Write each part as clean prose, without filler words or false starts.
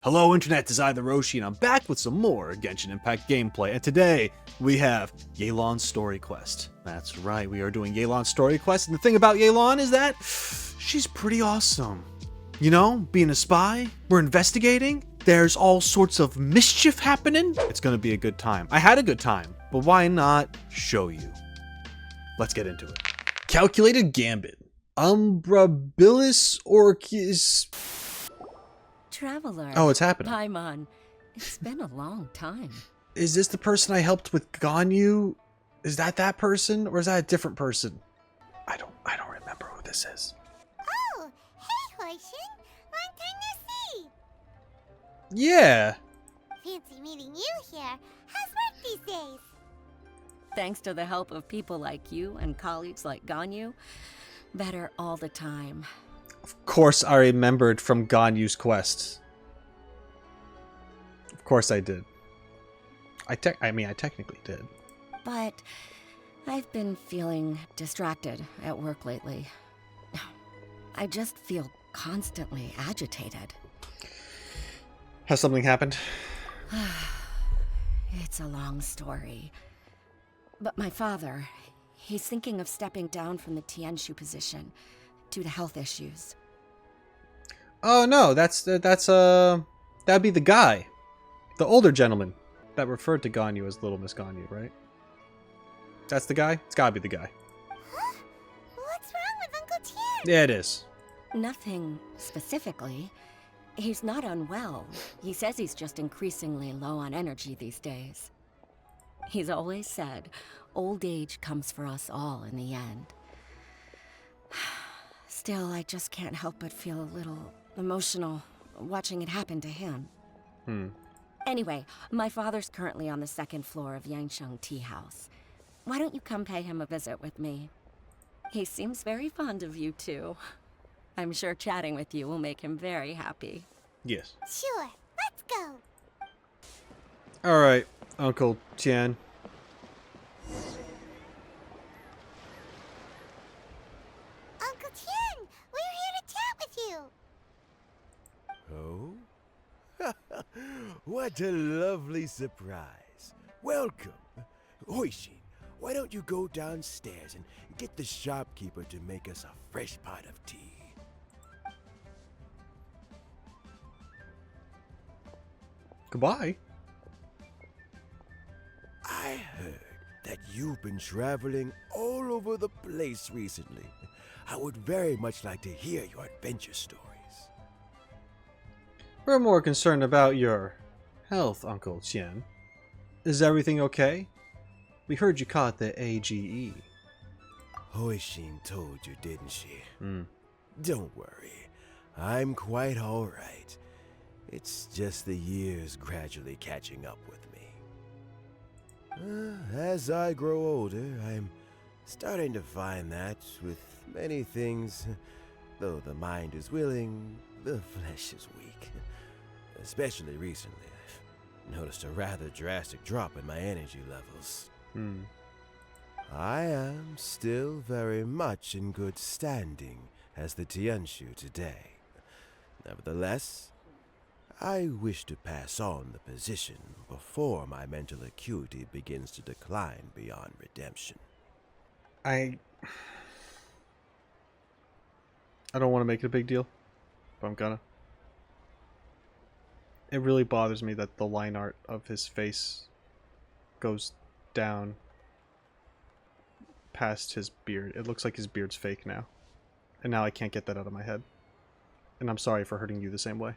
Hello Internet, this is TheRoschi, and I'm back with some more Genshin Impact gameplay, and today we have Yelan's Story Quest. That's right, we are doing Yelan's Story Quest, and the thing about Yelan is that she's pretty awesome. You know, being a spy, we're investigating, there's all sorts of mischief happening. It's gonna be a good time. I had a good time, but why not show you? Let's get into it. Calculated Gambit. Umbrabilis Orchis. Traveler. Oh, it's happening. Paimon. It's been a long time. Is this the person I helped with Ganyu? Is that person? Or is that a different person? I don't remember who this is. Oh, hey Hoishin! Long time no see! Yeah. Fancy meeting you here. How's work these days? Thanks to the help of people like you and colleagues like Ganyu, better all the time. Of course I remembered from Ganyu's quest. Of course I did. I technically did. But I've been feeling distracted at work lately. I just feel constantly agitated. Has something happened? It's a long story. But my father, he's thinking of stepping down from the Tian position due to health issues. Oh no, that'd be the guy. The older gentleman that referred to Ganyu as Little Miss Ganyu, right? That's the guy? It's gotta be the guy. Huh? What's wrong with Uncle Tian? Yeah, it is. Nothing specifically. He's not unwell. He says he's just increasingly low on energy these days. He's always said, old age comes for us all in the end. Still, I just can't help but feel a little emotional watching it happen to him. Anyway, my father's currently on the second floor of Yangsheng Tea House. Why don't you come pay him a visit with me? He seems very fond of you, too. I'm sure chatting with you will make him very happy. Yes. Sure, let's go. Alright, Uncle Tian. Uncle Tian, we're here to chat with you. Oh? What a lovely surprise. Welcome. Hoishin, why don't you go downstairs and get the shopkeeper to make us a fresh pot of tea? Goodbye. I heard that you've been traveling all over the place recently. I would very much like to hear your adventure stories. We're more concerned about your health, Uncle Tian. Is everything okay? We heard you caught the AGE. Hoishin told you, didn't she? Don't worry. I'm quite alright. It's just the years gradually catching up with me. As I grow older, I'm starting to find that with many things, though the mind is willing, the flesh is weak. Especially recently, I've noticed a rather drastic drop in my energy levels. I am still very much in good standing as the Tianshu today. Nevertheless, I wish to pass on the position before my mental acuity begins to decline beyond redemption. I don't want to make it a big deal, but I'm gonna. It really bothers me that the line art of his face goes down past his beard. It looks like his beard's fake now. And now I can't get that out of my head. And I'm sorry for hurting you the same way.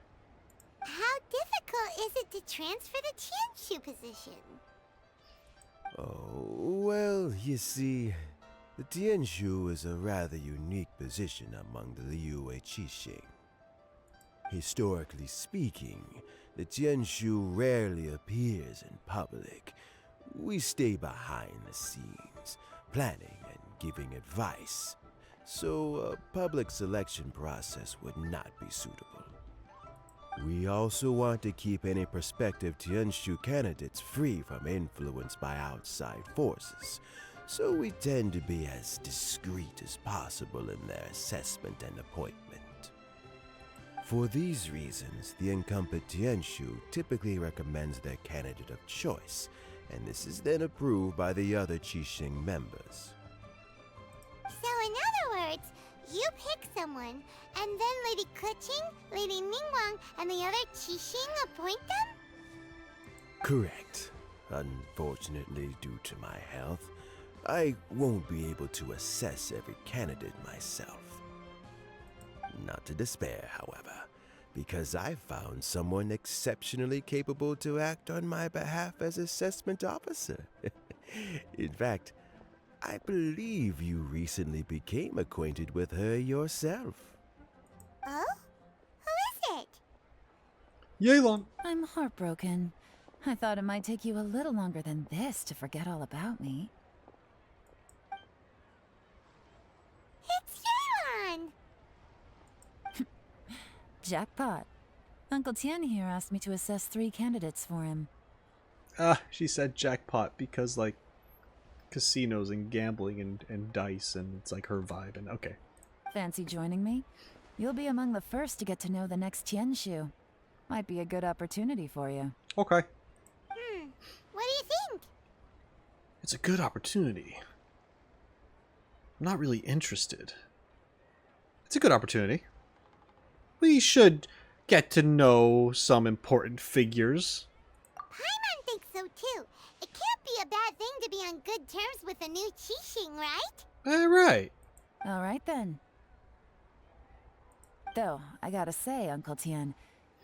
How difficult is it to transfer the Tianshu position? Oh, well, you see, the Tianshu is a rather unique position among the Liu Qixing. Historically speaking, the Tianshu rarely appears in public. We stay behind the scenes, planning and giving advice, so a public selection process would not be suitable. We also want to keep any prospective Tianshu candidates free from influence by outside forces, so we tend to be as discreet as possible in their assessment and appointment. For these reasons, the incumbent Tianshu typically recommends their candidate of choice, and this is then approved by the other Qixing members. So in other words, you pick someone, and then Lady Keqing, Lady Ningguang, and the other Qixing appoint them? Correct. Unfortunately, due to my health, I won't be able to assess every candidate myself. Not to despair, however, because I found someone exceptionally capable to act on my behalf as assessment officer. In fact, I believe you recently became acquainted with her yourself. Oh? Who is it? Yelan. I'm heartbroken. I thought it might take you a little longer than this to forget all about me. It's Yelan! Jackpot. Uncle Tian here asked me to assess 3 candidates for him. She said jackpot because, like, casinos and gambling and dice, and it's like her vibe, and okay. Fancy joining me? You'll be among the first to get to know the next Tianshu. Might be a good opportunity for you. Okay. What do you think? It's a good opportunity. I'm not really interested. It's a good opportunity. We should get to know some important figures. Paimon thinks so too. It can't be a bad thing to be on good terms with a new Qixing, right? Right. Alright then. Though, I gotta say, Uncle Tian,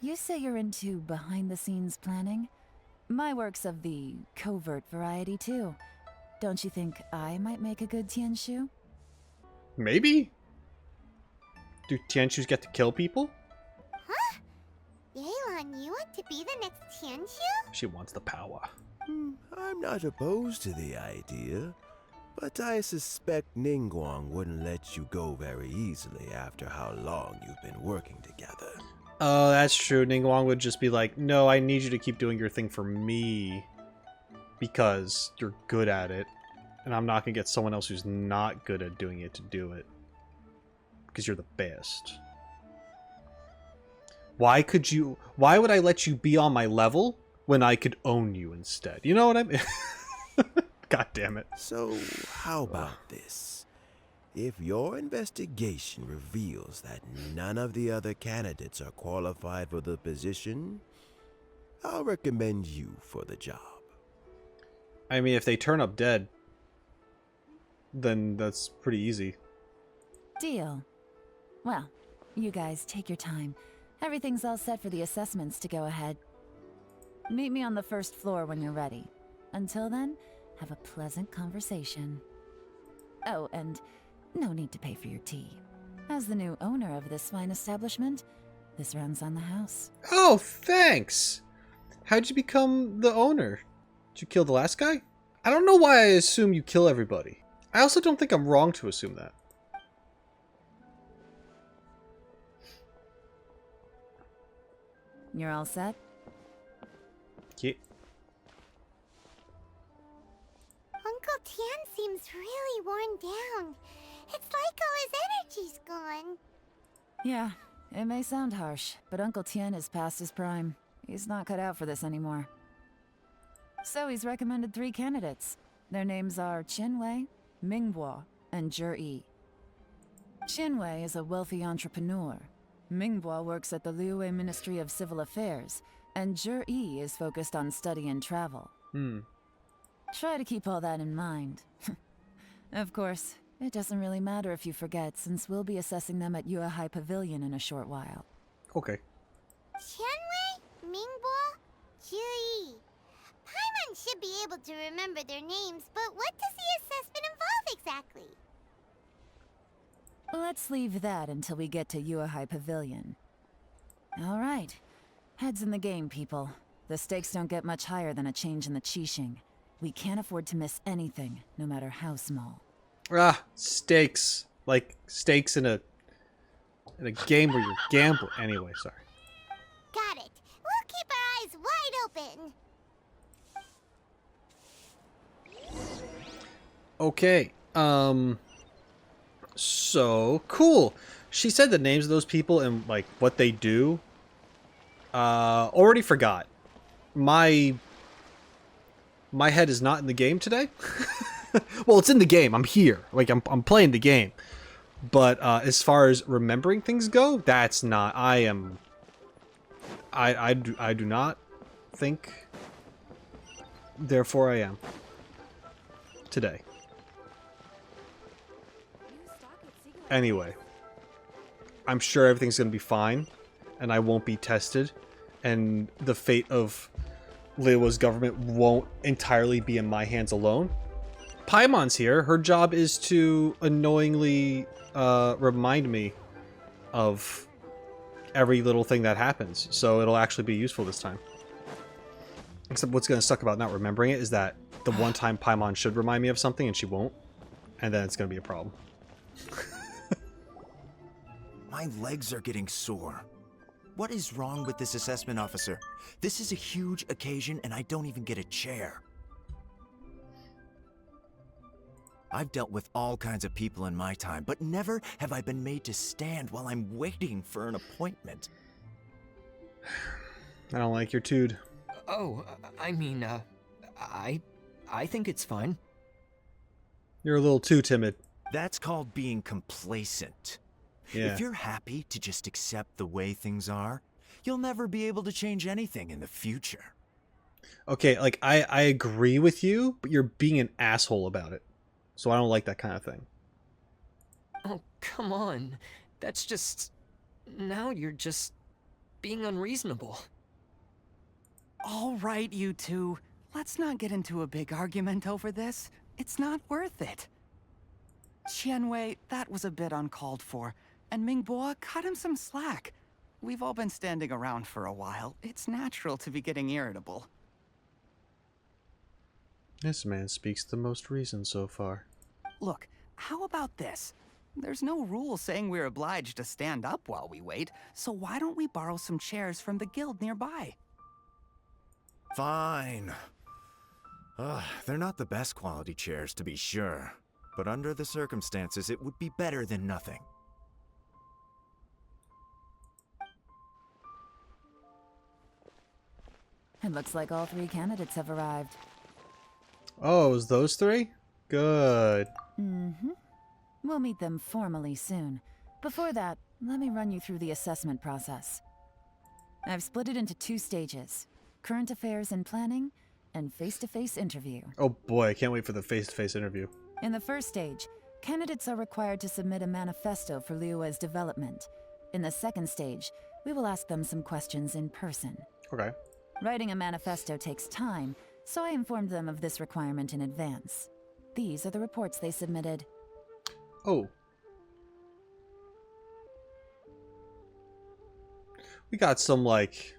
you say you're into behind-the-scenes planning? My work's of the covert variety too. Don't you think I might make a good Tianshu? Maybe? Do Tianshus get to kill people? Huh? Yelan, you want to be the next Tianshu? She wants the power. I'm not opposed to the idea, but I suspect Ningguang wouldn't let you go very easily after how long you've been working together. Oh, that's true. Ningguang would just be like, no, I need you to keep doing your thing for me because you're good at it. And I'm not going to get someone else who's not good at doing it to do it. Because you're the best. Why would I let you be on my level when I could own you instead? You know what I mean? God damn it. So, how about this? If your investigation reveals that none of the other candidates are qualified for the position, I'll recommend you for the job. I mean, if they turn up dead, then that's pretty easy. Deal. Well, you guys take your time. Everything's all set for the assessments to go ahead. Meet me on the first floor when you're ready. Until then, have a pleasant conversation. Oh, and no need to pay for your tea. As the new owner of this fine establishment, this runs on the house. Oh, thanks! How'd you become the owner? Did you kill the last guy? I don't know why I assume you kill everybody. I also don't think I'm wrong to assume that. You're all set? Yeah. Uncle Tian seems really worn down. It's like all his energy's gone. Yeah, it may sound harsh, but Uncle Tian is past his prime. He's not cut out for this anymore. So he's recommended 3 candidates. Their names are Qinwei, Mingbo, and Zhiyi. Qinwei is a wealthy entrepreneur. Mingbo works at the Liyue Ministry of Civil Affairs, and Zhiyi is focused on study and travel. Try to keep all that in mind. Of course, it doesn't really matter if you forget, since we'll be assessing them at Yuehai Pavilion in a short while. Okay. Qianwei, Mingbo, Zhiyi. Paimon should be able to remember their names, but what does the assessment involve exactly? Let's leave that until we get to Yuehai Pavilion. All right. Heads in the game, people. The stakes don't get much higher than a change in the Qixing. We can't afford to miss anything, no matter how small. Stakes. Like stakes in a game where you're gambling. Anyway, sorry. Got it. We'll keep our eyes wide open. Okay. So cool. She said the names of those people and like what they do. Already forgot. My head is not in the game today. Well, it's in the game. I'm here. Like I'm playing the game. But as far as remembering things go, that's not. I do not think. Therefore, I am today. Anyway, I'm sure everything's gonna be fine, and I won't be tested, and the fate of Liyue's government won't entirely be in my hands alone. Paimon's here. Her job is to annoyingly remind me of every little thing that happens, so it'll actually be useful this time. Except what's going to suck about not remembering it is that the one time Paimon should remind me of something and she won't, and then it's going to be a problem. My legs are getting sore. What is wrong with this assessment officer? This is a huge occasion and I don't even get a chair. I've dealt with all kinds of people in my time, but never have I been made to stand while I'm waiting for an appointment. I don't like your tude. Oh, I mean, I think it's fine. You're a little too timid. That's called being complacent. Yeah. If you're happy to just accept the way things are, you'll never be able to change anything in the future. Okay, like, I agree with you, but you're being an asshole about it. So I don't like that kind of thing. Oh, come on. That's just... Now you're just being unreasonable. All right, you two. Let's not get into a big argument over this. It's not worth it. Qianwei, that was a bit uncalled for. And Mingbo, cut him some slack. We've all been standing around for a while. It's natural to be getting irritable. This man speaks the most reason so far. Look, how about this? There's no rule saying we're obliged to stand up while we wait, so why don't we borrow some chairs from the guild nearby? Fine. They're not the best quality chairs, to be sure. But under the circumstances, it would be better than nothing. It looks like all 3 candidates have arrived. Oh, it was those 3? Good. Mm-hmm. We'll meet them formally soon. Before that, let me run you through the assessment process. I've split it into 2 stages: current affairs and planning, and face-to-face interview. Oh boy, I can't wait for the face-to-face interview. In the first stage, candidates are required to submit a manifesto for Liyue's development. In the second stage, we will ask them some questions in person. Okay. Writing a manifesto takes time, so I informed them of this requirement in advance. These are the reports they submitted. Oh. We got some, like,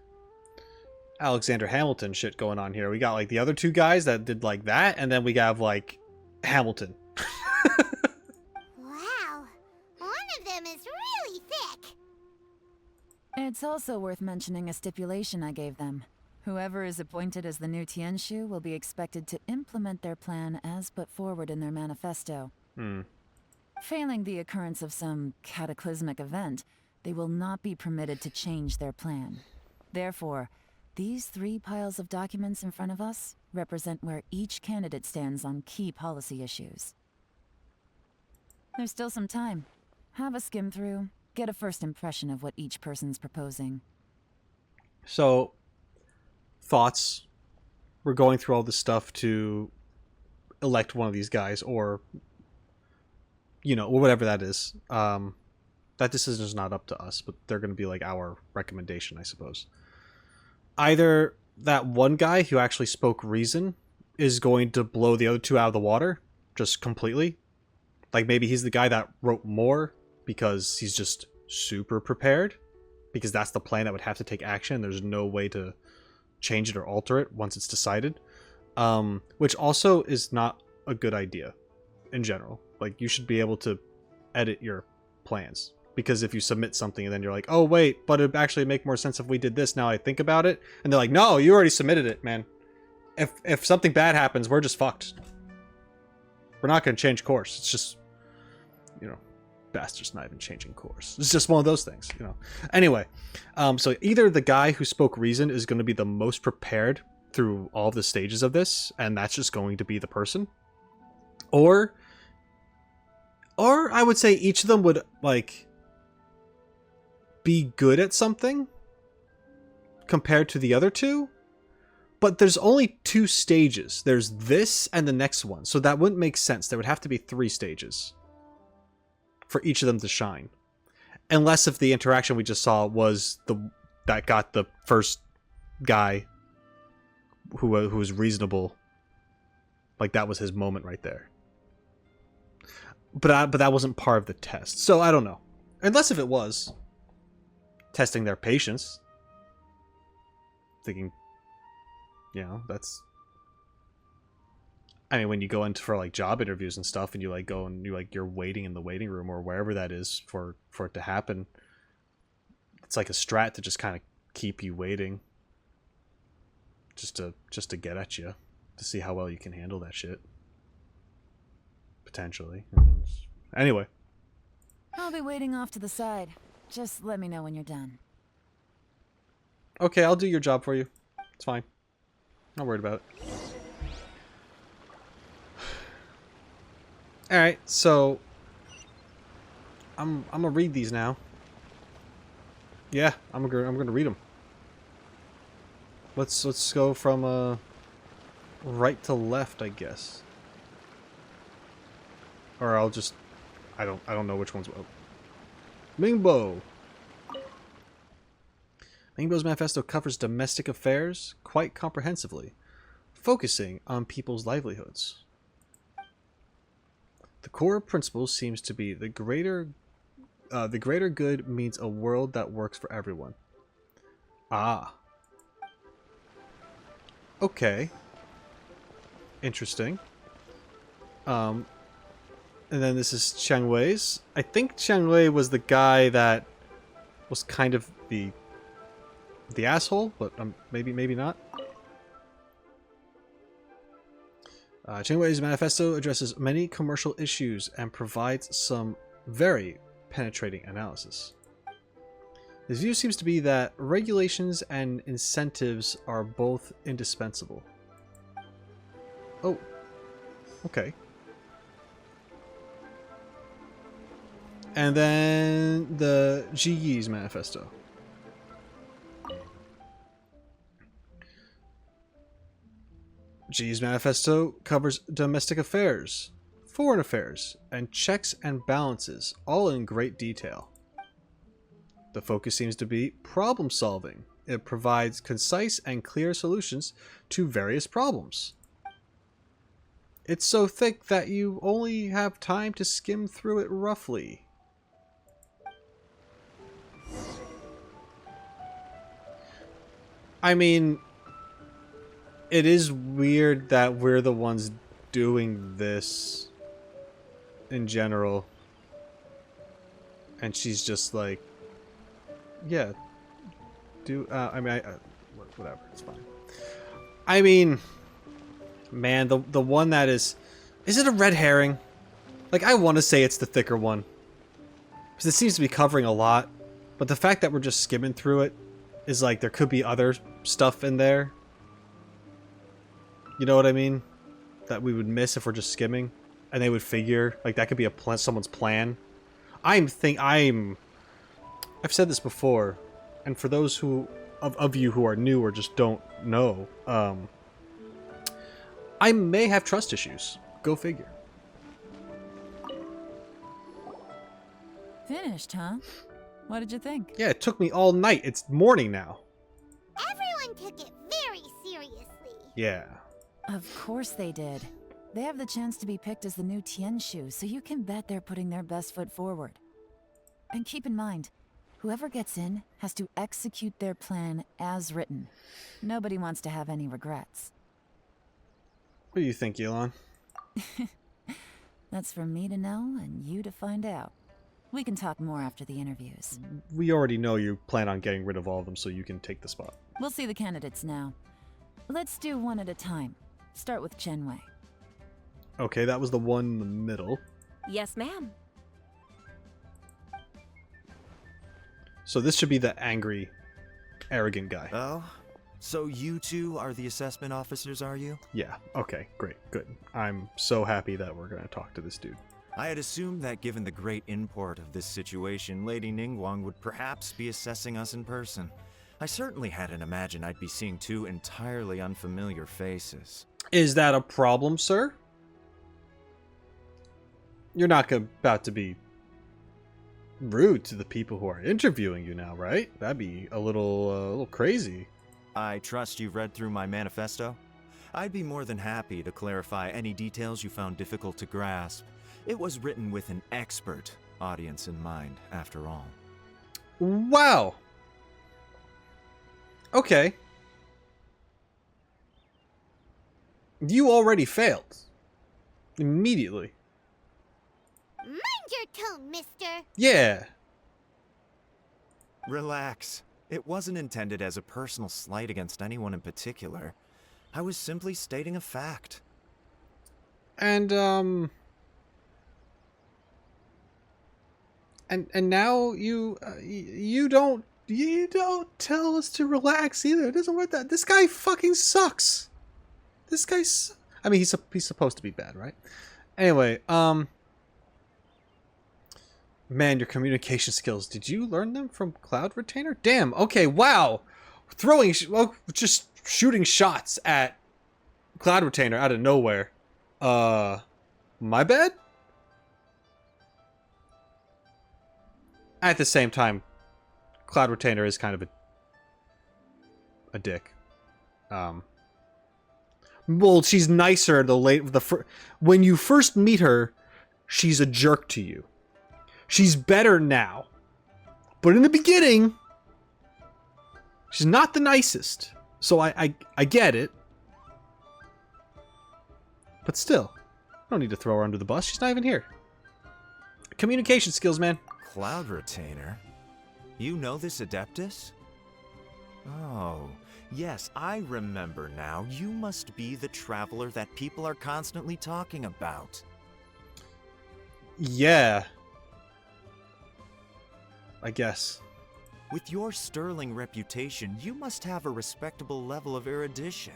Alexander Hamilton shit going on here. We got, like, the other 2 guys that did, like, that, and then we have, like, Hamilton. Wow, one of them is really thick. It's also worth mentioning a stipulation I gave them. Whoever is appointed as the new Tianshu will be expected to implement their plan as put forward in their manifesto. Failing the occurrence of some cataclysmic event, they will not be permitted to change their plan. Therefore, these 3 piles of documents in front of us represent where each candidate stands on key policy issues. There's still some time. Have a skim through, get a first impression of what each person's proposing. So, thoughts? We're going through all this stuff to elect one of these guys, or, you know, whatever that is. That decision is not up to us, but they're going to be like our recommendation, I suppose. Either that one guy who actually spoke reason is going to blow the other 2 out of the water, just completely. Like, maybe he's the guy that wrote more because he's just super prepared, because that's the plan that would have to take action. There's no way to change it or alter it once it's decided. Which also is not a good idea in general. Like, you should be able to edit your plans. Because if you submit something and then you're like, oh wait, but it'd actually make more sense if we did this now I think about it. And they're like, no, you already submitted it, man. If something bad happens, we're just fucked. We're not going to change course. It's just, you know, Bastard's not even changing course. It's just one of those things, you know. Anyway, so either the guy who spoke reason is going to be the most prepared through all of the stages of this, and that's just going to be the person, or I would say each of them would like be good at something compared to the other two, but there's only 2 stages. There's this and the next one, so that wouldn't make sense. There would have to be 3 stages for each of them to shine, unless if the interaction we just saw was that got the first guy who was reasonable, like that was his moment right there. But that wasn't part of the test, so I don't know. Unless if it was testing their patience, thinking, you know, that's. I mean, when you go into for like job interviews and stuff, and you like go and you're waiting in the waiting room or wherever that is for it to happen. It's like a strat to just kind of keep you waiting, just to get at you, to see how well you can handle that shit. Potentially. Anyway. I'll be waiting off to the side. Just let me know when you're done. Okay, I'll do your job for you. It's fine. Not worried about it. All right, so I'm gonna read these now. Yeah, I'm gonna read them. Let's go from right to left, I guess. Or I'll just I don't know which one's what. Mingbo. Mingbo's manifesto covers domestic affairs quite comprehensively, focusing on people's livelihoods. The core principle seems to be the greater good means a world that works for everyone. Ah. Okay. Interesting. And then this is Chang Wei's. I think Chang Wei was the guy that was kind of the asshole, but maybe not. Chang Wei's manifesto addresses many commercial issues and provides some very penetrating analysis. His view seems to be that regulations and incentives are both indispensable. Oh, okay. And then the Zhiyi's manifesto. Zhiyi's manifesto covers domestic affairs, foreign affairs, and checks and balances, all in great detail. The focus seems to be problem solving. It provides concise and clear solutions to various problems. It's so thick that you only have time to skim through it roughly. I mean, it is weird that we're the ones doing this in general. And she's just like, yeah, whatever, it's fine. I mean, man, the one that is it a red herring? Like, I want to say it's the thicker one, because it seems to be covering a lot, but the fact that we're just skimming through it is like, there could be other stuff in there. You know what I mean? That we would miss if we're just skimming, and they would figure like that could be someone's plan. I've said this before, and for those who of you who are new or just don't know, I may have trust issues. Go figure. Finished, huh? What did you think? Yeah, it took me all night. It's morning now. Everyone took it very seriously. Yeah. Of course they did. They have the chance to be picked as the new Tian, so you can bet they're putting their best foot forward. And keep in mind, whoever gets in has to execute their plan as written. Nobody wants to have any regrets. What do you think, Yelan? That's for me to know and you to find out. We can talk more after the interviews. We already know you plan on getting rid of all of them, so you can take the spot. We'll see the candidates now. Let's do one at a time. Start with Chen Wei. Okay, that was the one in the middle. Yes, ma'am. So this should be the angry, arrogant guy. Oh? So you two are the assessment officers, are you? Yeah, okay, great, good. I'm so happy that we're gonna talk to this dude. I had assumed that given the great import of this situation, Lady Ningguang would perhaps be assessing us in person. I certainly hadn't imagined I'd be seeing two entirely unfamiliar faces. Is that a problem, sir? You're not about to be rude to the people who are interviewing you now, right? That'd be a little crazy. I trust you've read through my manifesto? I'd be more than happy to clarify any details you found difficult to grasp. It was written with an expert audience in mind, after all. Wow. Okay. You already failed. Immediately. Mind your tone, mister. Yeah. Relax. It wasn't intended as a personal slight against anyone in particular. I was simply stating a fact. And now you don't tell us to relax either. It doesn't work that. This guy fucking sucks. This guy's. I mean, he's supposed to be bad, right? Anyway, man, your communication skills. Did you learn them from Cloud Retainer? Damn. Okay. Wow. Just shooting shots at Cloud Retainer out of nowhere. My bad. At the same time, Cloud Retainer is kind of a dick. Well, she's nicer when you first meet her, she's a jerk to you. She's better now. But in the beginning, she's not the nicest. So I get it. But still, I don't need to throw her under the bus. She's not even here. Communication skills, man. Cloud Retainer? You know this Adeptus? Oh, yes, I remember now. You must be the traveler that people are constantly talking about. Yeah. I guess. With your sterling reputation, you must have a respectable level of erudition.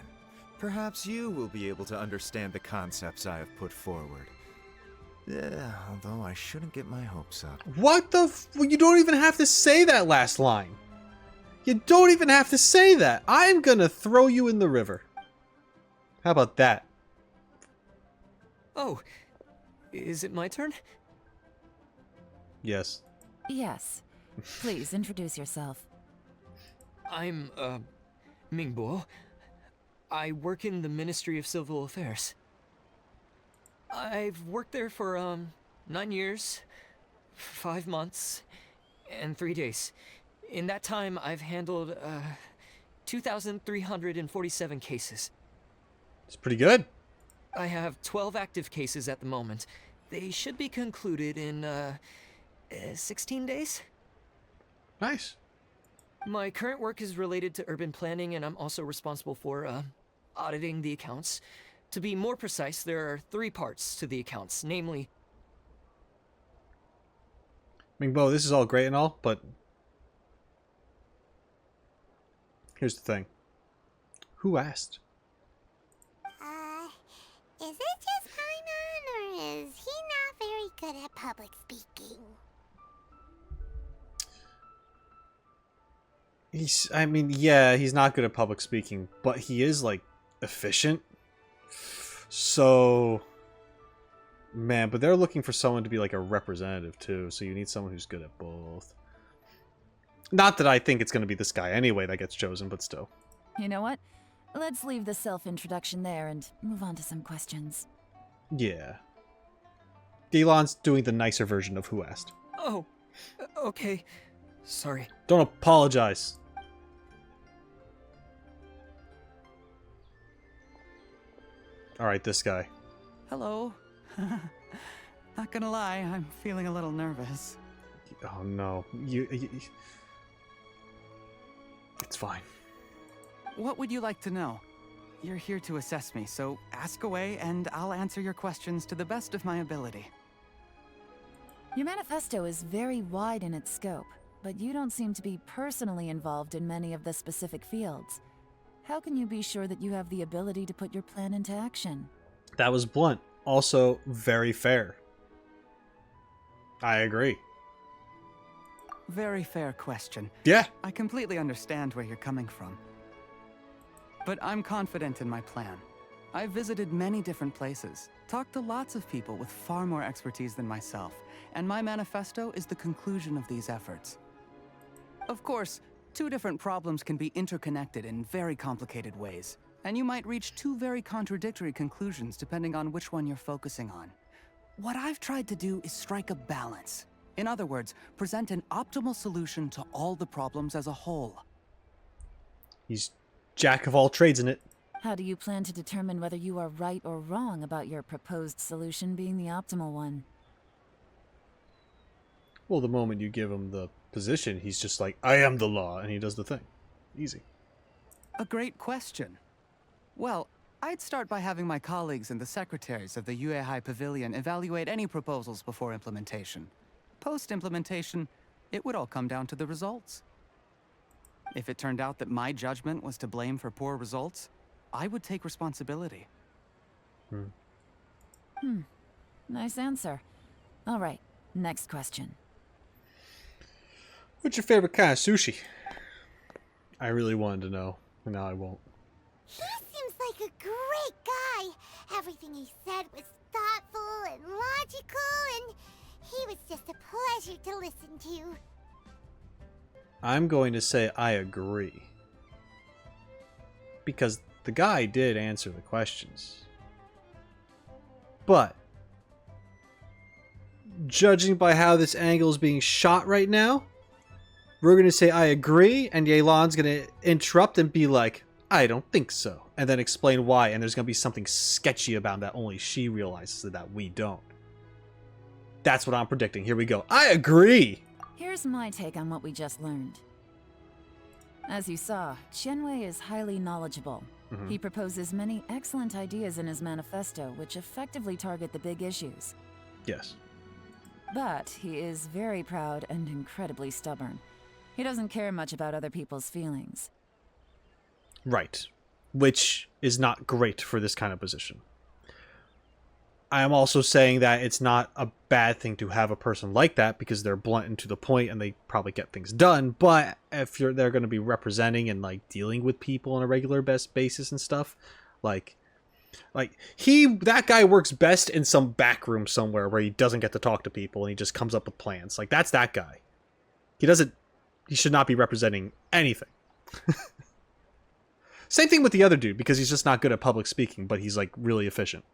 Perhaps you will be able to understand the concepts I have put forward. Yeah, although I shouldn't get my hopes up. What the you don't even have to say that last line. You don't even have to say that. I'm gonna throw you in the river. How about that? Oh, is it my turn? Yes. Yes. Please introduce yourself. I'm, Mingbo. I work in the Ministry of Civil Affairs. I've worked there for, 9 years, 5 months, and 3 days. In that time, I've handled, 2,347 cases. It's pretty good. I have 12 active cases at the moment. They should be concluded in, 16 days? Nice. My current work is related to urban planning, and I'm also responsible for, auditing the accounts. To be more precise, there are 3 parts to the accounts, namely... Mingbo, this is all great and all, but... here's the thing. Who asked? Is it just Paimon, or is he not very good at public speaking? He's not good at public speaking, but he is, like, efficient. So, man, but they're looking for someone to be, like, a representative, too, so you need someone who's good at both. Not that I think it's going to be this guy anyway that gets chosen, but still. You know what? Let's leave the self-introduction there and move on to some questions. Yeah. Yelan's doing the nicer version of Who Asked. Oh, okay. Sorry. Don't apologize. Alright, this guy. Hello. Not gonna lie, I'm feeling a little nervous. Oh no. It's fine. What would you like to know? You're here to assess me, so ask away and I'll answer your questions to the best of my ability. Your manifesto is very wide in its scope. but you don't seem to be personally involved in many of the specific fields. How can you be sure that you have the ability to put your plan into action? That was blunt. Also, very fair. I agree. Very fair question. Yeah. I completely understand where you're coming from. But I'm confident in my plan. I've visited many different places, talked to lots of people with far more expertise than myself, and my manifesto is the conclusion of these efforts. Of course, two different problems can be interconnected in very complicated ways, and you might reach two very contradictory conclusions depending on which one you're focusing on. What I've tried to do is strike a balance. In other words, present an optimal solution to all the problems as a whole. He's jack of all trades in it. How do you plan to determine whether you are right or wrong about your proposed solution being the optimal one? Well, the moment you give him the position, he's just like, I am the law, and he does the thing. Easy. A great question. Well, I'd start by having my colleagues and the secretaries of the Yuehai Pavilion evaluate any proposals before implementation. Post-implementation, it would all come down to the results. If it turned out that my judgment was to blame for poor results, I would take responsibility. Nice answer. All right, next question. What's your favorite kind of sushi? I really wanted to know, and now I won't. He seems like a great guy. Everything he said was thoughtful and logical, and he was just a pleasure to listen to. I'm going to say I agree. Because the guy did answer the questions. But, judging by how this angle is being shot right now, we're going to say I agree, and Yelan's going to interrupt and be like, I don't think so. And then explain why, and there's going to be something sketchy about that only she realizes that we don't. That's what I'm predicting. Here we go. I agree! Here's my take on what we just learned. As you saw, Qianwei is highly knowledgeable. He proposes many excellent ideas in his manifesto, which effectively target the big issues. Yes. But he is very proud and incredibly stubborn. He doesn't care much about other people's feelings. Right. Which is not great for this kind of position. I am also saying that it's not a bad thing to have a person like that because they're blunt and to the point and they probably get things done. But if they're going to be representing and like dealing with people on a regular basis and stuff, like that guy works best in some back room somewhere where he doesn't get to talk to people and he just comes up with plans. Like that's that guy. He should not be representing anything. Same thing with the other dude because he's just not good at public speaking, but he's like really efficient.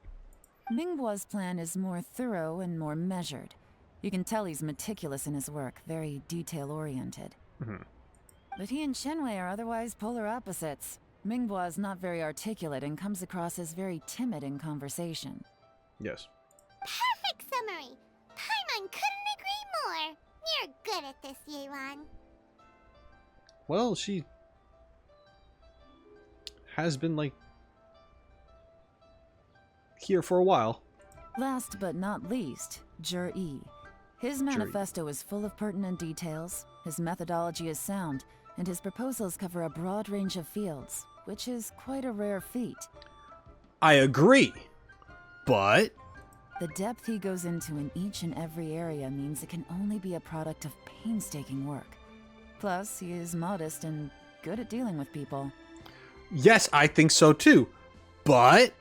Mingbo's plan is more thorough and more measured. You can tell he's meticulous in his work, very detail-oriented. But he and Qianwei are otherwise polar opposites. Mingbo is not very articulate and comes across as very timid in conversation. Yes. Perfect summary. Paimon couldn't agree more. You're good at this, Yelan. Well, she has been like here for a while. Last but not least, Zhiyi. His manifesto is full of pertinent details, his methodology is sound, and his proposals cover a broad range of fields, which is quite a rare feat. I agree, but The depth he goes into in each and every area means it can only be a product of painstaking work. Plus, he is modest and good at dealing with people. yes, I think so too. But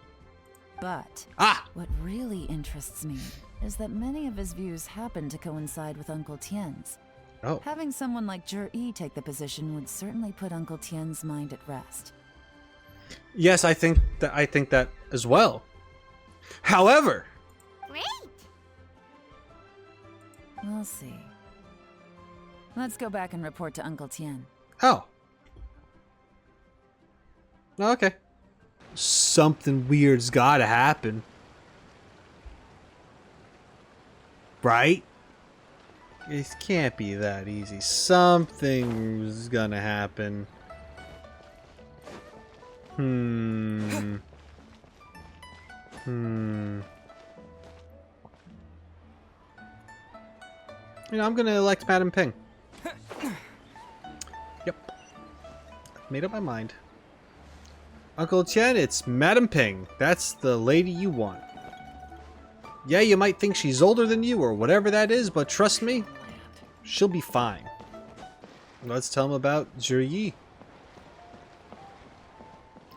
what really interests me is that many of his views happen to coincide with Uncle Tian's. Oh. Having someone like Zhiyi take the position would certainly put Uncle Tian's mind at rest. Yes, I think that as well. However, Great. We'll see. Let's go back and report to Uncle Tian. oh. Okay. Something weird's gotta happen. Right? It can't be that easy. Something's gonna happen. You know, I'm gonna elect Madam Ping. Made up my mind. Uncle Tian, it's Madam Ping. That's the lady you want. Yeah, you might think she's older than you or whatever that is, but trust me, she'll be fine. Let's tell him about Zhiyi.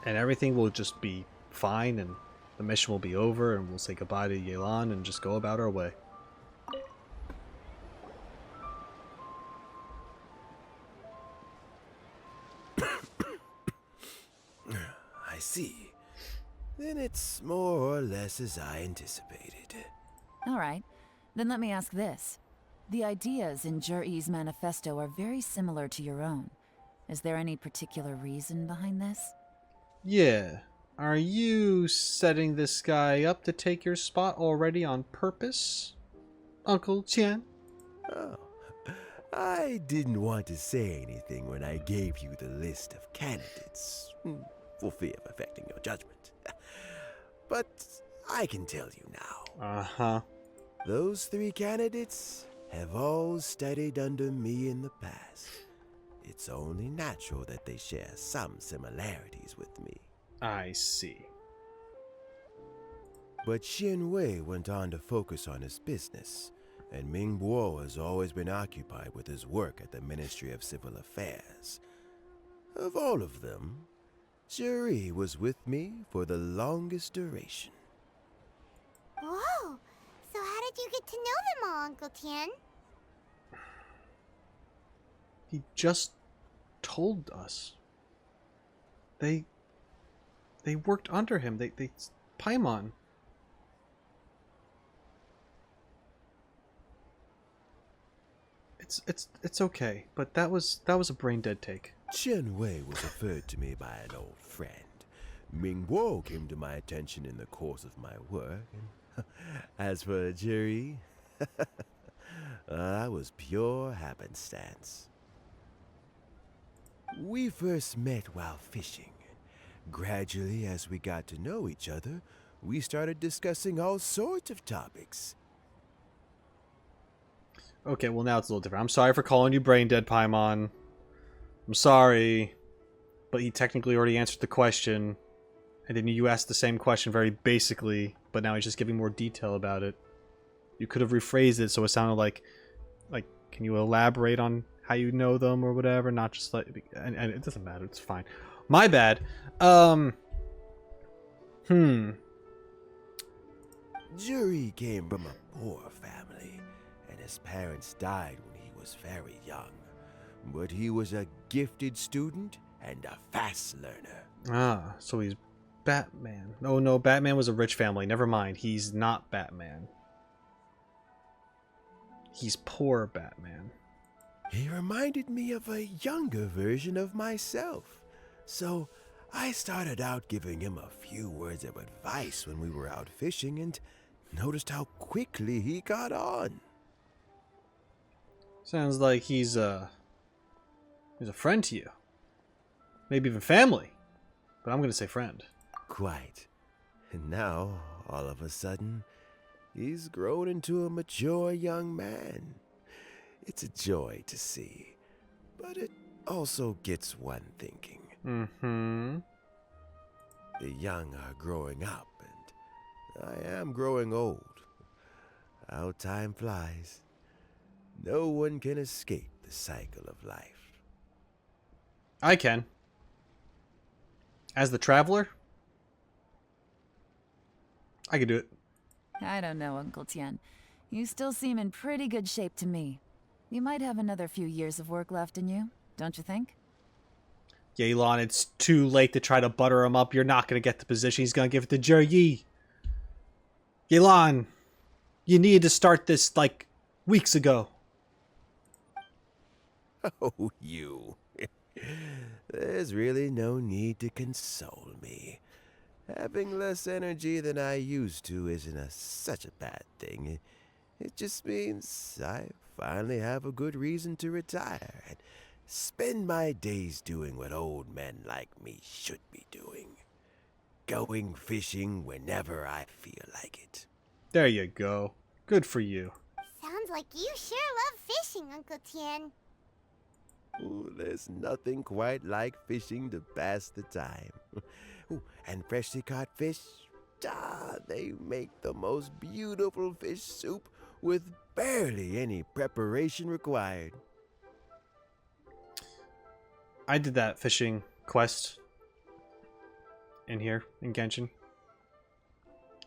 And everything will just be fine, and the mission will be over, and we'll say goodbye to Yelan and just go about our way. I see. Then it's more or less as I anticipated. All right, then let me ask this. The ideas in Zhiyi's manifesto are very similar to your own. Is there any particular reason behind this? Yeah. Are you setting this guy up to take your spot already on purpose, Uncle Tian? Oh, I didn't want to say anything when I gave you the list of candidates, for fear of affecting your judgment. But I can tell you now. Uh-huh. Those 3 candidates have all studied under me in the past. It's only natural that they share some similarities with me. I see. But Xin Wei went on to focus on his business, and Ming Bo has always been occupied with his work at the Ministry of Civil Affairs. Of all of them, Zhiyi was with me for the longest duration. Whoa! So how did you get to know them all, Uncle Tian? He just told us. They worked under him. They Paimon. It's okay, but that was a brain dead take. Chen Wei was referred to me by an old friend. Ming Wo came to my attention in the course of my work. And as for Zhiyi, that was pure happenstance. We first met while fishing. Gradually, as we got to know each other, we started discussing all sorts of topics. Okay, well now it's a little different. I'm sorry for calling you brain dead, Paimon. I'm sorry, but he technically already answered the question, and then you asked the same question very basically, but now he's just giving more detail about it. You could have rephrased it so it sounded like, can you elaborate on how you know them or whatever? Not just like, and it doesn't matter. It's fine. My bad. Zhiyi came from a poor family, and his parents died when he was very young. But he was a gifted student and a fast learner. Ah, so he's Batman. Oh no, Batman was a rich family. Never mind. He's not Batman. He's poor Batman. He reminded me of a younger version of myself. So I started out giving him a few words of advice when we were out fishing and noticed how quickly he got on. Sounds like he's a friend to you. Maybe even family. But I'm gonna say friend. Quite. And now, all of a sudden, he's grown into a mature young man. It's a joy to see, but it also gets one thinking. Mm-hmm. The young are growing up, and I am growing old. How time flies. No one can escape the cycle of life. I can. As the traveler, I could do it. I don't know, Uncle Tian. You still seem in pretty good shape to me. You might have another few years of work left in you, don't you think? Yelan, it's too late to try to butter him up. You're not going to get the position. He's going to give it to Zhiyi. Yelan, you needed to start this, weeks ago. Oh, you. There's really no need to console me. Having less energy than I used to isn't such a bad thing. It just means I finally have a good reason to retire and spend my days doing what old men like me should be doing. Going fishing whenever I feel like it. There you go. Good for you. Sounds like you sure love fishing, Uncle Tian. Ooh, there's nothing quite like fishing to pass the time. Ooh, and freshly caught fish, they make the most beautiful fish soup with barely any preparation required. I did that fishing quest in here in Genshin.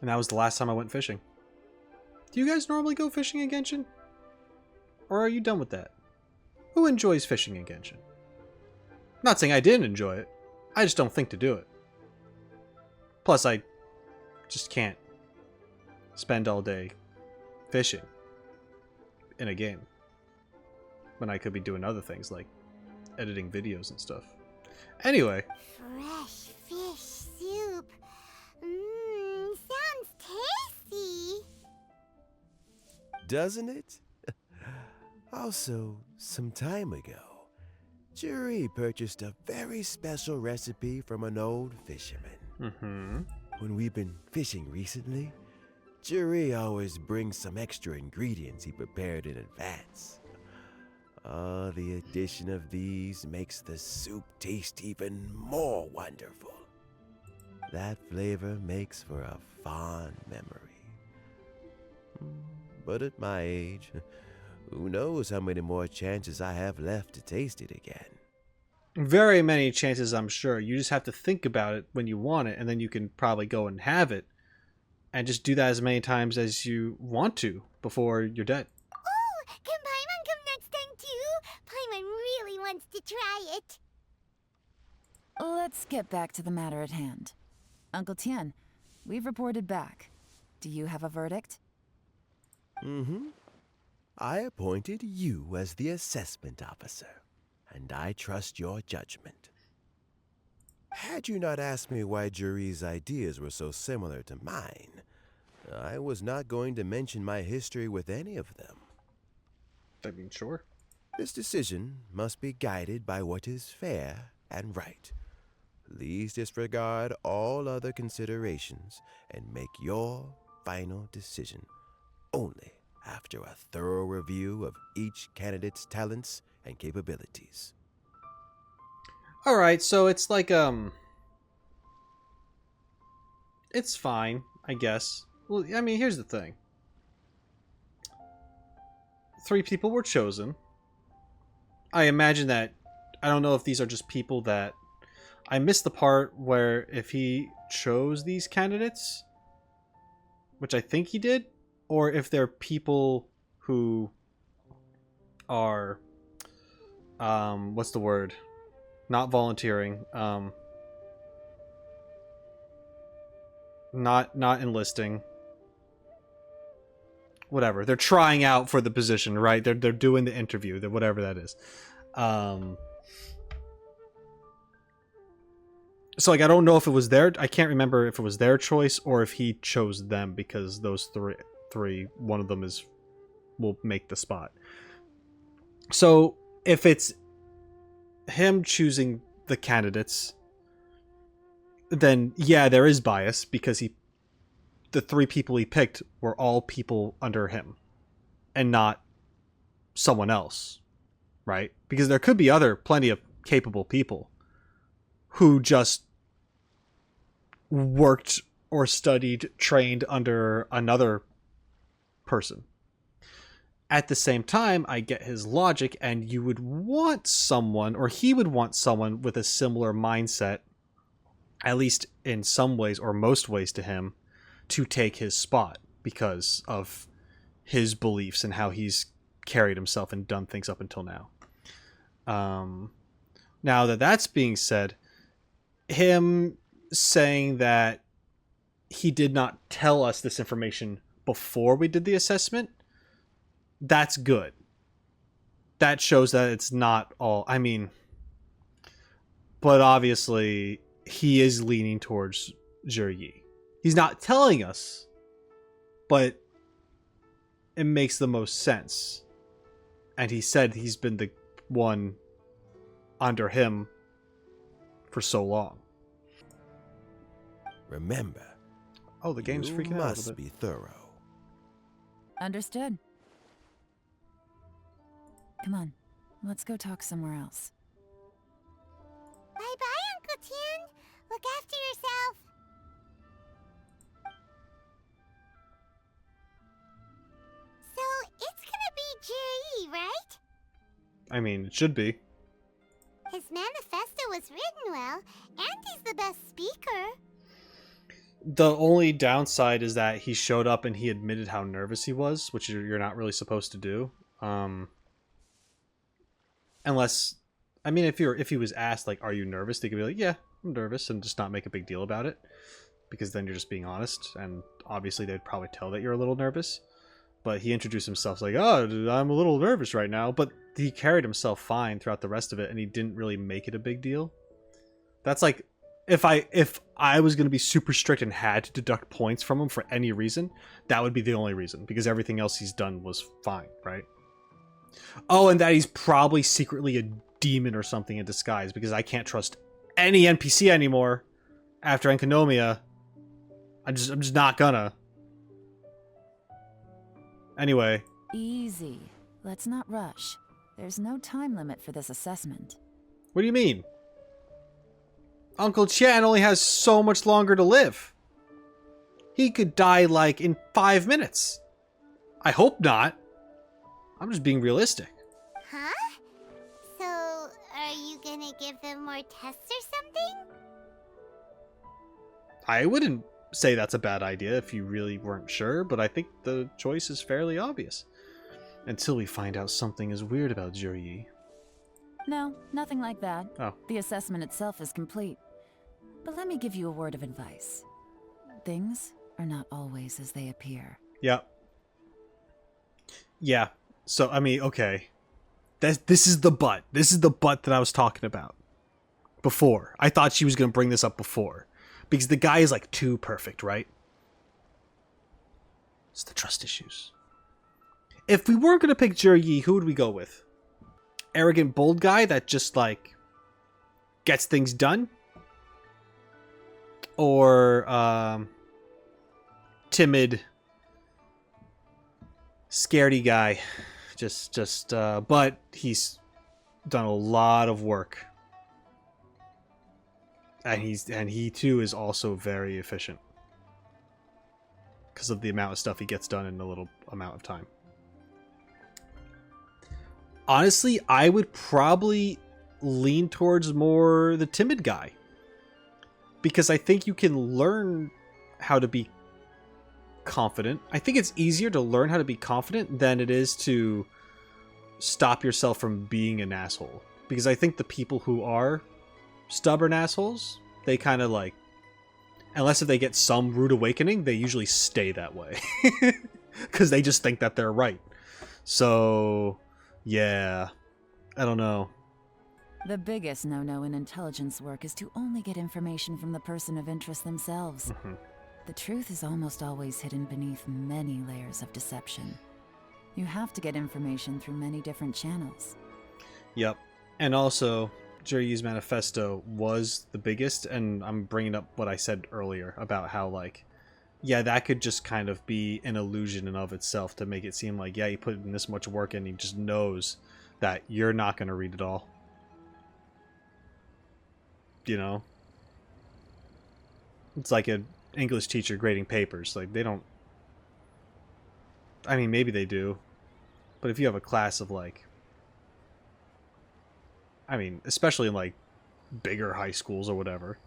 And that was the last time I went fishing. Do you guys normally go fishing in Genshin? Or are you done with that? Who enjoys fishing in Genshin? Not saying I didn't enjoy it. I just don't think to do it. Plus, I just can't spend all day fishing in a game when I could be doing other things like editing videos and stuff. Anyway. Fresh fish soup. Sounds tasty. Doesn't it? Also, some time ago, Zhiyi purchased a very special recipe from an old fisherman. When we've been fishing recently, Zhiyi always brings some extra ingredients he prepared in advance. The addition of these makes the soup taste even more wonderful. That flavor makes for a fond memory. But at my age, who knows how many more chances I have left to taste it again. Very many chances, I'm sure. You just have to think about it when you want it, and then you can probably go and have it. And just do that as many times as you want to before you're dead. Oh, can Paimon come next time too? Paimon really wants to try it. Let's get back to the matter at hand. Uncle Tian, we've reported back. Do you have a verdict? I appointed you as the assessment officer, and I trust your judgment. Had you not asked me why Zhiyi's ideas were so similar to mine, I was not going to mention my history with any of them. I mean, sure. This decision must be guided by what is fair and right. Please disregard all other considerations and make your final decision only after a thorough review of each candidate's talents and capabilities. Alright, so it's like, it's fine, I guess. Well, I mean, here's the thing. 3 people were chosen. I imagine that, I don't know if these are just people that... I missed the part where if he chose these candidates, which I think he did, or if they're people who are, what's the word? Not volunteering, not enlisting. Whatever. They're trying out for the position, right? They're doing the interview, whatever that is. So, like, I don't know if it was their... I can't remember if it was their choice or if he chose them, because those three, one of them will make the spot. So, if it's him choosing the candidates, then, yeah, there is bias, because the 3 people he picked were all people under him, and not someone else, right? Because there could be plenty of capable people who just worked or studied, trained under another person. At the same time, I get his logic, and you would want someone, or he would want someone with a similar mindset, at least in some ways or most ways to him, to take his spot because of his beliefs and how he's carried himself and done things up until now. Now that that's being said, him saying that he did not tell us this information before we did the assessment, that's good. That shows that it's not all... I mean... But obviously, he is leaning towards Zhiyi. He's not telling us, but it makes the most sense. And he said he's been the one under him for so long. Remember, oh, the game's freaking out a must little bit. be thorough. Understood. Come on, Let's go talk somewhere else. Bye-bye, Uncle Tian. Look after yourself. So, it's gonna be Zhiyi, right? I mean, it should be. His manifesto was written well, and he's the best speaker. The only downside is that he showed up and he admitted how nervous he was, which you're not really supposed to do. Unless, I mean, if he was asked, like, are you nervous? They could be like, yeah, I'm nervous, and just not make a big deal about it. Because then you're just being honest, and obviously they'd probably tell that you're a little nervous. But he introduced himself like, oh, I'm a little nervous right now. But he carried himself fine throughout the rest of it, and he didn't really make it a big deal. That's like, if I was going to be super strict and had to deduct points from him for any reason, that would be the only reason. Because everything else he's done was fine, right? Oh, and that he's probably secretly a demon or something in disguise, because I can't trust any NPC anymore after Enkanomiya. I'm just not gonna. Anyway. Easy. Let's not rush. There's no time limit for this assessment. What do you mean? Uncle Tian only has so much longer to live. He could die, like, in 5 minutes. I hope not. I'm just being realistic. Huh? So, are you gonna give them more tests or something? I wouldn't say that's a bad idea if you really weren't sure, but I think the choice is fairly obvious. Until we find out something is weird about Zhiyi. No, nothing like that. Oh. The assessment itself is complete. But let me give you a word of advice. Things are not always as they appear. Yeah. Yeah. So, I mean, okay. This is the but. This is the but that I was talking about. Before. I thought she was going to bring this up before. Because the guy is, like, too perfect, right? It's the trust issues. If we weren't going to pick Zhiyi, who would we go with? Arrogant, bold guy that just, like, gets things done? Or, timid, scaredy guy. But he's done a lot of work. And he too is also very efficient. Because of the amount of stuff he gets done in a little amount of time. Honestly, I would probably lean towards more the timid guy. Because I think you can learn how to be confident. I think it's easier to learn how to be confident than it is to stop yourself from being an asshole. Because I think the people who are stubborn assholes, they kind of like, unless if they get some rude awakening, they usually stay that way. Because they just think that they're right. So, yeah, I don't know. The biggest no-no in intelligence work is to only get information from the person of interest themselves. Mm-hmm. The truth is almost always hidden beneath many layers of deception. You have to get information through many different channels. Yep. And also, Zhiyi's manifesto was the biggest, and I'm bringing up what I said earlier about how, like, yeah, that could just kind of be an illusion in of itself to make it seem like, yeah, he put in this much work and he just knows that you're not going to read it all. You know? It's like an English teacher grading papers. Like, they don't... I mean, maybe they do. But if you have a class of, like... I mean, especially in, like, bigger high schools or whatever.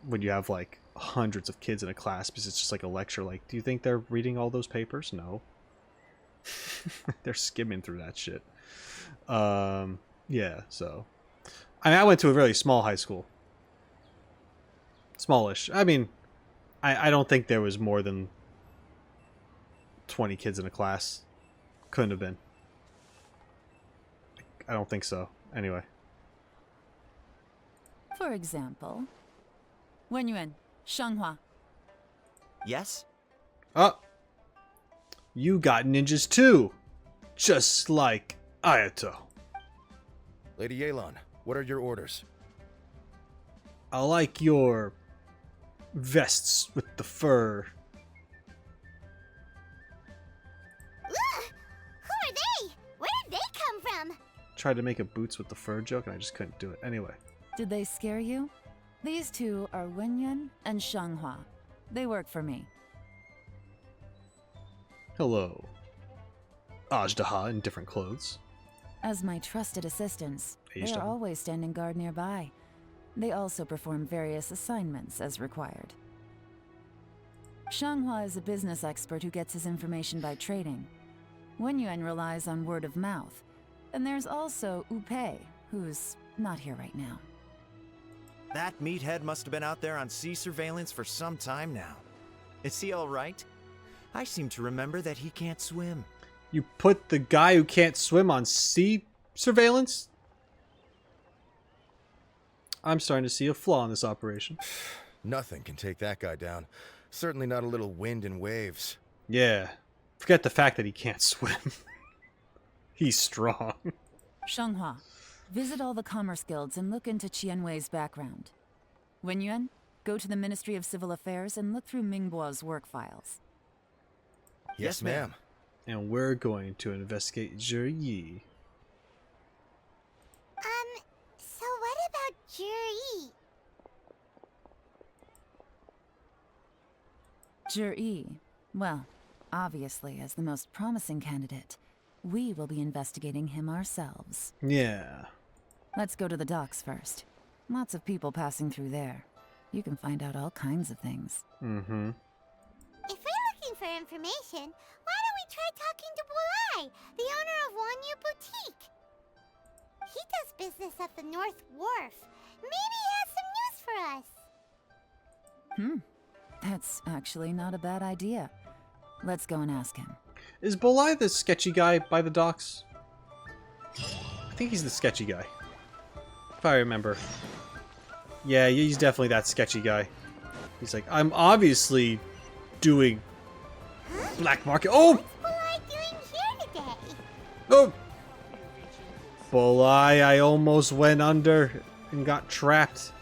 When you have, like, hundreds of kids in a class because it's just like a lecture. Like, do you think they're reading all those papers? No. They're skimming through that shit. Yeah, so... I mean, I went to a really small high school. Smallish. I mean, I don't think there was more than 20 kids in a class. Couldn't have been. I don't think so. Anyway. For example, Wenyuan, Shanghua. Yes? Oh! You got ninjas too! Just like Ayato. Lady Yelan, what are your orders? I like your vests with the fur. Ugh! Who are they? Where did they come from? tried to make a boots with the fur joke and I just couldn't do it. Anyway. Did they scare you? These two are Wenyuan and Shanghua. They work for me. Hello. Ajdaha in different clothes. As my trusted assistants, they Aged are on. always standing guard nearby. They also perform various assignments as required. Shanghua is a business expert who gets his information by trading. Wenyuan relies on word of mouth. And there's also Upei, who's not here right now. That meathead must have been out there on sea surveillance for some time now. Is he alright? I seem to remember that he can't swim. You put the guy who can't swim on sea surveillance? I'm starting to see a flaw in this operation. Nothing can take that guy down. Certainly not a little wind and waves. Yeah. Forget the fact that he can't swim. He's strong. Shanghua, visit all the commerce guilds and look into Qianwei's background. Wenyuan, go to the Ministry of Civil Affairs and look through Mingbo's work files. Yes, ma'am. And we're going to investigate Zhiyi. So what about Zhiyi? Zhiyi, well, obviously as the most promising candidate, we will be investigating him ourselves. Yeah. Let's go to the docks first. Lots of people passing through there. You can find out all kinds of things. Mm-hmm. If we're looking for information, why don't we try talking to Bolai, the owner of Wanyu Boutique? He does business at the North Wharf. Maybe he has some news for us. That's actually not a bad idea. Let's go and ask him. Is Bolai the sketchy guy by the docks? I think he's the sketchy guy. If I remember. Yeah, he's definitely that sketchy guy. He's like, I'm obviously doing black market. Oh! What's Bolai doing here today? Oh! Bolai, I almost went under and got trapped.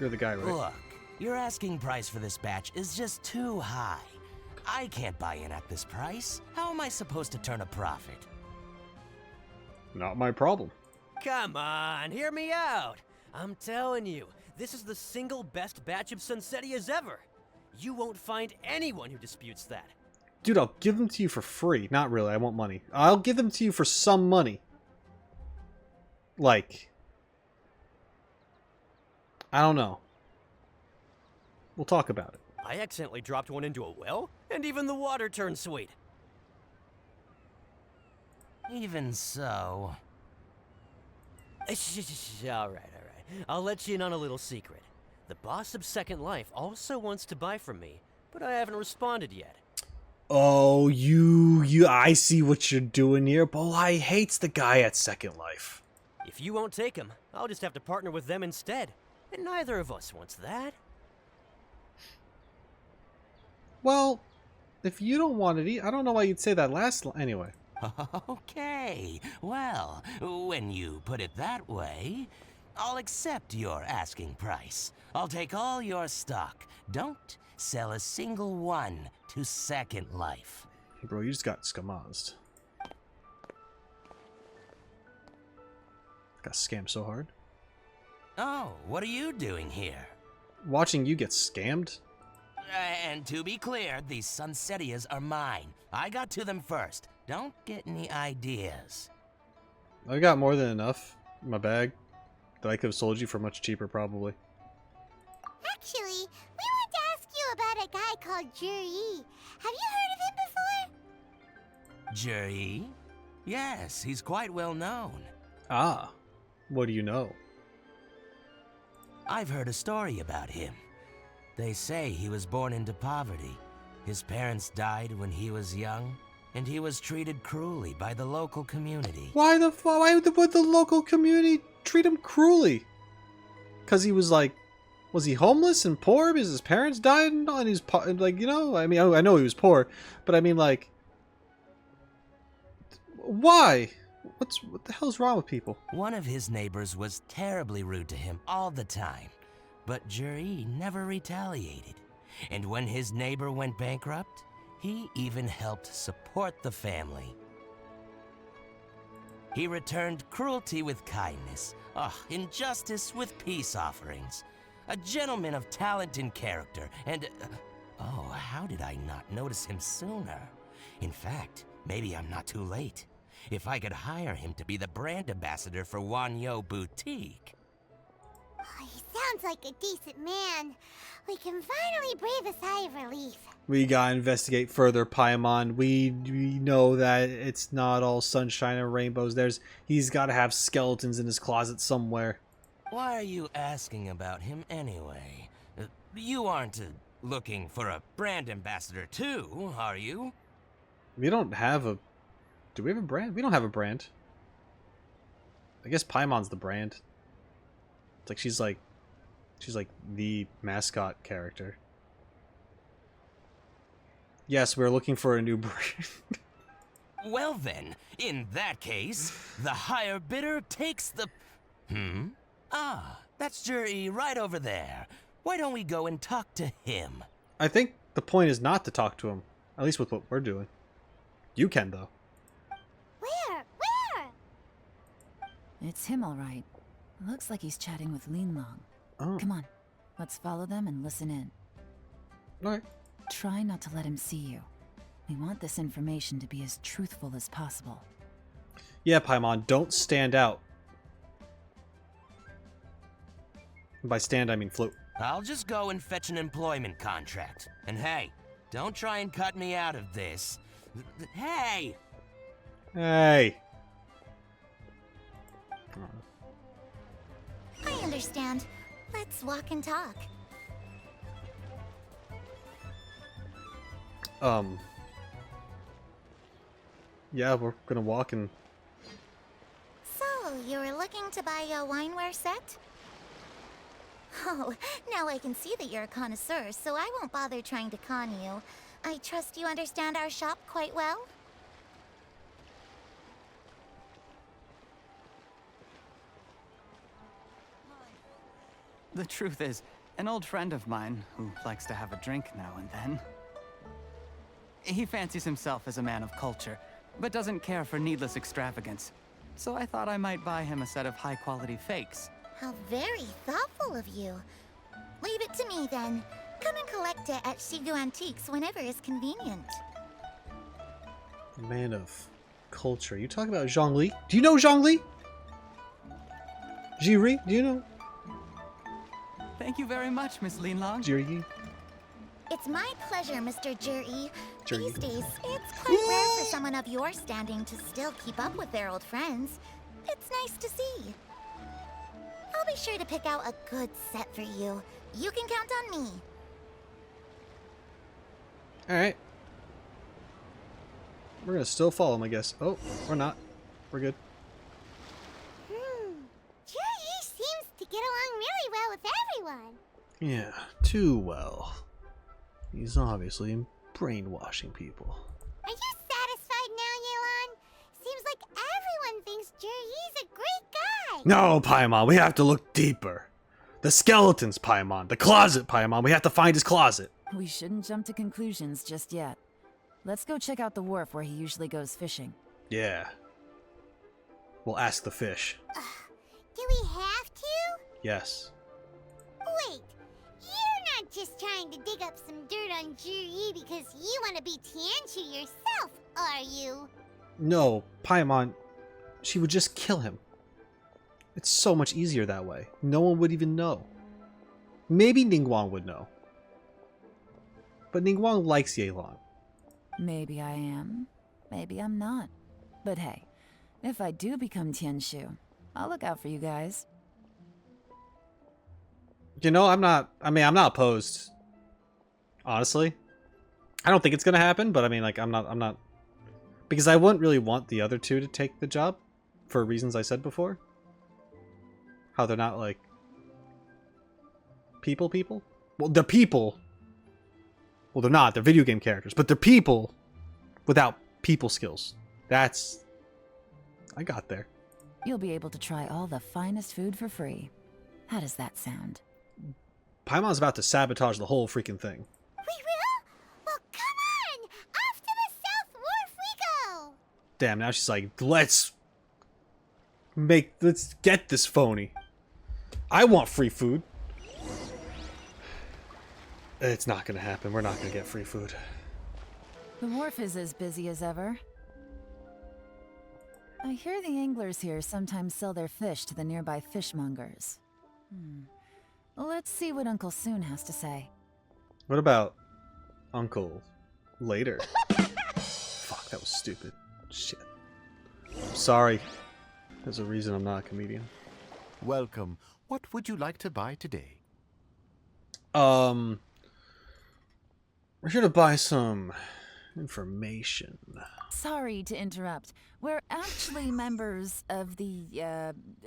You're the guy, right? Look, your asking price for this batch is just too high. I can't buy in at this price. How am I supposed to turn a profit? Not my problem. Come on, hear me out. I'm telling you, this is the single best batch of Sunsettias ever. You won't find anyone who disputes that. Dude, I'll give them to you for free. Not really, I want money. I'll give them to you for some money. Like, I don't know. We'll talk about it. I accidentally dropped one into a well, and even the water turned sweet. Even so... All right. I'll let you in on a little secret. The boss of Second Life also wants to buy from me, but I haven't responded yet. Oh, I see what you're doing here. Bolai hates the guy at Second Life. If you won't take him, I'll just have to partner with them instead. And neither of us wants that. Well, if you don't want it, I don't know why you'd say that last line. Anyway. Okay, well, when you put it that way, I'll accept your asking price. I'll take all your stock. Don't sell a single one to Second Life. Bro, you just got skamazed. Got scammed so hard. Oh, what are you doing here? Watching you get scammed? And to be clear, these Sunsettias are mine. I got to them first. Don't get any ideas. I got more than enough in my bag that I could have sold you for much cheaper, probably. Actually, we want to ask you about a guy called Zhiyi. Have you heard of him before? Zhiyi? Yes, he's quite well known. Ah, what do you know? I've heard a story about him. They say he was born into poverty. His parents died when he was young, and he was treated cruelly by the local community. Why would the local community treat him cruelly? Because he was like, was he homeless and poor because his parents died and he's like, you know, I mean, I know he was poor, but I mean, like, why? What the hell's wrong with people? One of his neighbors was terribly rude to him all the time, but Zhiyi never retaliated. And when his neighbor went bankrupt, he even helped support the family. He returned cruelty with kindness, injustice with peace offerings. A gentleman of talent and character, and... oh, how did I not notice him sooner? In fact, maybe I'm not too late. If I could hire him to be the brand ambassador for Wanyo Boutique. Oh, he sounds like a decent man. We can finally breathe a sigh of relief. We gotta investigate further, Paimon. We know that it's not all sunshine and rainbows. He's gotta have skeletons in his closet somewhere. Why are you asking about him anyway? You aren't looking for a brand ambassador too, are you? We don't have a... Do we have a brand? We don't have a brand. I guess Paimon's the brand. It's like she's like the mascot character. Yes, we're looking for a new brand. Well then, in that case, the higher bidder takes the... Ah, that's Zhiyi right over there. Why don't we go and talk to him? I think the point is not to talk to him. At least with what we're doing. You can, though. Where? It's him, all right. Looks like he's chatting with Yelan. Oh. Come on, let's follow them and listen in. Alright. Try not to let him see you. We want this information to be as truthful as possible. Yeah, Paimon, don't stand out. By stand, I mean float. I'll just go and fetch an employment contract. And hey, don't try and cut me out of this. Hey! Hey! I understand. Let's walk and talk. Yeah, we're gonna walk and... So, you were looking to buy a wineware set? Oh, now I can see that you're a connoisseur, so I won't bother trying to con you. I trust you understand our shop quite well? The truth is, an old friend of mine, who likes to have a drink now and then, he fancies himself as a man of culture, but doesn't care for needless extravagance. So I thought I might buy him a set of high-quality fakes. How very thoughtful of you. Leave it to me, then. Come and collect it at Shigu Antiques whenever is convenient. Man of culture. You talking about Zhongli? Do you know Zhongli? Zhiyi, do you know? Thank you very much, Miss Yelan. Zhiyi? It's my pleasure, Mr. Zhiyi. Zhiyi. These days, it's quite rare for someone of your standing to still keep up with their old friends. It's nice to see. I'll be sure to pick out a good set for you. You can count on me. Alright. We're gonna still follow him, I guess. Oh, or not. We're good. Zhiyi seems to get along really well with everyone. Yeah, too well. He's obviously brainwashing people. Are you satisfied now, Yelan? Seems like everyone thinks Zhiyi's a great guy. No, Paimon, we have to look deeper. The skeletons, Paimon. The closet, Paimon. We have to find his closet. We shouldn't jump to conclusions just yet. Let's go check out the wharf where he usually goes fishing. Yeah. We'll ask the fish. Do we have to? Yes. Wait, you're not just trying to dig up some dirt on Zhiyi because you want to be Tian yourself, are you? No, Paimon. She would just kill him. It's so much easier that way. No one would even know. Maybe Ningguang would know. But Ningguang likes Yelan. Maybe I am. Maybe I'm not. But hey, if I do become Tianshu, I'll look out for you guys. You know, I'm not opposed. Honestly. I don't think it's gonna happen, but I mean, like, I'm not... Because I wouldn't really want the other two to take the job, for reasons I said before. How they're not, like... People? Well, they're people. Well, they're not. They're video game characters. But they're people without people skills. That's... I got there. You'll be able to try all the finest food for free. How does that sound? Paimon's about to sabotage the whole freaking thing. We will? Well, come on! Off to the South Wharf we go! Damn, now she's like, let's let's get this phony. I want free food. It's not gonna happen. We're not gonna get free food. The wharf is as busy as ever. I hear the anglers here sometimes sell their fish to the nearby fishmongers. Let's see what Uncle Soon has to say. What about Uncle later? Fuck, that was stupid. Shit. I'm sorry. There's a reason I'm not a comedian. Welcome. What would you like to buy today? We're here to buy some information. Sorry to interrupt. We're actually members of the,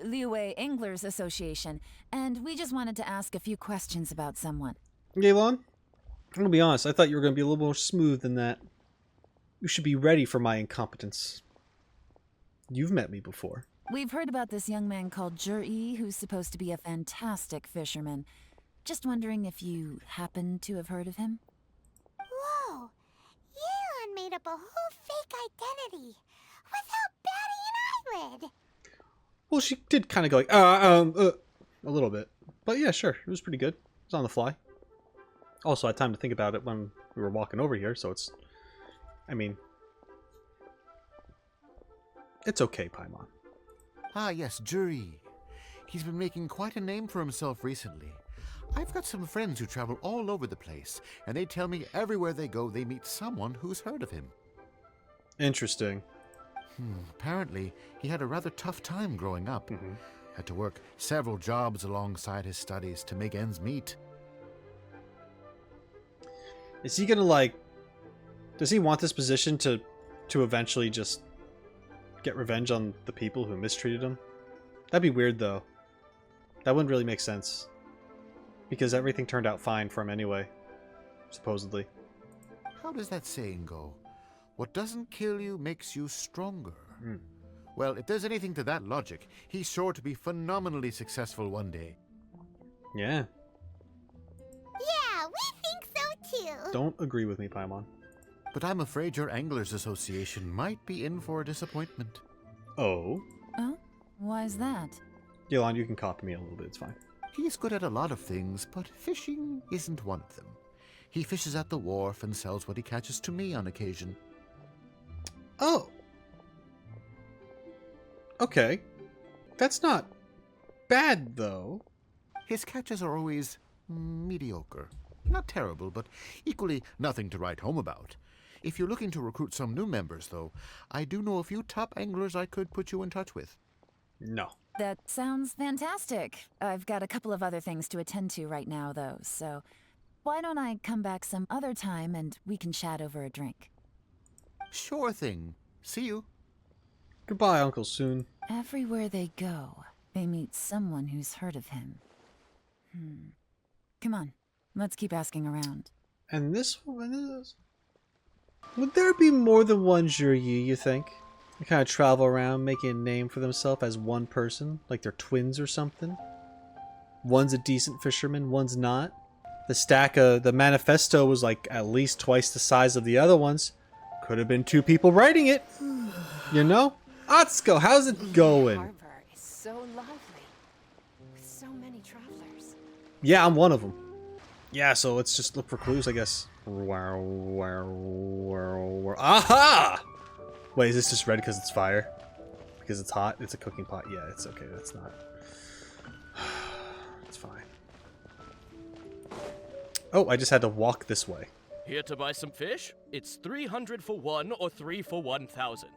Liyue Anglers Association, and we just wanted to ask a few questions about someone. Yelan, I'm gonna be honest, I thought you were gonna be a little more smooth than that. You should be ready for my incompetence. You've met me before. We've heard about this young man called Zhiyi, who's supposed to be a fantastic fisherman. Just wondering if you happen to have heard of him? Whoa! Yelan made up a whole fake identity. Without batting an eyelid. Well, she did kind of go like, a little bit. But yeah, sure. It was pretty good. It was on the fly. Also, I had time to think about it when we were walking over here, so it's... I mean... It's okay, Paimon. Ah, yes, Zhiyi. He's been making quite a name for himself recently. I've got some friends who travel all over the place, and they tell me everywhere they go they meet someone who's heard of him. Interesting. Apparently, he had a rather tough time growing up. Had to work several jobs alongside his studies to make ends meet. Is he gonna, like... Does he want this position to eventually just get revenge on the people who mistreated him? That'd be weird, though. That wouldn't really make sense. Because everything turned out fine for him anyway. Supposedly. How does that saying go? What doesn't kill you makes you stronger. Well, if there's anything to that logic, he's sure to be phenomenally successful one day. Yeah. Yeah, we think so too. Don't agree with me, Paimon. But I'm afraid your Anglers Association might be in for a disappointment. Oh? Oh? Why's that? Yelan, you can copy me a little bit, it's fine. He's good at a lot of things, but fishing isn't one of them. He fishes at the wharf and sells what he catches to me on occasion. Oh. Okay. That's not bad, though. His catches are always mediocre. Not terrible, but equally nothing to write home about. If you're looking to recruit some new members, though, I do know a few top anglers I could put you in touch with. No. That sounds fantastic. I've got a couple of other things to attend to right now, though, so why don't I come back some other time and we can chat over a drink? Sure thing. See you. Goodbye, Uncle Soon. Everywhere they go, they meet someone who's heard of him. Come on, let's keep asking around. And this one is... Would there be more than one Zhiyi, you think? They kind of travel around making a name for themselves as one person, like they're twins or something. One's a decent fisherman, one's not. The manifesto was like at least twice the size of the other ones. Could have been two people writing it. You know? Atsuko, how's it going? Harbor is so lively, with so many travelers. Yeah, I'm one of them. Yeah, so let's just look for clues, I guess. Aha! Wait, is this just red because it's fire? Because it's hot? It's a cooking pot. Yeah, it's okay. That's not... It's fine. Oh, I just had to walk this way. Here to buy some fish? It's 300 for 1 or 3 for 1,000.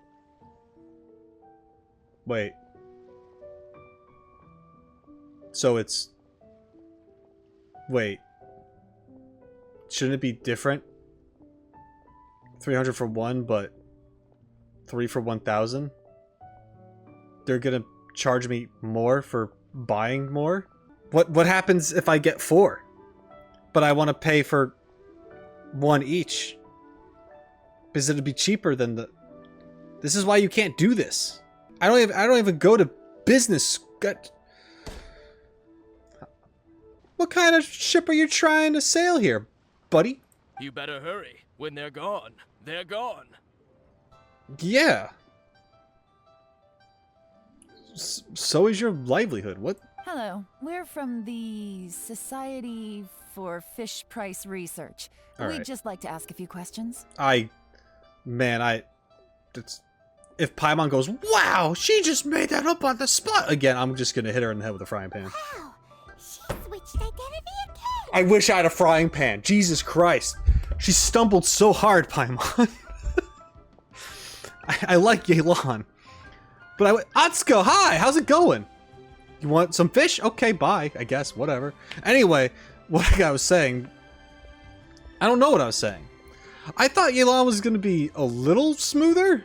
Wait. So it's... Wait. Shouldn't it be different? 300 for 1, but 3 for 1,000? They're gonna charge me more for buying more? What happens if I get 4? But I want to pay for 1 each. Because it'd be cheaper than the... This is why you can't do this. I don't even go to business. What kind of ship are you trying to sail here, buddy? You better hurry. When they're gone, they're gone. Yeah. So is your livelihood. What? Hello, we're from the Society for Fish Price Research. All We'd right. just like to ask a few questions. If Paimon goes, wow, she just made that up on the spot. Again, I'm just going to hit her in the head with a frying pan. Wow, she switched identity again. I wish I had a frying pan. Jesus Christ. She stumbled so hard, Paimon. I like Yelan. But Atsuko, hi, how's it going? You want some fish? Okay, bye, I guess, whatever. Anyway, what I was saying, I don't know what I was saying. I thought Yelan was going to be a little smoother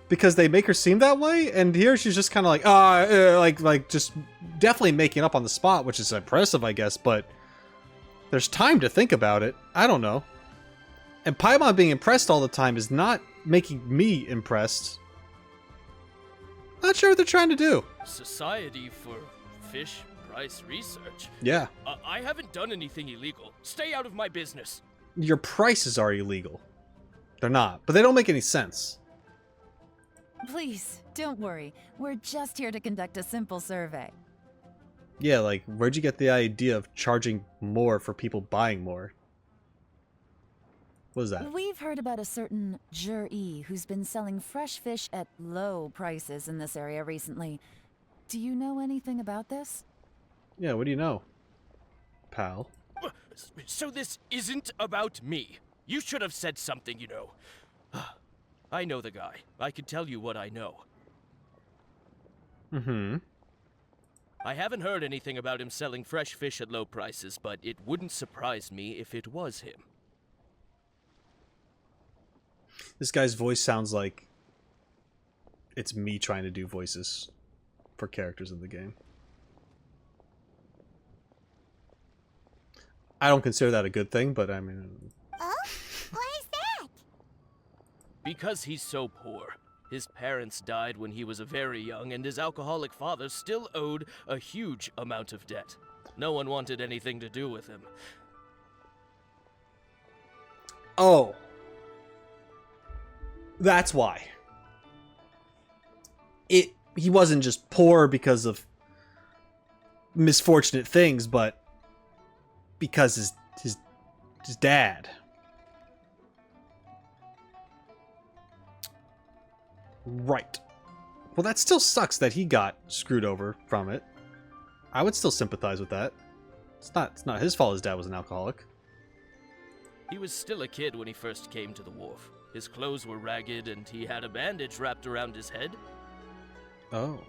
because they make her seem that way, and here she's just kind of like, just definitely making up on the spot, which is impressive, I guess, but there's time to think about it. I don't know. And Paimon being impressed all the time is not making me impressed. Not sure what they're trying to do. Society for Fish Price Research? Yeah. I haven't done anything illegal. Stay out of my business. Your prices are illegal. They're not, but they don't make any sense. Please, don't worry. We're just here to conduct a simple survey. Yeah, like, where'd you get the idea of charging more for people buying more? What is that? We've heard about a certain Zhiyi who's been selling fresh fish at low prices in this area recently. Do you know anything about this? Yeah, what do you know, pal? So this isn't about me. You should have said something, you know. I know the guy. I can tell you what I know. Mm-hmm. I haven't heard anything about him selling fresh fish at low prices, but it wouldn't surprise me if it was him. This guy's voice sounds like it's me trying to do voices for characters in the game. I don't consider that a good thing, but I mean... Oh? Why is that? Because he's so poor. His parents died when he was very young, and his alcoholic father still owed a huge amount of debt. No one wanted anything to do with him. Oh. That's why. He wasn't just poor because of misfortunate things, but because his dad. Right. Well, that still sucks that he got screwed over from it. I would still sympathize with that. It's not his fault his dad was an alcoholic. He was still a kid when he first came to the wharf. His clothes were ragged and he had a bandage wrapped around his head. Oh.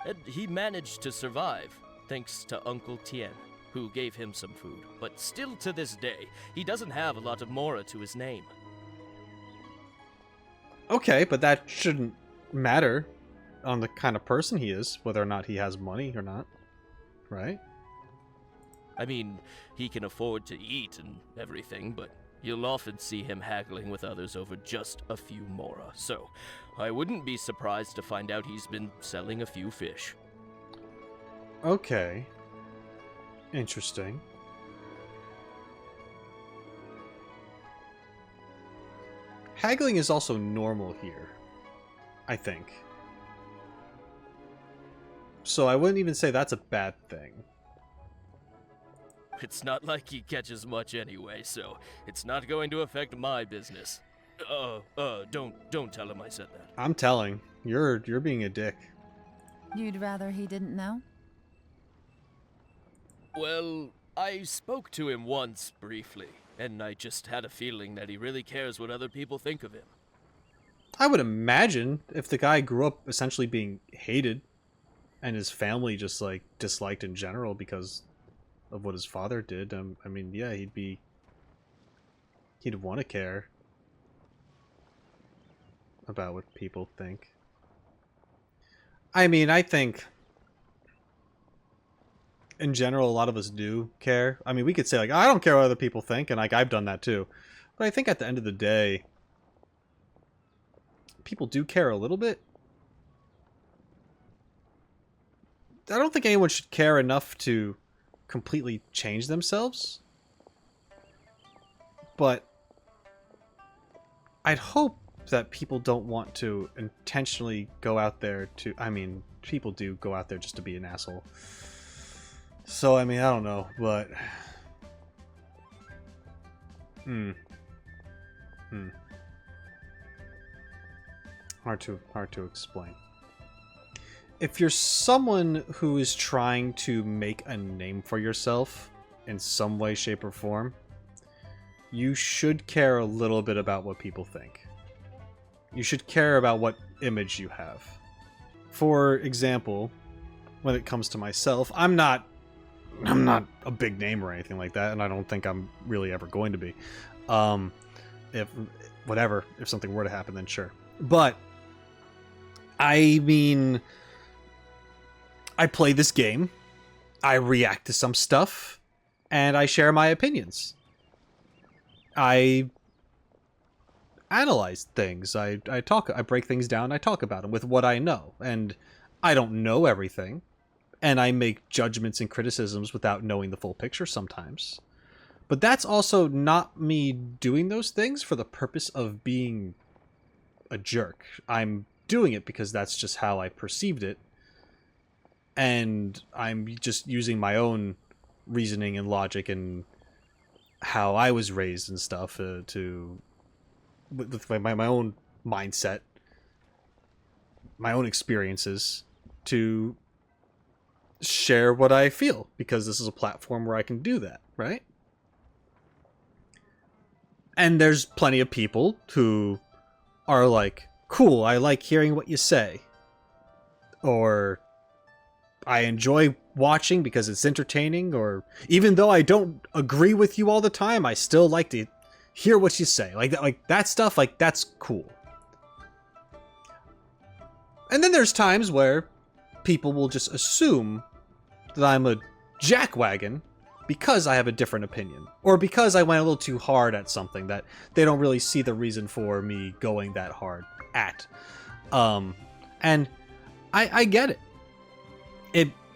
And he managed to survive, thanks to Uncle Tian, who gave him some food. But still to this day, he doesn't have a lot of mora to his name. Okay, but that shouldn't matter on the kind of person he is, whether or not he has money or not, right? I mean, he can afford to eat and everything, but you'll often see him haggling with others over just a few mora, so I wouldn't be surprised to find out he's been selling a few fish. Okay. Interesting. Haggling is also normal here, I think. So I wouldn't even say that's a bad thing. It's not like he catches much anyway, so it's not going to affect my business. Don't tell him I said that. I'm telling. You're being a dick. You'd rather he didn't know? Well, I spoke to him once, briefly, and I just had a feeling that he really cares what other people think of him. I would imagine if the guy grew up essentially being hated and his family just like disliked in general because of what his father did, I mean, yeah, he'd want to care about what people think. I mean, I think in general a lot of us do care. I mean, we could say like, I don't care what other people think, and like I've done that too. But I think at the end of the day, people do care a little bit. I don't think anyone should care enough to completely change themselves. But I'd hope that people don't want to intentionally go out there to... I mean, people do go out there just to be an asshole. So, I mean, I don't know, but... Hard to explain. If you're someone who is trying to make a name for yourself in some way, shape, or form, you should care a little bit about what people think. You should care about what image you have. For example, when it comes to myself, I'm not a big name or anything like that, and I don't think I'm really ever going to be. If something were to happen, then sure. But I mean, I play this game, I react to some stuff, and I share my opinions. I analyze things. I break things down. I talk about them with what I know, and I don't know everything, and I make judgments and criticisms without knowing the full picture sometimes. But that's also not me doing those things for the purpose of being a jerk. I'm doing it because that's just how I perceived it, and I'm just using my own reasoning and logic and how I was raised and stuff with my own mindset, my own experiences, to share what I feel, because this is a platform where I can do that, right? And there's plenty of people who are like, cool, I like hearing what you say, or I enjoy watching because it's entertaining, or even though I don't agree with you all the time, I still like to hear what you say. Like that stuff, like, that's cool. And then there's times where people will just assume that I'm a jackwagon because I have a different opinion, or because I went a little too hard at something that they don't really see the reason for me going that hard at. And I get it.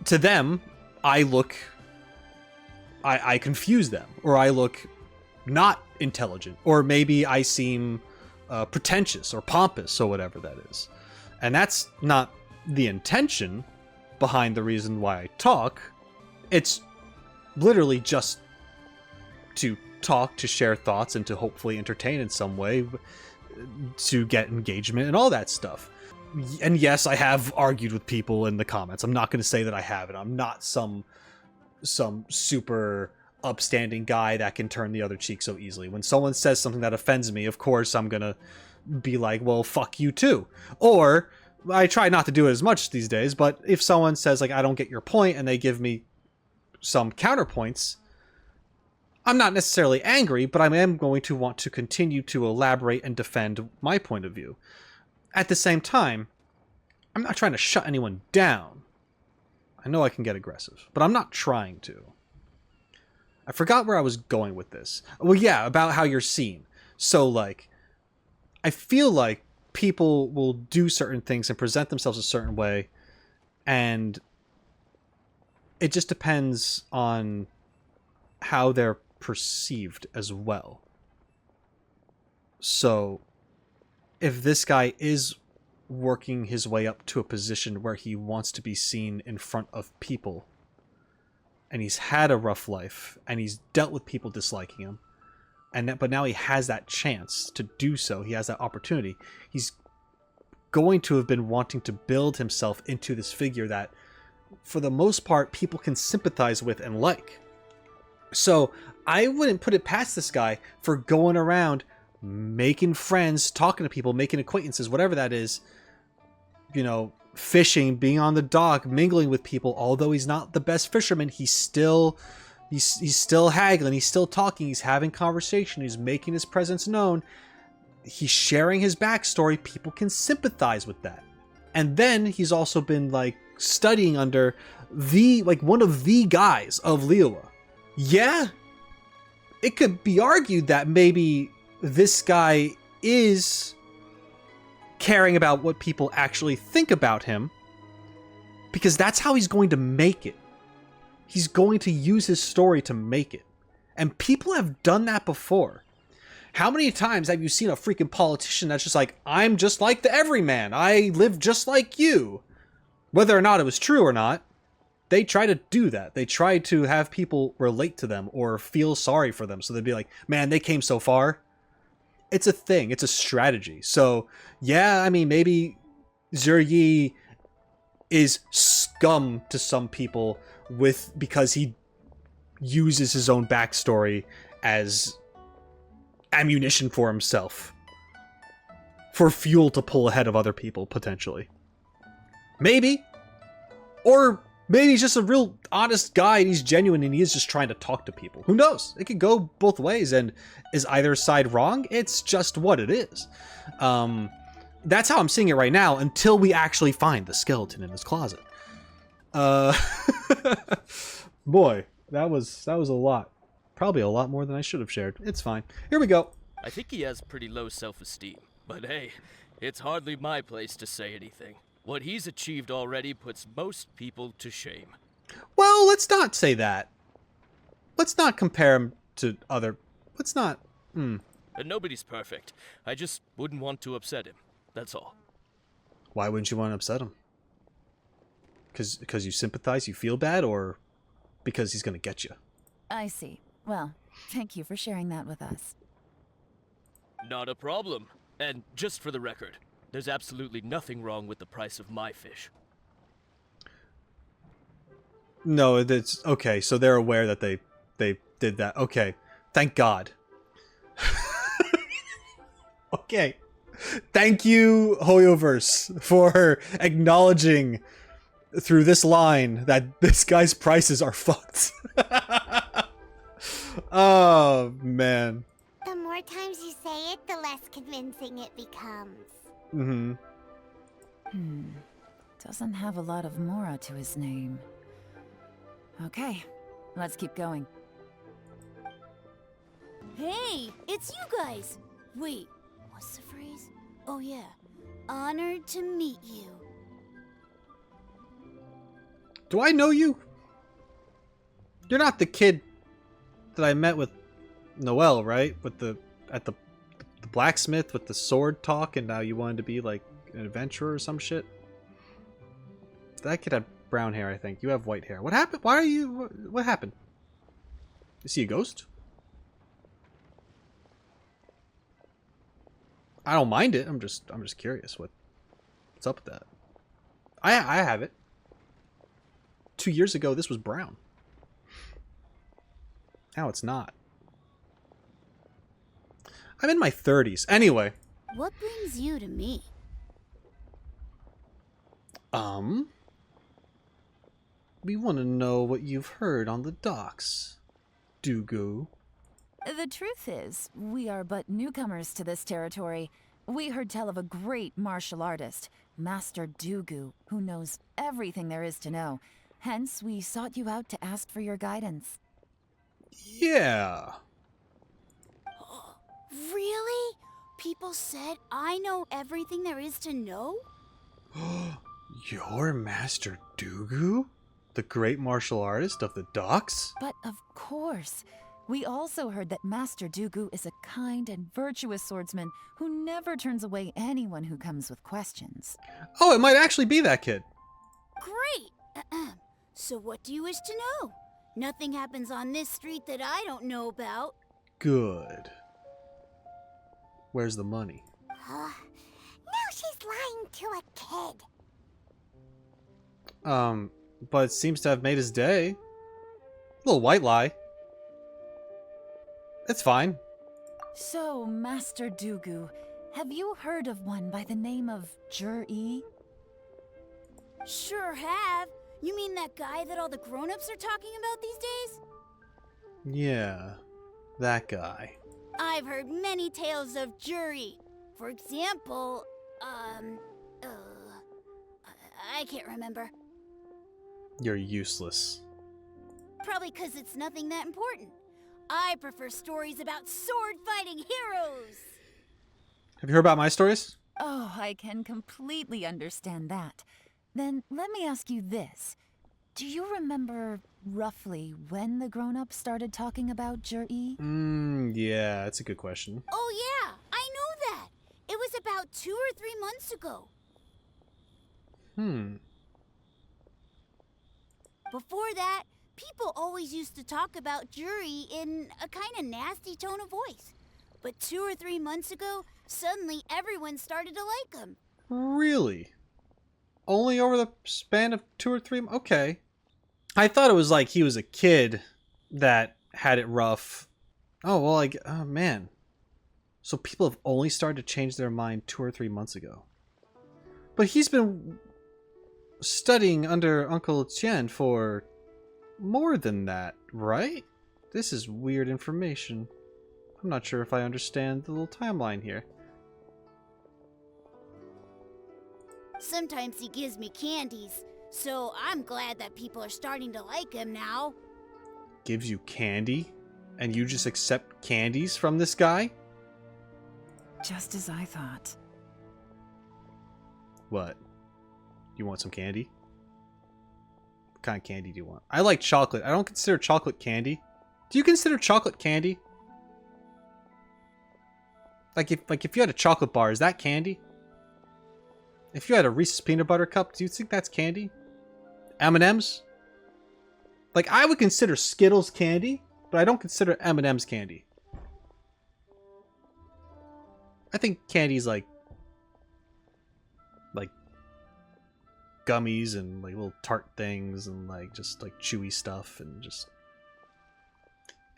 To them, I confuse them, or I look not intelligent, or maybe I seem pretentious or pompous, or whatever that is. And that's not the intention behind the reason why I talk. It's literally just to talk, to share thoughts, and to hopefully entertain in some way, to get engagement and all that stuff. And yes, I have argued with people in the comments. I'm not going to say that I haven't. I'm not some super upstanding guy that can turn the other cheek so easily. When someone says something that offends me, of course I'm going to be like, well, fuck you too. Or I try not to do it as much these days, but if someone says, like, I don't get your point, and they give me some counterpoints, I'm not necessarily angry, but I am going to want to continue to elaborate and defend my point of view. At the same time, I'm not trying to shut anyone down. I know I can get aggressive, but I'm not trying to. I forgot where I was going with this. Well, yeah, about how you're seen. So, like, I feel like people will do certain things and present themselves a certain way, and it just depends on how they're perceived as well. So, if this guy is working his way up to a position where he wants to be seen in front of people, and he's had a rough life, and he's dealt with people disliking him, but now he has that chance to do so, he has that opportunity, he's going to have been wanting to build himself into this figure that, for the most part, people can sympathize with and like. So I wouldn't put it past this guy for going around making friends, talking to people, making acquaintances, whatever that is, you know, fishing, being on the dock, mingling with people. Although he's not the best fisherman, he's still haggling, he's still talking, he's having conversation, he's making his presence known, he's sharing his backstory. People can sympathize with that. And then he's also been, like, studying under one of the guys of Liyue. Yeah, it could be argued that maybe this guy is caring about what people actually think about him, because that's how he's going to make it. He's going to use his story to make it. And people have done that before. How many times have you seen a freaking politician that's just like, I'm just like the everyman. I live just like you. Whether or not it was true or not, they try to do that. They try to have people relate to them or feel sorry for them. So they'd be like, man, they came so far. It's a thing. It's a strategy. So, yeah, I mean, maybe Zhiyi is scum to some people because he uses his own backstory as ammunition for himself, for fuel to pull ahead of other people, potentially. Maybe. Or maybe he's just a real honest guy and he's genuine and he is just trying to talk to people. Who knows? It could go both ways, and is either side wrong? It's just what it is. That's how I'm seeing it right now, until we actually find the skeleton in his closet. Boy, that was a lot. Probably a lot more than I should have shared. It's fine. Here we go. I think he has pretty low self-esteem, but hey, it's hardly my place to say anything. What he's achieved already puts most people to shame. Well, let's not say that. Let's not compare him to other... Let's not... And nobody's perfect. I just wouldn't want to upset him. That's all. Why wouldn't you want to upset him? Because you sympathize, you feel bad, or because he's going to get you? I see. Well, thank you for sharing that with us. Not a problem. And just for the record, there's absolutely nothing wrong with the price of my fish. No, it's okay. So they're aware that they did that. Okay. Thank God. Okay. Thank you, Hoyoverse, for acknowledging through this line that this guy's prices are fucked. Oh, man. The more times you say it, the less convincing it becomes. Doesn't have a lot of Mora to his name. Okay, let's keep going. Hey, it's you guys! Wait, what's the phrase? Oh yeah, honored to meet you. Do I know you? You're not the kid that I met with Noelle, right? At the blacksmith with the sword talk, and now you wanted to be like an adventurer or some shit? That kid had brown hair, I think. You have white hair. What happened? Why are you... What happened? Is he a ghost? I don't mind it. I'm just curious. What's up with that? I have it. 2 years ago, this was brown. Now it's not. I'm in my 30s. Anyway. What brings you to me? We want to know what you've heard on the docks, Dugu. The truth is, we are but newcomers to this territory. We heard tell of a great martial artist, Master Dugu, who knows everything there is to know. Hence, we sought you out to ask for your guidance. Yeah. Really? People said I know everything there is to know? You're Master Dugu? The great martial artist of the docks? But of course. We also heard that Master Dugu is a kind and virtuous swordsman who never turns away anyone who comes with questions. Oh, it might actually be that kid. Great! So what do you wish to know? Nothing happens on this street that I don't know about. Good. Where's the money? Now she's lying to a kid. But it seems to have made his day. A little white lie. It's fine. So, Master Dugu, have you heard of one by the name of Zhiyi? Sure have. You mean that guy that all the grown-ups are talking about these days? Yeah, that guy. I've heard many tales of Zhiyi. For example, I can't remember. You're useless. Probably because it's nothing that important. I prefer stories about sword-fighting heroes. Have you heard about my stories? Oh, I can completely understand that. Then let me ask you this. Do you remember roughly when the grown-ups started talking about Zhiyi? Yeah, that's a good question. Oh yeah, I know that. It was about 2 or 3 months ago. Before that, people always used to talk about Zhiyi in a kind of nasty tone of voice. But 2 or 3 months ago, suddenly everyone started to like him. Really? Only over the span of 2 or 3 Okay. I thought it was like he was a kid that had it rough. Oh, well, oh man. So people have only started to change their mind 2 or 3 months ago. But he's been studying under Uncle Tian for more than that, right? This is weird information. I'm not sure if I understand the little timeline here. Sometimes he gives me candies, so I'm glad that people are starting to like him now. Gives you candy? And you just accept candies from this guy? Just as I thought. What? You want some candy? What kind of candy do you want? I like chocolate. I don't consider chocolate candy. Do you consider chocolate candy? Like if you had a chocolate bar, is that candy? If you had a Reese's peanut butter cup, do you think that's candy? M&M's? Like, I would consider Skittles candy, but I don't consider M&M's candy. I think candy's like gummies and like little tart things and like just like chewy stuff and just...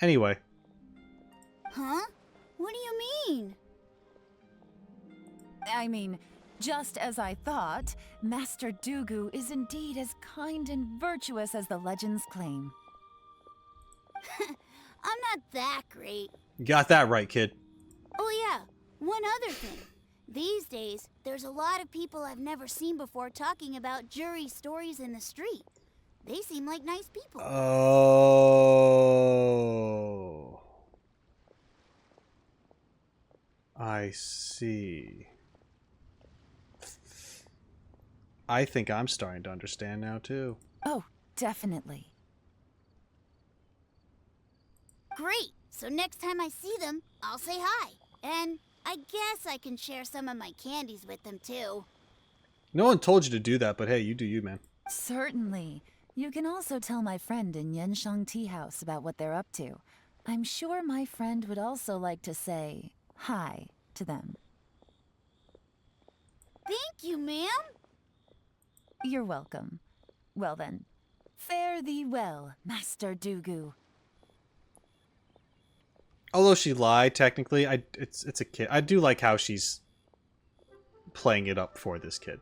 Anyway. Huh? What do you mean? I mean, just as I thought, Master Dugu is indeed as kind and virtuous as the legends claim. I'm not that great. You got that right, kid. Oh yeah, one other thing. These days, there's a lot of people I've never seen before talking about Zhiyi stories in the street. They seem like nice people. Oh. I see. I think I'm starting to understand now, too. Oh, definitely. Great! So next time I see them, I'll say hi. And I guess I can share some of my candies with them, too. No one told you to do that, but hey, you do you, man. Certainly. You can also tell my friend in Yenshang Tea House about what they're up to. I'm sure my friend would also like to say hi to them. Thank you, ma'am. You're welcome. Well then, fare thee well, Master Dugu. Although she lied, technically, it's a kid. I do like how she's playing it up for this kid.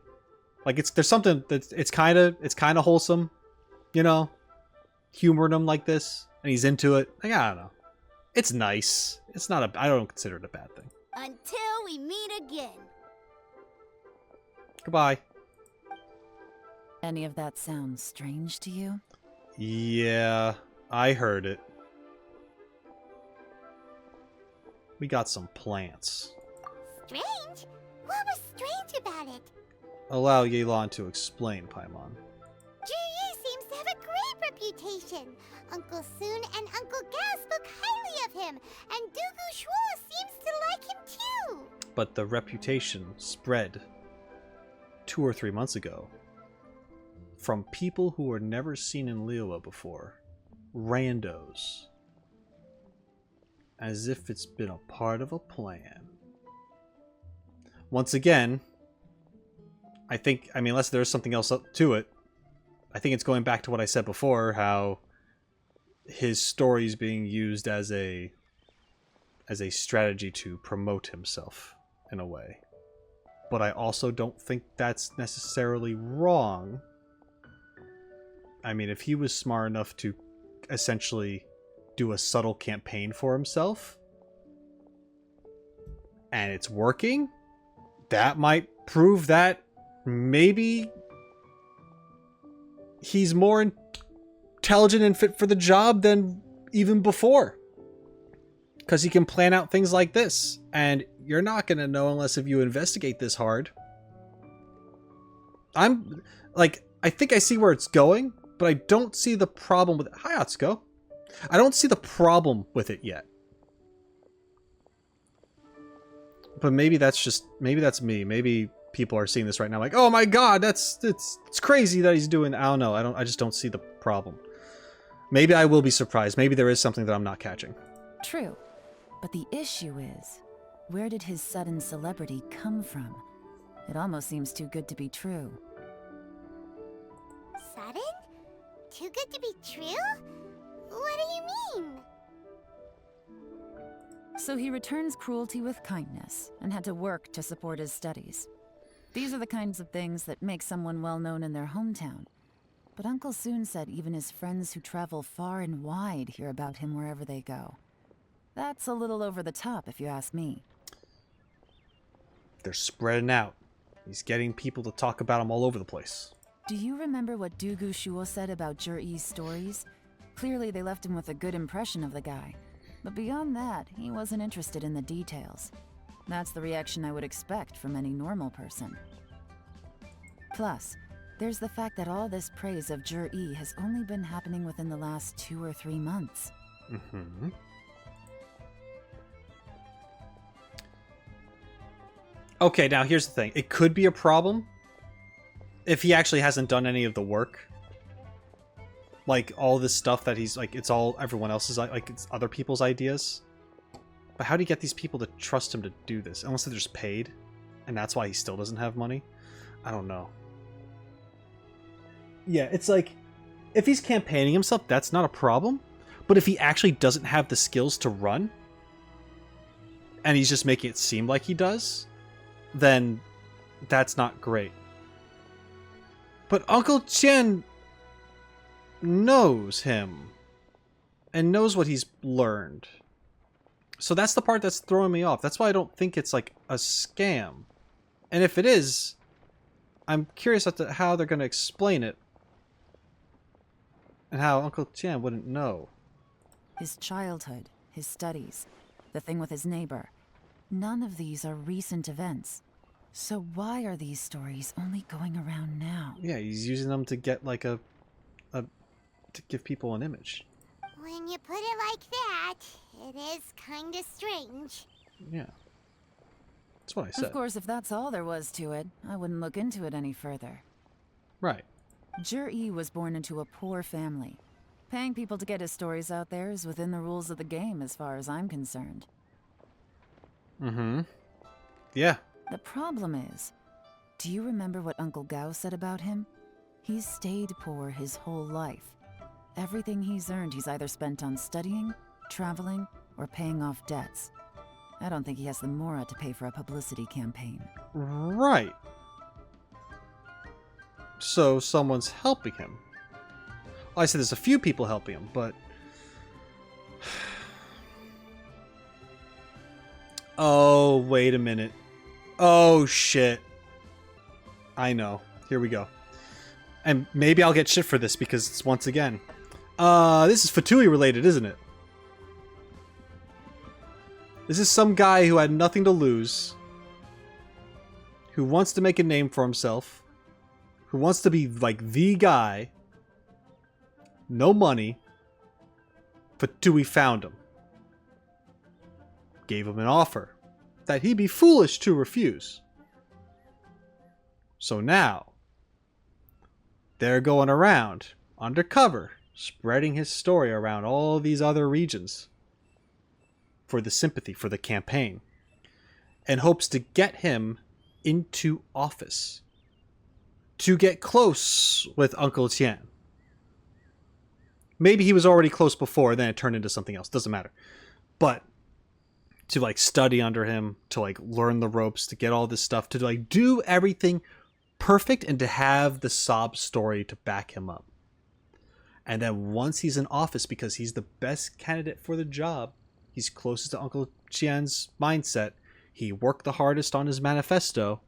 Like there's something that it's kind of wholesome, you know, humoring him like this, and he's into it. Like, I don't know, it's nice. It's not I don't consider it a bad thing. Until we meet again. Goodbye. Any of that sound strange to you? Yeah, I heard it. We got some plants. Strange? What was strange about it? Allow Yelan to explain, Paimon. Zhiyi seems to have a great reputation. Uncle Soon and Uncle Gas spoke highly of him, and Dugu Shuo seems to like him too. But the reputation spread 2 or 3 months ago from people who were never seen in Liyue before. Randos. As if it's been a part of a plan. Once again, I mean, unless there's something else up to it, I think it's going back to what I said before, how his story is being used as a strategy to promote himself in a way. But I also don't think that's necessarily wrong. I mean, if he was smart enough to essentially do a subtle campaign for himself, and it's working, that might prove that maybe he's more intelligent and fit for the job than even before. Because he can plan out things like this, and you're not going to know unless if you investigate this hard. I think I see where it's going, but I don't see the problem with it. Hi, Atsuko. I don't see the problem with it yet. But maybe that's me. Maybe people are seeing this right now like, oh my god, it's crazy that he's doing. I don't know. I just don't see the problem. Maybe I will be surprised. Maybe there is something that I'm not catching. True. But the issue is, where did his sudden celebrity come from? It almost seems too good to be true. Sudden? Too good to be true? What do you mean? So he returns cruelty with kindness, and had to work to support his studies. These are the kinds of things that make someone well known in their hometown. But Uncle Soon said even his friends who travel far and wide hear about him wherever they go. That's a little over the top, if you ask me. They're spreading out. He's getting people to talk about him all over the place. Do you remember what Dugu Shuo said about Zhiyi's stories? Clearly they left him with a good impression of the guy. But beyond that, he wasn't interested in the details. That's the reaction I would expect from any normal person. Plus, there's the fact that all this praise of Zhiyi has only been happening within the last 2 or 3 months. Mm-hmm. Okay, now here's the thing. It could be a problem if he actually hasn't done any of the work. Like, all this stuff that he's, like, it's all everyone else's, like, it's other people's ideas. But how do you get these people to trust him to do this? Unless they're just paid, and that's why he still doesn't have money? I don't know. Yeah, it's like, if he's campaigning himself, that's not a problem. But if he actually doesn't have the skills to run, and he's just making it seem like he does, then that's not great. But Uncle Tian knows him and knows what he's learned. So that's the part that's throwing me off. That's why I don't think it's like a scam. And if it is, I'm curious as to how they're going to explain it and how Uncle Tian wouldn't know. His childhood, his studies, the thing with his neighbor. None of these are recent events. So why are these stories only going around now? Yeah, he's using them to get like to give people an image. When you put it like that, it is kinda strange. Yeah. That's what I said. Of course, if that's all there was to it, I wouldn't look into it any further. Right. Zhiyi was born into a poor family. Paying people to get his stories out there is within the rules of the game as far as I'm concerned. Mm-hmm. Yeah. The problem is, do you remember what Uncle Gao said about him? He's stayed poor his whole life. Everything he's earned he's either spent on studying, traveling, or paying off debts. I don't think he has the mora to pay for a publicity campaign. Right. So someone's helping him. Well, I said there's a few people helping him, but... Oh, wait a minute. Oh, shit. I know. Here we go. And maybe I'll get shit for this because it's once again. This is Fatui related, isn't it? This is some guy who had nothing to lose. Who wants to make a name for himself. Who wants to be like the guy. No money. Fatui found him. Gave him an offer that he'd be foolish to refuse. So now, they're going around, undercover, spreading his story around all these other regions for the sympathy, for the campaign, and hopes to get him into office, to get close with Uncle Tian. Maybe he was already close before, then it turned into something else, doesn't matter. But to like study under him, to like learn the ropes, to get all this stuff, to like do everything perfect, and to have the sob story to back him up. And then once he's in office, because he's the best candidate for the job, he's closest to Uncle Tian's mindset, he worked the hardest on his manifesto,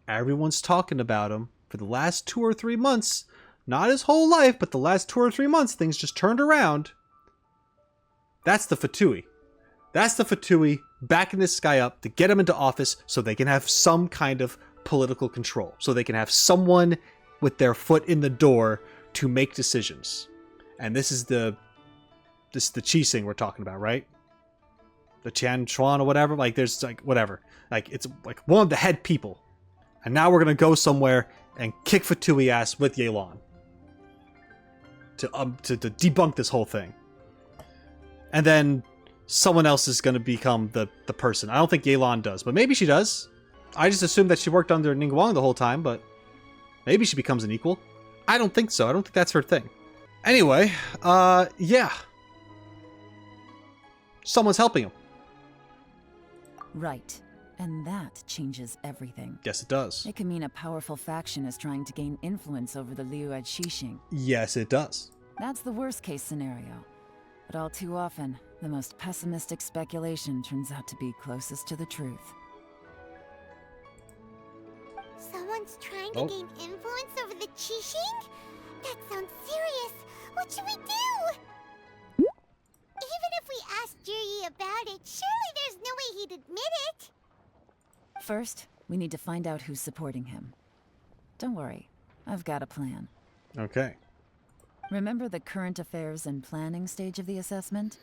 everyone's talking about him for the last 2 or 3 months, not his whole life, but the last 2 or 3 months, things just turned around. That's the Fatui. That's the Fatui backing this guy up to get him into office so they can have some kind of political control. So they can have someone with their foot in the door to make decisions. And this is the Qixing we're talking about, right? The Tian Chuan or whatever. Like, there's like whatever. Like, it's like one of the head people. And now we're gonna go somewhere and kick Fatui ass with Yelan to debunk this whole thing. And then someone else is gonna become the person. I don't think Yelan does, but maybe she does. I just assumed that she worked under Ningguang the whole time, but maybe she becomes an equal. I don't think so. I don't think that's her thing. Anyway, yeah. Someone's helping him. Right. And that changes everything. Yes, it does. It can mean a powerful faction is trying to gain influence over the Liu at Xixing. Yes, it does. That's the worst case scenario. But all too often, the most pessimistic speculation turns out to be closest to the truth. Someone's trying to gain influence over the Qixing? That sounds serious. What should we do? Even if we asked Zhiyi about it, surely there's no way he'd admit it. First, we need to find out who's supporting him. Don't worry, I've got a plan. Okay. Remember the current affairs and planning stage of the assessment?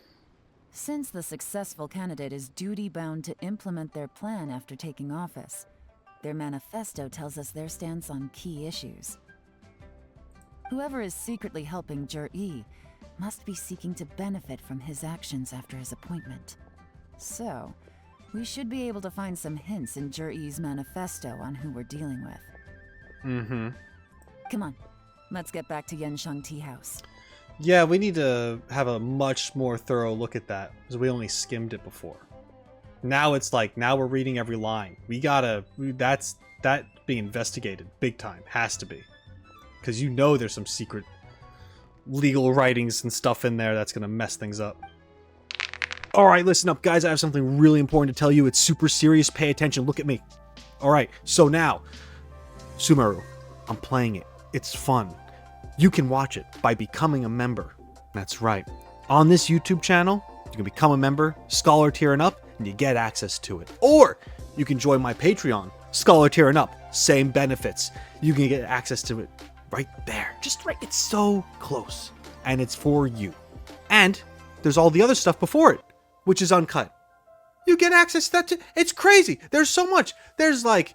Since the successful candidate is duty-bound to implement their plan after taking office, their manifesto tells us their stance on key issues. Whoever is secretly helping Zhiyi must be seeking to benefit from his actions after his appointment. So, we should be able to find some hints in Zhiyi's manifesto on who we're dealing with. Mm-hmm. Come on, let's get back to Yansheng Tea House. Yeah, we need to have a much more thorough look at that, because we only skimmed it before. Now it's like, now we're reading every line. That being investigated, big time, has to be. Because you know there's some secret legal writings and stuff in there that's going to mess things up. Alright, listen up guys, I have something really important to tell you. It's super serious, pay attention, look at me. Alright, so now, Sumeru, I'm playing it. It's fun. You can watch it by becoming a member. That's right. On this YouTube channel, you can become a member, Scholar tier and up, and you get access to it. Or you can join my Patreon, Scholar tier and up, same benefits. You can get access to it right there. Just right, it's so close. And it's for you. And there's all the other stuff before it, which is uncut. You get access to that too. It's crazy. There's so much. There's like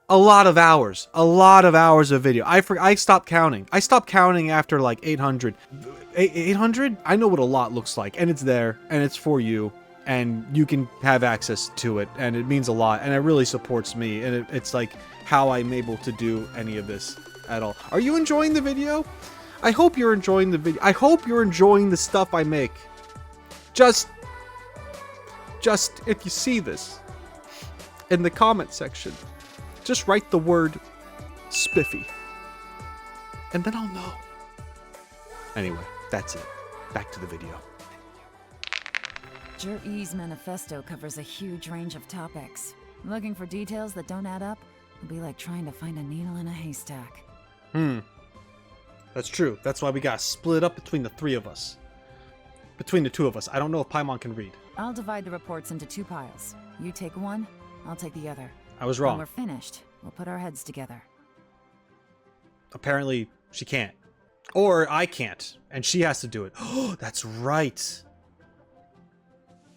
a lot of hours of video. I stopped counting. I stopped counting after like 800. 800? I know what a lot looks like, and it's there, and it's for you, and you can have access to it, and it means a lot, and it really supports me, and it's like how I'm able to do any of this at all. Are you enjoying the video? I hope you're enjoying the video. I hope you're enjoying the stuff I make. Just if you see this in the comment section, just write the word spiffy, and then I'll know. Anyway, that's it. Back to the video. Zhiyi's manifesto covers a huge range of topics. Looking for details that don't add up will be like trying to find a needle in a haystack. That's true. That's why we got split up between the three of us. Between the two of us. I don't know if Paimon can read. I'll divide the reports into 2 piles. You take one, I'll take the other. I was wrong. When we're finished, we'll put our heads together. Apparently, she can't. Or I can't. And she has to do it. Oh, that's right.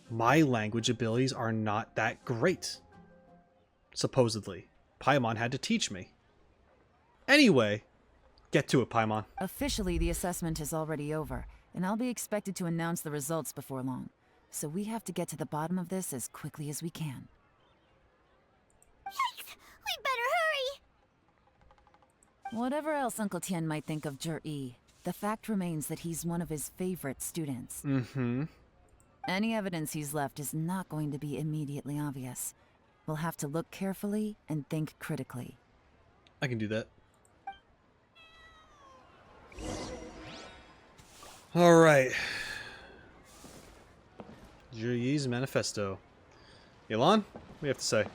My language abilities are not that great. Supposedly. Paimon had to teach me. Anyway, get to it, Paimon. Officially, the assessment is already over, and I'll be expected to announce the results before long. So we have to get to the bottom of this as quickly as we can. Yikes! We better hurry! Whatever else Uncle Tian might think of Zhiyi, the fact remains that he's one of his favorite students. Mm-hmm. Any evidence he's left is not going to be immediately obvious. We'll have to look carefully and think critically. I can do that. Alright. Zhiyi's manifesto. Yelan, what do you have to say?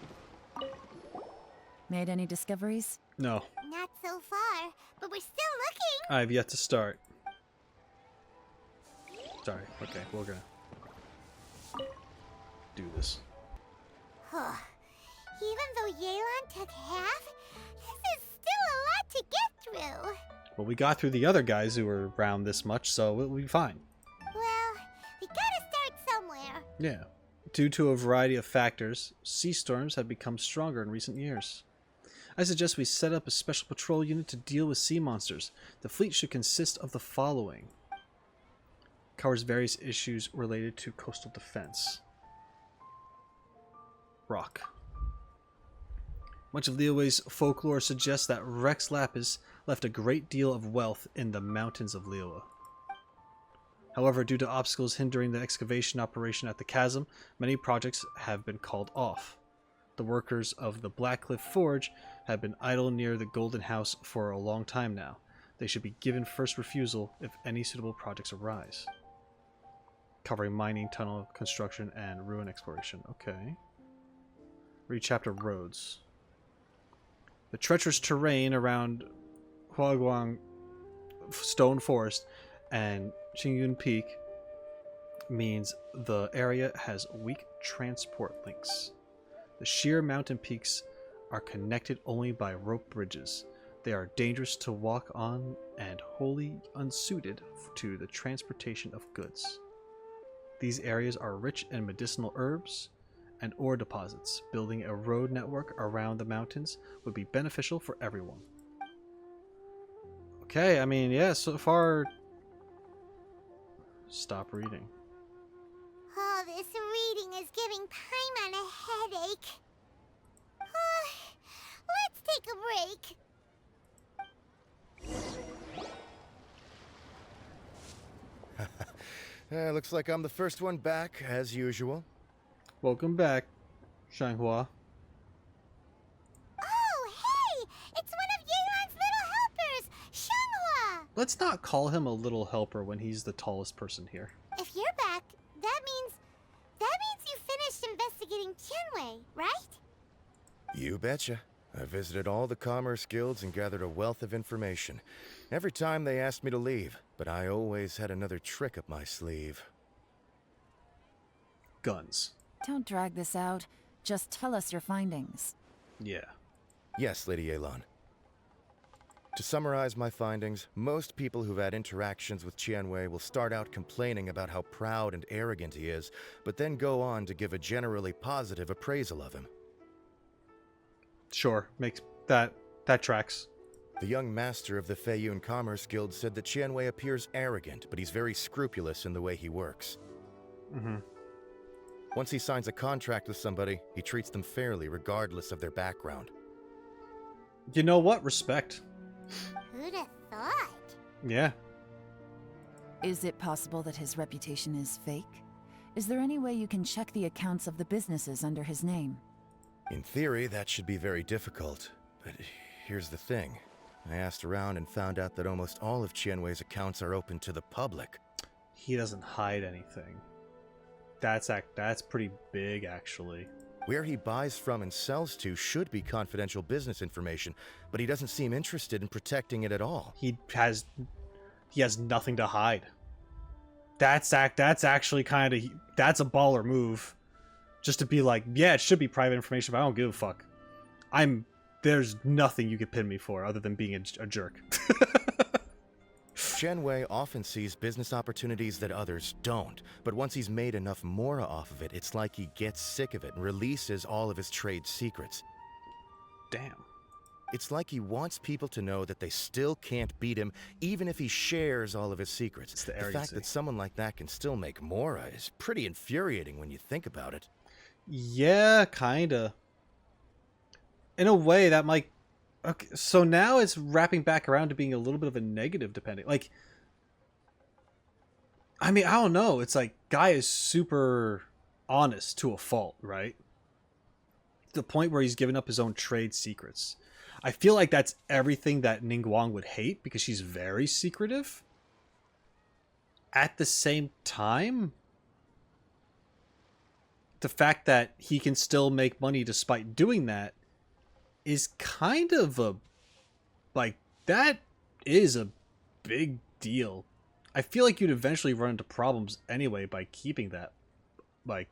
Made any discoveries? No. Not so far, but we're still looking. I've yet to start. Sorry. Okay, we're gonna do this. Even though Yelan took half, this is still a lot to get through. But we got through the other guys who were around this much, so we'll be fine. Well, we gotta start somewhere. Yeah. Due to a variety of factors, sea storms have become stronger in recent years. I suggest we set up a special patrol unit to deal with sea monsters. The fleet should consist of the following. Covers various issues related to coastal defense. Rock. Much of Liyue's folklore suggests that Rex Lapis left a great deal of wealth in the mountains of Liyue. However, due to obstacles hindering the excavation operation at the chasm, many projects have been called off. The workers of the Blackcliff Forge have been idle near the Golden House for a long time now. They should be given first refusal if any suitable projects arise. Covering mining, tunnel construction, and ruin exploration. Okay. Read chapter roads. The treacherous terrain around Huaguang Stone Forest and Qingyun Peak means the area has weak transport links. The sheer mountain peaks are connected only by rope bridges. They are dangerous to walk on and wholly unsuited to the transportation of goods. These areas are rich in medicinal herbs and ore deposits. Building a road network around the mountains would be beneficial for everyone. Okay, I mean, yeah, so far... Stop reading. Oh, this reading is giving Paimon a headache. Let's take a break. Looks like I'm the first one back, as usual. Welcome back, Shanghua. Oh, hey! It's one of Yelan's little helpers, Shanghua! Let's not call him a little helper when he's the tallest person here. If you're back, that means you finished investigating Tianwei, right? You betcha. I visited all the commerce guilds and gathered a wealth of information. Every time they asked me to leave, but I always had another trick up my sleeve. Guns. Don't drag this out. Just tell us your findings. Yeah. Yes, Lady Yelan. To summarize my findings, most people who've had interactions with Tianwei will start out complaining about how proud and arrogant he is, but then go on to give a generally positive appraisal of him. Sure, makes that tracks. The young master of the Feiyun Commerce Guild said that Tianwei appears arrogant, but he's very scrupulous in the way he works. Mm-hmm. Once he signs a contract with somebody, he treats them fairly regardless of their background. You know what? Respect. Who'd have thought? Yeah. Is it possible that his reputation is fake? Is there any way you can check the accounts of the businesses under his name? In theory, that should be very difficult. But here's the thing. I asked around and found out that almost all of Tianwei's accounts are open to the public. He doesn't hide anything. That's pretty big, actually. Where he buys from and sells to should be confidential business information, but he doesn't seem interested in protecting it at all. He has nothing to hide. That's actually kind of, that's a baller move. Just to be like, yeah, it should be private information, but I don't give a fuck. There's nothing you could pin me for other than being a jerk. Tianwei often sees business opportunities that others don't, but once he's made enough mora off of it, it's like he gets sick of it and releases all of his trade secrets. Damn. It's like he wants people to know that they still can't beat him, even if he shares all of his secrets. It's the fact arrogancy. that someone like that can still make mora is pretty infuriating when you think about it. Yeah, kinda. In a way, that might... Okay, so now it's wrapping back around to being a little bit of a negative, depending. Like, I mean, I don't know. It's like, guy is super honest to a fault, right? To the point where he's giving up his own trade secrets. I feel like that's everything that Ningguang would hate, because she's very secretive. At the same time, the fact that he can still make money despite doing that is kind of a, like, that is a big deal. I feel like you'd eventually run into problems anyway by keeping that, like,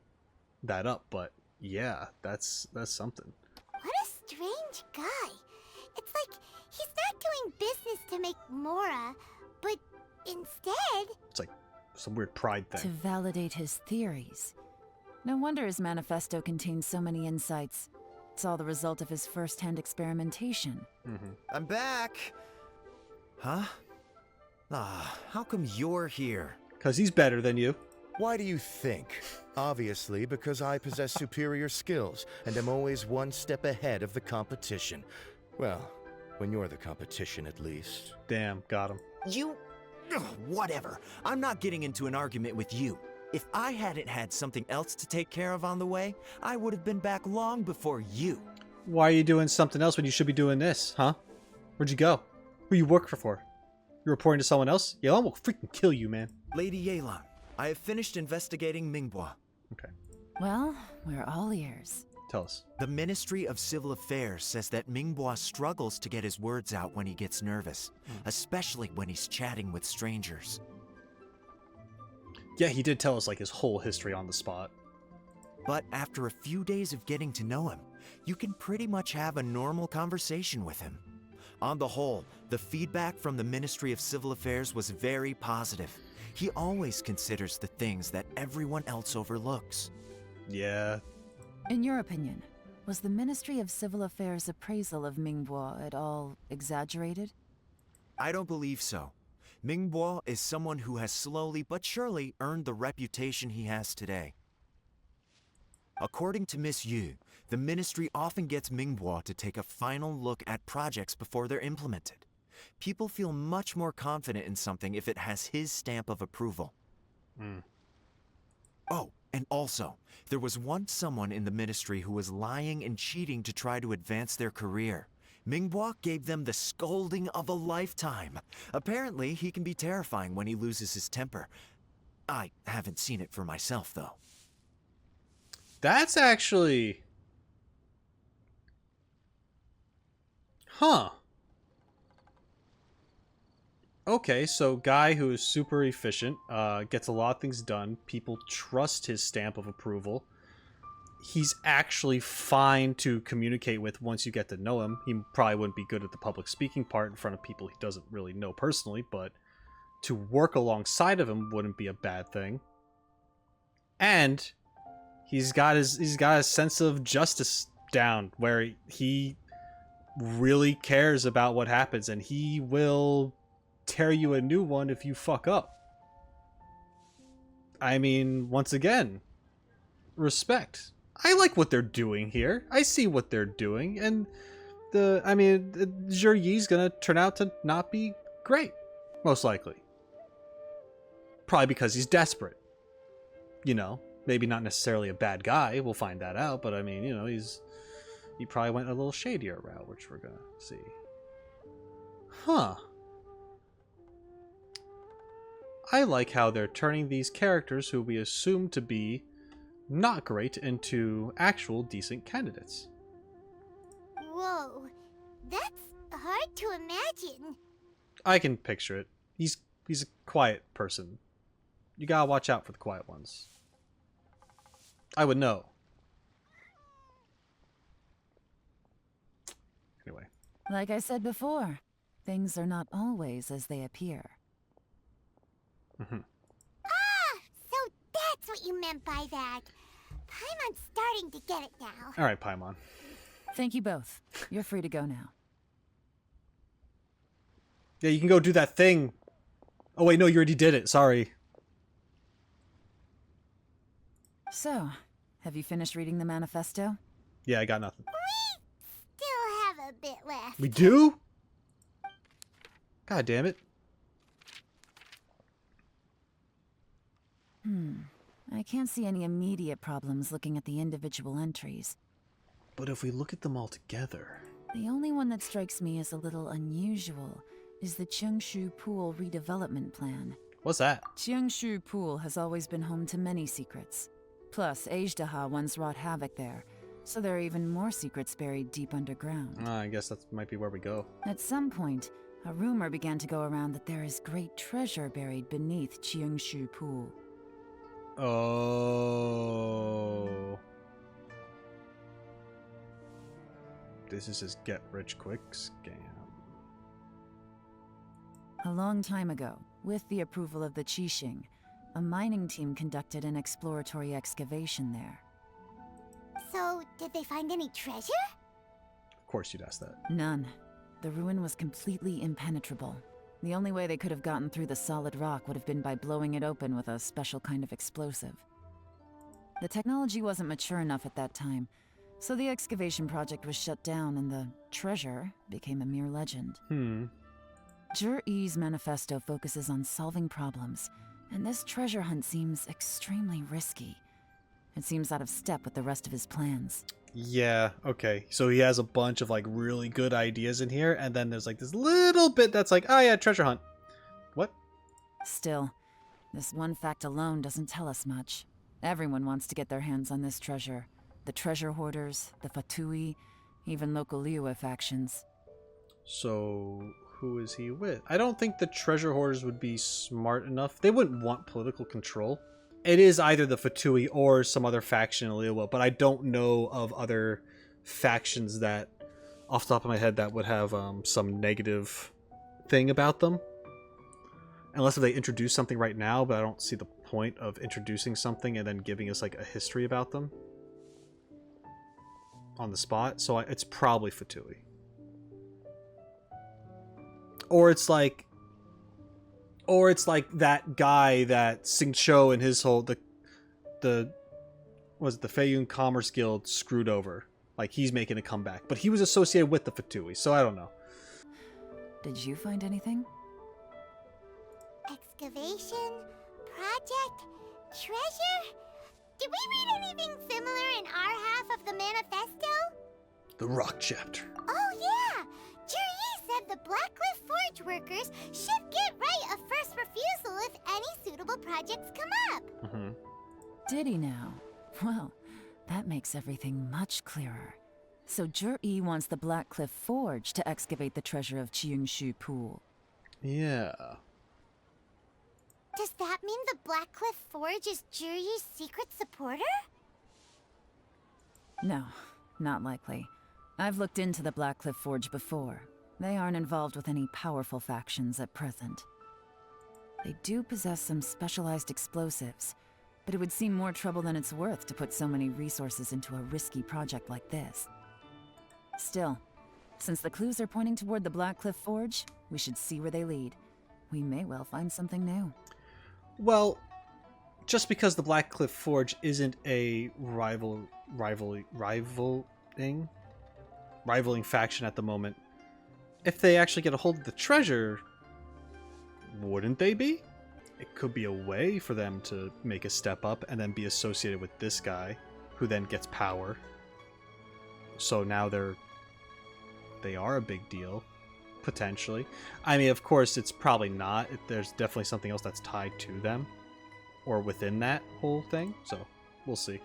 that up, but yeah, that's something. What a strange guy. It's like He's not doing business to make Mora, but instead... It's like some weird pride To thing. validate his theories. No wonder his manifesto contains so many insights. It's all the result of his first-hand experimentation. I'm back! Huh? Ah, how come you're here? Because he's better than you. Why do you think? Obviously, because I possess superior skills and am always one step ahead of the competition. Well, when you're the competition, at least. Damn, got him. You... Ugh, whatever. I'm not getting into an argument with you. If I hadn't had something else to take care of on the way, I would have been back long before you. Why are you doing something else when you should be doing this, huh? Where'd you go? Who you work for? You reporting to someone else? Yelan will freaking kill you, man. Lady Yelan, I have finished investigating Minghua. Okay. Well, we're all ears. Tell us. The Ministry of Civil Affairs says that Minghua struggles to get his words out when he gets nervous, especially when he's chatting with strangers. Yeah, he did tell us like his whole history on the spot. But after a few days of getting to know him, you can pretty much have a normal conversation with him. On the whole, the feedback from the Ministry of Civil Affairs was very positive. He always considers the things that everyone else overlooks. Yeah. In your opinion, was the Ministry of Civil Affairs' appraisal of Minghua at all exaggerated? I don't believe so. Minghua is someone who has slowly but surely earned the reputation he has today. According to Miss Yu, the Ministry often gets Minghua to take a final look at projects before they're implemented. People feel much more confident in something if it has his stamp of approval. Oh, and also, there was once someone in the Ministry who was lying and cheating to try to advance their career. Minghua gave them the scolding of a lifetime. Apparently, he can be terrifying when he loses his temper. I haven't seen it for myself, though. That's actually... Huh. Okay, so guy who is super efficient, gets a lot of things done. People trust his stamp of approval. He's actually fine to communicate with once you get to know him. He probably wouldn't be good at the public speaking part in front of people he doesn't really know personally, but to work alongside of him wouldn't be a bad thing. And he's got his sense of justice down, where he really cares about what happens, and he will tear you a new one if you fuck up. I mean, once again, respect. I like what they're doing here. I see what they're doing, and Zhiyi's gonna turn out to not be great, most likely. Probably because he's desperate. You know, maybe not necessarily a bad guy. We'll find that out, but I mean, you know, he probably went a little shadier route, which we're gonna see. Huh. I like how they're turning these characters who we assume to be not great into actual decent candidates. Whoa, that's hard to imagine. I can picture it. He's a quiet person. You gotta watch out for the quiet ones. I would know. Anyway. Like I said before, things are not always as they appear. So that's what you meant by that. Paimon's starting to get it now. All right, Paimon. Thank you both. You're free to go now. Yeah, you can go do that thing. Oh wait, no, you already did it. Sorry. So, have you finished reading the manifesto? Yeah, I got nothing. We still have a bit left. We do? God damn it. I can't see any immediate problems looking at the individual entries. But if we look at them all together... The only one that strikes me as a little unusual is the Cheungshu Pool redevelopment plan. What's that? Cheungshu Pool has always been home to many secrets. Plus, Ajdaha once wrought havoc there, so there are even more secrets buried deep underground. I guess that might be where we go. At some point, a rumor began to go around that there is great treasure buried beneath Cheungshu Pool. Oh. This is his get-rich-quick scam. A long time ago, with the approval of the Qixing, a mining team conducted an exploratory excavation there. So, did they find any treasure? Of course you'd ask that. None. The ruin was completely impenetrable. The only way they could have gotten through the solid rock would have been by blowing it open with a special kind of explosive. The technology wasn't mature enough at that time, so the excavation project was shut down and the treasure became a mere legend. Zhiyi's manifesto focuses on solving problems, and this treasure hunt seems extremely risky. It seems out of step with the rest of his plans. Yeah, okay. So he has a bunch of like really good ideas in here, and then there's like this little bit that's like, oh yeah, treasure hunt. What? Still, this one fact alone doesn't tell us much. Everyone wants to get their hands on this treasure. The treasure hoarders, the Fatui, even local Liyue factions. So who is he with? I don't think the treasure hoarders would be smart enough. They wouldn't want political control. It is either the Fatui or some other faction in Liyue, but I don't know of other factions that, off the top of my head, that would have some negative thing about them. Unless if they introduce something right now, but I don't see the point of introducing something and then giving us like a history about them on the spot. So it's probably Fatui. Or it's like that guy that Sing Cho and his whole the Feiyun Commerce Guild screwed over. Like he's making a comeback, but he was associated with the Fatui, so I don't know. Did you find anything? Excavation? Project? Treasure? Did we read anything similar in our half of the manifesto? The Rock chapter. Oh yeah! Zhiyi said the Blackcliff Forge workers should get right of first refusal if any suitable projects come up. Did he now? Well, that makes everything much clearer. So Zhiyi wants the Blackcliff Forge to excavate the treasure of Qiungshu Pool. Yeah. Does that mean the Blackcliff Forge is Zhiyi's secret supporter? No, not likely. I've looked into the Blackcliff Forge before. They aren't involved with any powerful factions at present. They do possess some specialized explosives, but it would seem more trouble than it's worth to put so many resources into a risky project like this. Still, since the clues are pointing toward the Blackcliff Forge, we should see where they lead. We may well find something new. Well, just because the Blackcliff Forge isn't a rivaling faction at the moment, if they actually get a hold of the treasure, wouldn't they be? It could be a way for them to make a step up and then be associated with this guy, who then gets power. So now they are a big deal, potentially. I mean, of course, it's probably not. There's definitely something else that's tied to them, or within that whole thing. So we'll see.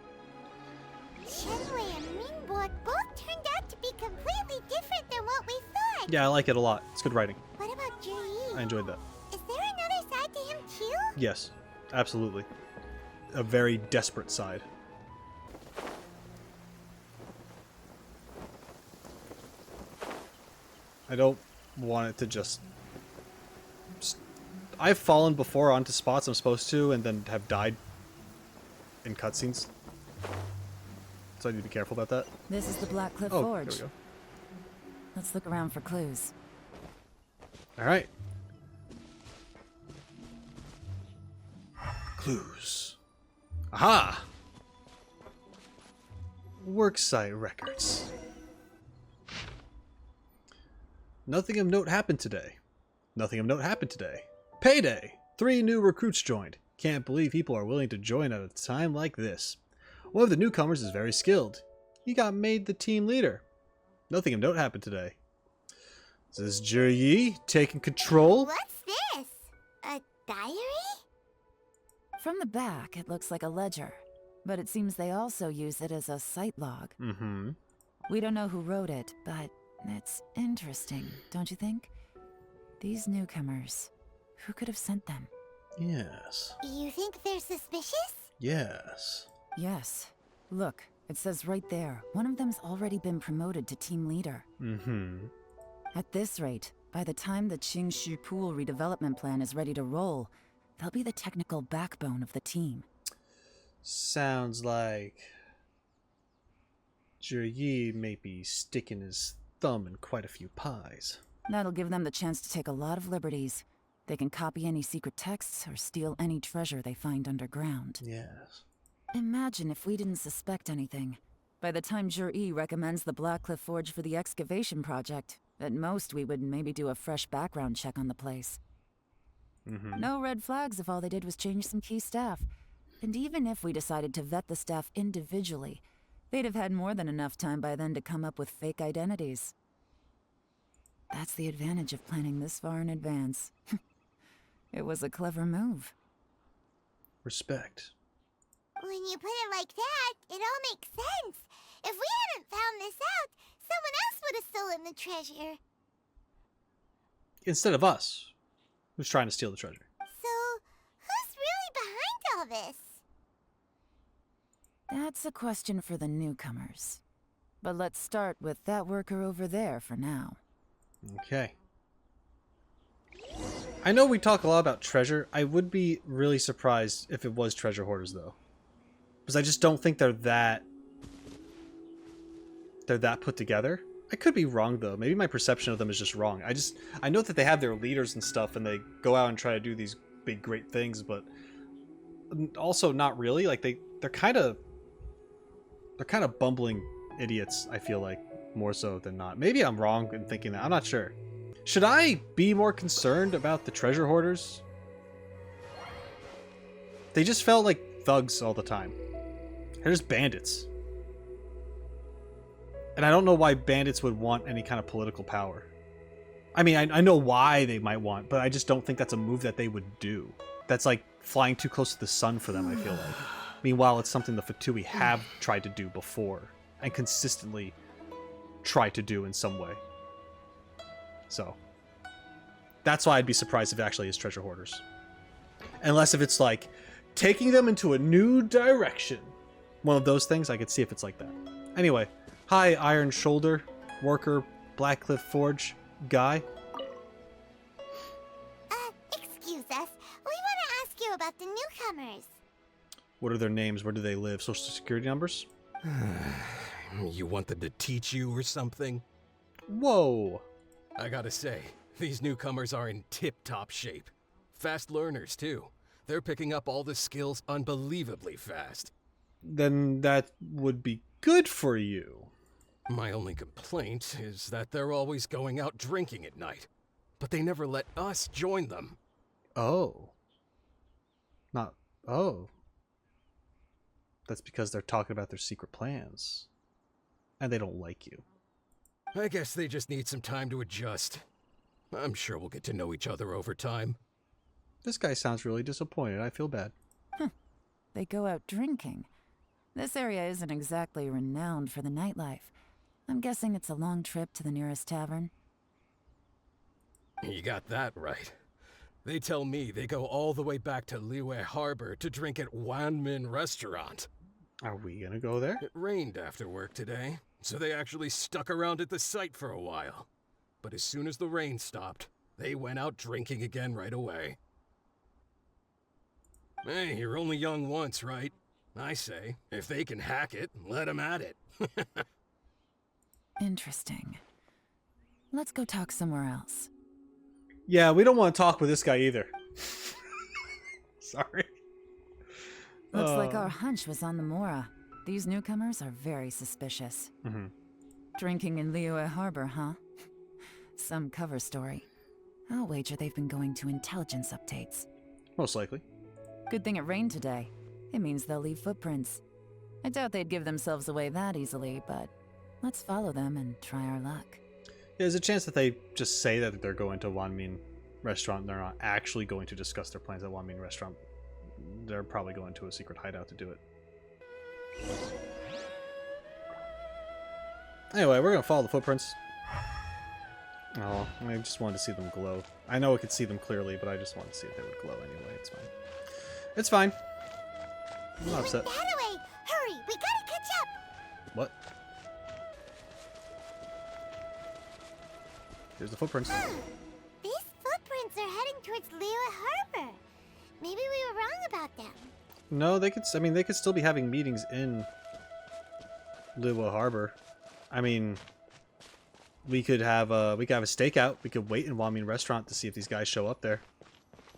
Shenwei and Mingbok both turned out to be completely different than what we thought. Yeah, I like it a lot. It's good writing. What about Zhiyi? I enjoyed that. Is there another side to him too? Yes, absolutely. A very desperate side. I don't want it to just... I've fallen before onto spots I'm supposed to and then have died in cutscenes. So I need to be careful about that. This is the Blackcliff Oh, Forge. there we go. Let's look around for clues. Alright. Clues. Aha! Worksite records. Nothing of note happened today. Nothing of note happened today. Payday! 3 new recruits joined. Can't believe people are willing to join at a time like this. One of the newcomers is very skilled. He got made the team leader. Nothing of note happened today. Is this Zhiyi taking control? What's this? A diary? From the back, it looks like a ledger, but it seems they also use it as a site log. Mm-hmm. We don't know who wrote it, but it's interesting, don't you think? These newcomers, who could have sent them? Yes. You think they're suspicious? Yes. Yes. Look, it says right there, one of them's already been promoted to team leader. Mm-hmm. At this rate, by the time the Qingshu Pool redevelopment plan is ready to roll, they'll be the technical backbone of the team. Sounds like Zhiyi may be sticking his thumb in quite a few pies. That'll give them the chance to take a lot of liberties. They can copy any secret texts or steal any treasure they find underground. Yes. Imagine if we didn't suspect anything. By the time Zhiyi recommends the Blackcliff Forge for the excavation project, at most we would maybe do a fresh background check on the place. No red flags if all they did was change some key staff. And even if we decided to vet the staff individually, they'd have had more than enough time by then to come up with fake identities. That's the advantage of planning this far in advance. It was a clever move. Respect. When you put it like that, it all makes sense. If we hadn't found this out, someone else would have stolen the treasure. Instead of us, who's trying to steal the treasure. So, who's really behind all this? That's a question for the newcomers. But let's start with that worker over there for now. Okay. I know we talk a lot about treasure. I would be really surprised if it was treasure hoarders, though. Because I just don't think they're that put together. I could be wrong, though. Maybe my perception of them is just wrong. I know that they have their leaders and stuff, and they go out and try to do these big, great things, but also not really. Like, they're kind of bumbling idiots, I feel like, more so than not. Maybe I'm wrong in thinking that. I'm not sure. Should I be more concerned about the treasure hoarders? They just felt like thugs all the time. They're just bandits. And I don't know why bandits would want any kind of political power. I mean, I know why they might want, but I just don't think that's a move that they would do. That's like flying too close to the sun for them, I feel like. Meanwhile, it's something the Fatui have tried to do before and consistently try to do in some way. So, that's why I'd be surprised if it actually is treasure hoarders. Unless if it's like taking them into a new direction. One of those things, I could see if it's like that. Anyway, hi, Iron Shoulder, worker, Blackcliff Forge, guy. Excuse us. We want to ask you about the newcomers. What are their names? Where do they live? Social security numbers? You want them to teach you or something? Whoa. I gotta say, these newcomers are in tip-top shape. Fast learners, too. They're picking up all the skills unbelievably fast. Then that would be good for you. My only complaint is that they're always going out drinking at night. But they never let us join them. Oh. Oh. That's because they're talking about their secret plans. And they don't like you. I guess they just need some time to adjust. I'm sure we'll get to know each other over time. This guy sounds really disappointed. I feel bad. They go out drinking. This area isn't exactly renowned for the nightlife. I'm guessing it's a long trip to the nearest tavern. You got that right. They tell me they go all the way back to Liyue Harbor to drink at Wanmin Restaurant. Are we gonna go there? It rained after work today, so they actually stuck around at the site for a while. But as soon as the rain stopped, they went out drinking again right away. Hey, you're only young once, right? I say, if they can hack it, let them at it. Interesting. Let's go talk somewhere else. Yeah, we don't want to talk with this guy either. Sorry. Looks like our hunch was on the Mora. These newcomers are very suspicious. Drinking in Liyue Harbor, huh? Some cover story. I'll wager they've been going to intelligence updates. Most likely. Good thing it rained today. It means they'll leave footprints. I doubt they'd give themselves away that easily, but let's follow them and try our luck. There's a chance that they just say that they're going to Wanmin Restaurant and they're not actually going to discuss their plans at Wanmin Restaurant. They're probably going to a secret hideout to do it. Anyway, we're going to follow the footprints. Oh, I just wanted to see them glow. I know I could see them clearly, but I just wanted to see if they would glow anyway. It's fine. It's fine. I'm not upset. Fatui, hurry! We gotta catch up! What? Here's the footprints. towards Liyue Harbor. Maybe we were wrong about them. No, they could. I mean, they could still be having meetings in Liyue Harbor. I mean, we could have a stakeout. We could wait in Wanmin Restaurant to see if these guys show up there.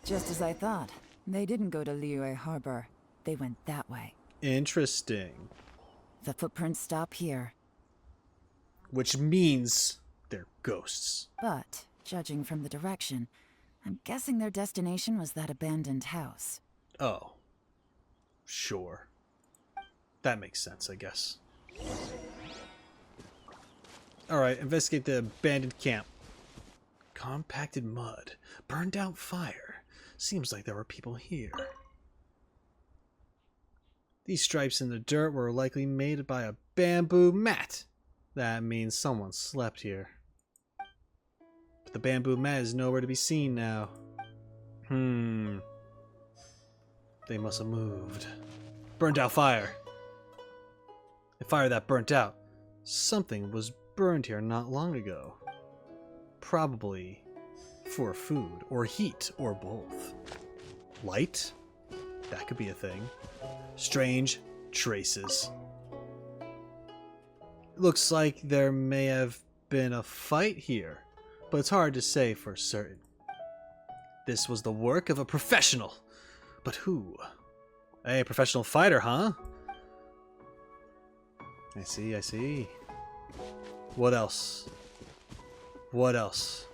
Just as I thought. They didn't go to Liyue Harbor. They went that way. Interesting. The footprints stop here. Which means they're ghosts. But, judging from the direction, I'm guessing their destination was that abandoned house. Oh. Sure. That makes sense, I guess. Alright, investigate the abandoned camp. Compacted mud. Burned out fire. Seems like there were people here. These stripes in the dirt were likely made by a bamboo mat. That means someone slept here. But the bamboo mat is nowhere to be seen now. They must have moved. Burned out fire. A fire that burnt out. Something was burned here not long ago. Probably for food, or heat, or both. Light? That could be a thing. Strange traces. Looks like there may have been a fight here, but it's hard to say for certain. This was the work of a professional. But who? Hey, professional fighter, huh? I see, I see. What else? What else?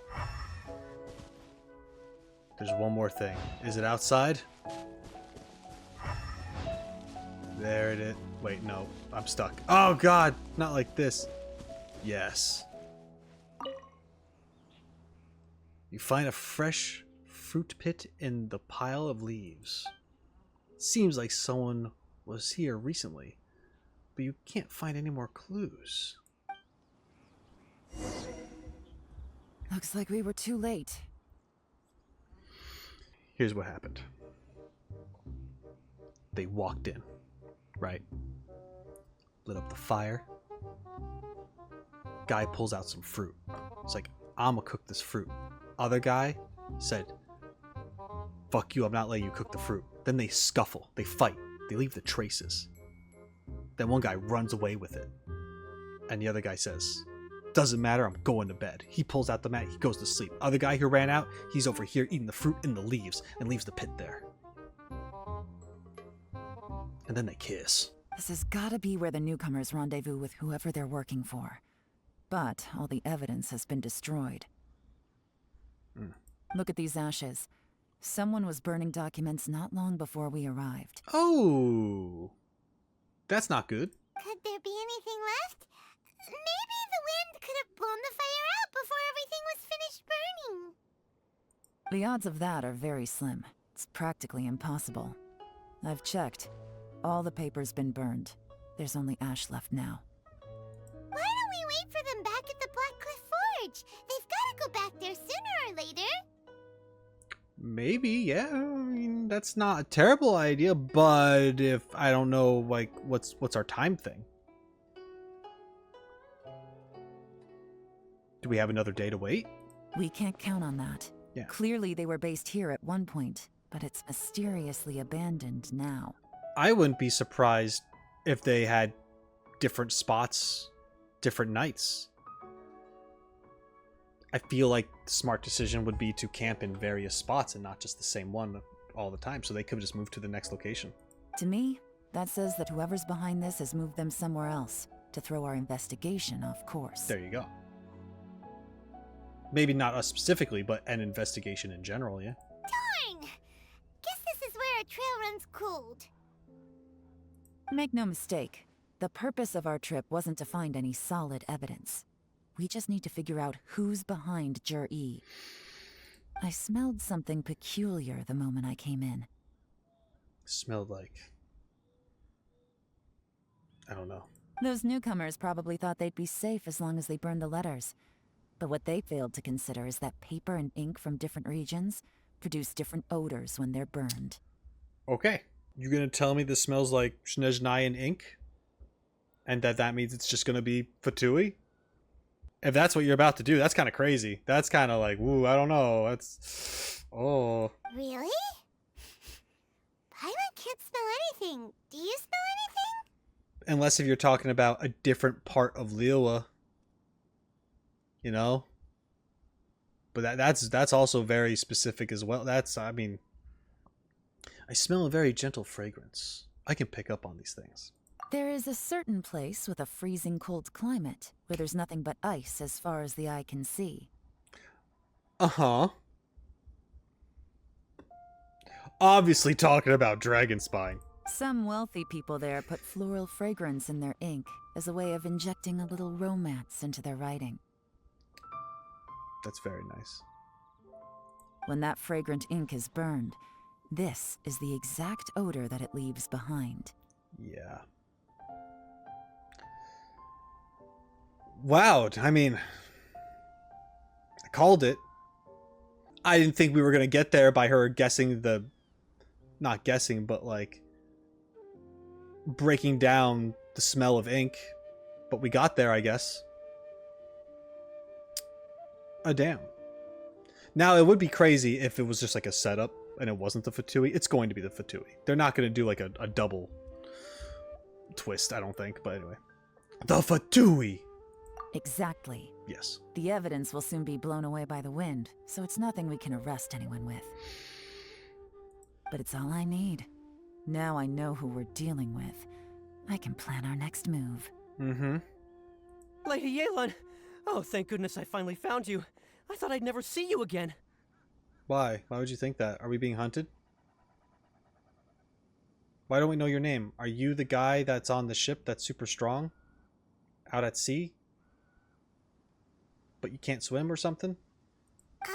There's one more thing. Is it outside? There it is. Wait, no. I'm stuck. Oh, God! Not like this. Yes. You find a fresh fruit pit in the pile of leaves. Seems like someone was here recently, but you can't find any more clues. Looks like we were too late. Here's what happened. They walked in, right? Lit up the fire. Guy pulls out some fruit. It's like, I'ma cook this fruit. Other guy said, fuck you, I'm not letting you cook the fruit. Then they scuffle, they fight, they leave the traces. Then one guy runs away with it. And the other guy says, doesn't matter, I'm going to bed. He pulls out the mat, he goes to sleep. Other guy who ran out, he's over here eating the fruit in the leaves and leaves the pit there. And then they kiss. This has gotta be where the newcomers rendezvous with whoever they're working for. But all the evidence has been destroyed. Look at these ashes. Someone was burning documents not long before we arrived. Oh, that's not good. Could there be anything left? Maybe the wind could have blown the fire out before everything was finished burning. The odds of that are very slim. It's practically impossible. I've checked. All the paper's been burned. There's only ash left now. Why don't we wait for them back at the Black Cliff Forge? They've got to go back there sooner or later. Maybe, yeah. I mean, that's not a terrible idea, but if I don't know, like, what's our time thing? Do we have another day to wait? We can't count on that. Yeah. Clearly they were based here at one point, but it's mysteriously abandoned now. I wouldn't be surprised if they had different spots, different nights. I feel like the smart decision would be to camp in various spots and not just the same one all the time, so they could just move to the next location. To me, that says that whoever's behind this has moved them somewhere else to throw our investigation off course. There you go. Maybe not us specifically, but an investigation in general, yeah? Darn! Guess this is where our trail runs cold. Make no mistake, the purpose of our trip wasn't to find any solid evidence. We just need to figure out who's behind Zhiyi. I smelled something peculiar the moment I came in. Smelled like... I don't know. Those newcomers probably thought they'd be safe as long as they burned the letters. But what they failed to consider is that paper and ink from different regions produce different odors when they're burned. Okay. You gonna tell me this smells like Snezhnayan ink? And that means it's just gonna be Fatui? If that's what you're about to do, that's kind of crazy. That's kind of like, ooh, I don't know. That's... Oh. Really? Paimon can't smell anything. Do you smell anything? Unless if you're talking about a different part of Liyue. You know? But that's also very specific as well. I mean, I smell a very gentle fragrance. I can pick up on these things. There is a certain place with a freezing cold climate where there's nothing but ice as far as the eye can see. Uh-huh. Obviously talking about Dragonspine. Some wealthy people there put floral fragrance in their ink as a way of injecting a little romance into their writing. That's very nice. When that fragrant ink is burned, this is the exact odor that it leaves behind. Yeah. Wow, I mean, I called it. I didn't think we were going to get there by her guessing not guessing, but like breaking down the smell of ink. But we got there, I guess. Damn. Now, it would be crazy if it was just like a setup and it wasn't the Fatui. It's going to be the Fatui. They're not going to do like a double twist, I don't think. But anyway. The Fatui! Exactly. Yes. The evidence will soon be blown away by the wind, so it's nothing we can arrest anyone with. But it's all I need. Now I know who we're dealing with. I can plan our next move. Mm-hmm. Lady Yelan! Oh, thank goodness I finally found you. I thought I'd never see you again. Why? Why would you think that? Are we being hunted? Why don't we know your name? Are you the guy that's on the ship that's super strong? Out at sea? But you can't swim or something? Who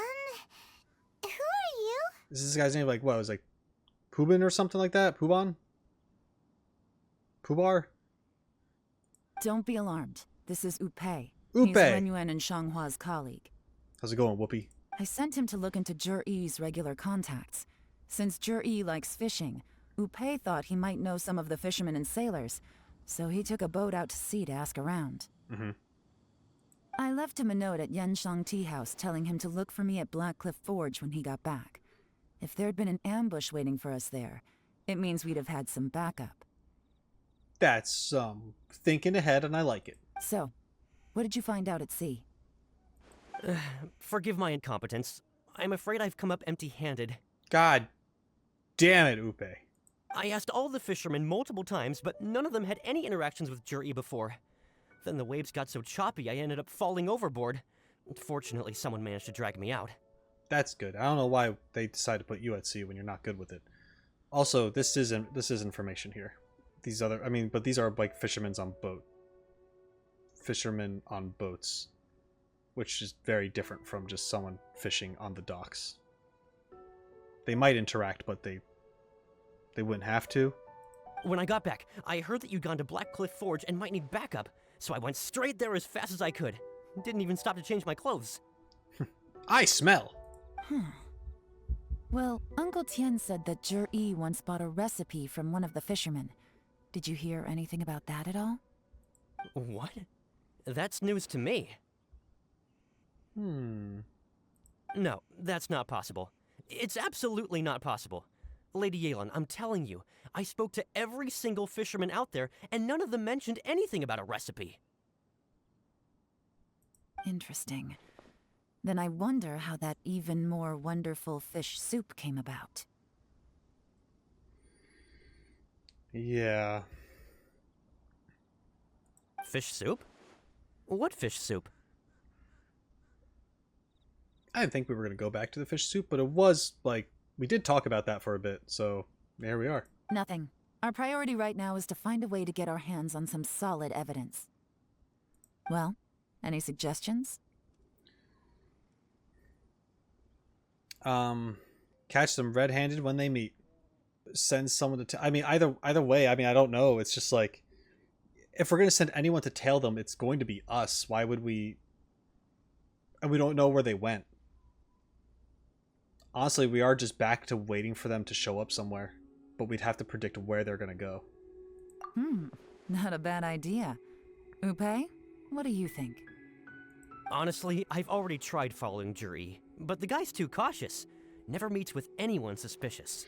are you? Is this guy's name like, what, it was like Pubin or something like that? Puban? Pubar? Don't be alarmed. This is Upe. Upe! He's Wen Yuan and Shanghua's colleague. How's it going, Whoopi? I sent him to look into Zhiyi's regular contacts. Since Zhiyi likes fishing, Upe thought he might know some of the fishermen and sailors, so he took a boat out to sea to ask around. Mm-hmm. I left him a note at Yenshang Tea House telling him to look for me at Blackcliff Forge when he got back. If there'd been an ambush waiting for us there, it means we'd have had some backup. That's, thinking ahead, and I like it. So, what did you find out at sea? Forgive my incompetence. I'm afraid I've come up empty-handed. God damn it, Upe. I asked all the fishermen multiple times, but none of them had any interactions with Zhiyi before. Then the waves got so choppy I ended up falling overboard. Fortunately, someone managed to drag me out. That's good. I don't know why they decided to put you at sea when you're not good with it. Also, this is information here. These other, but these are like fishermen on boats, which is very different from just someone fishing on the docks. They might interact, but they wouldn't have to. When I got back, I heard that you'd gone to Blackcliff Forge and might need backup, so I went straight there as fast as I could. Didn't even stop to change my clothes. I smell! Well, Uncle Tian said that Zhiyi once bought a recipe from one of the fishermen. Did you hear anything about that at all? What? That's news to me. No, that's not possible. It's absolutely not possible. Lady Yelan, I'm telling you, I spoke to every single fisherman out there, and none of them mentioned anything about a recipe. Interesting. Then I wonder how that even more wonderful fish soup came about. Yeah. Fish soup? What fish soup? I didn't think we were going to go back to the fish soup, but it was, like, we did talk about that for a bit, so there we are. Nothing. Our priority right now is to find a way to get our hands on some solid evidence. Well, any suggestions? Catch them red-handed when they meet. Send someone to either way, I don't know. It's just like, if we're going to send anyone to tail them, it's going to be us. Why would we? And we don't know where they went. Honestly, we are just back to waiting for them to show up somewhere. But we'd have to predict where they're going to go. Not a bad idea. Upe, what do you think? Honestly, I've already tried following Zhiyi, but the guy's too cautious. never meets with anyone suspicious.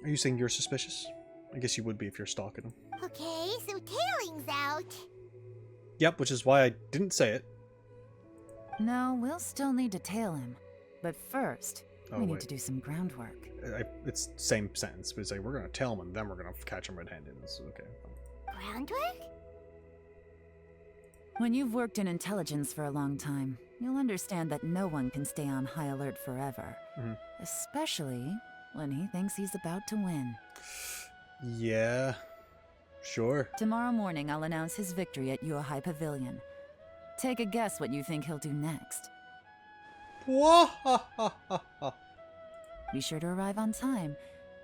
Are you saying you're suspicious? I guess you would be if you're stalking him. Okay, so Tailing's out. Yep, which is why I didn't say it. No, we'll still need to tail him. But first, Oh, we need wait. to do some groundwork. It's same sentence. But it's like, we're going to tail him and then we're going to catch him red-handed. It's okay. Groundwork? When you've worked in intelligence for a long time, you'll understand that no one can stay on high alert forever. Mhm. Especially when he thinks he's about to win. Yeah, sure. Tomorrow morning, I'll announce his victory at Yuehai Pavilion. Take a guess what you think he'll do next. Be sure to arrive on time.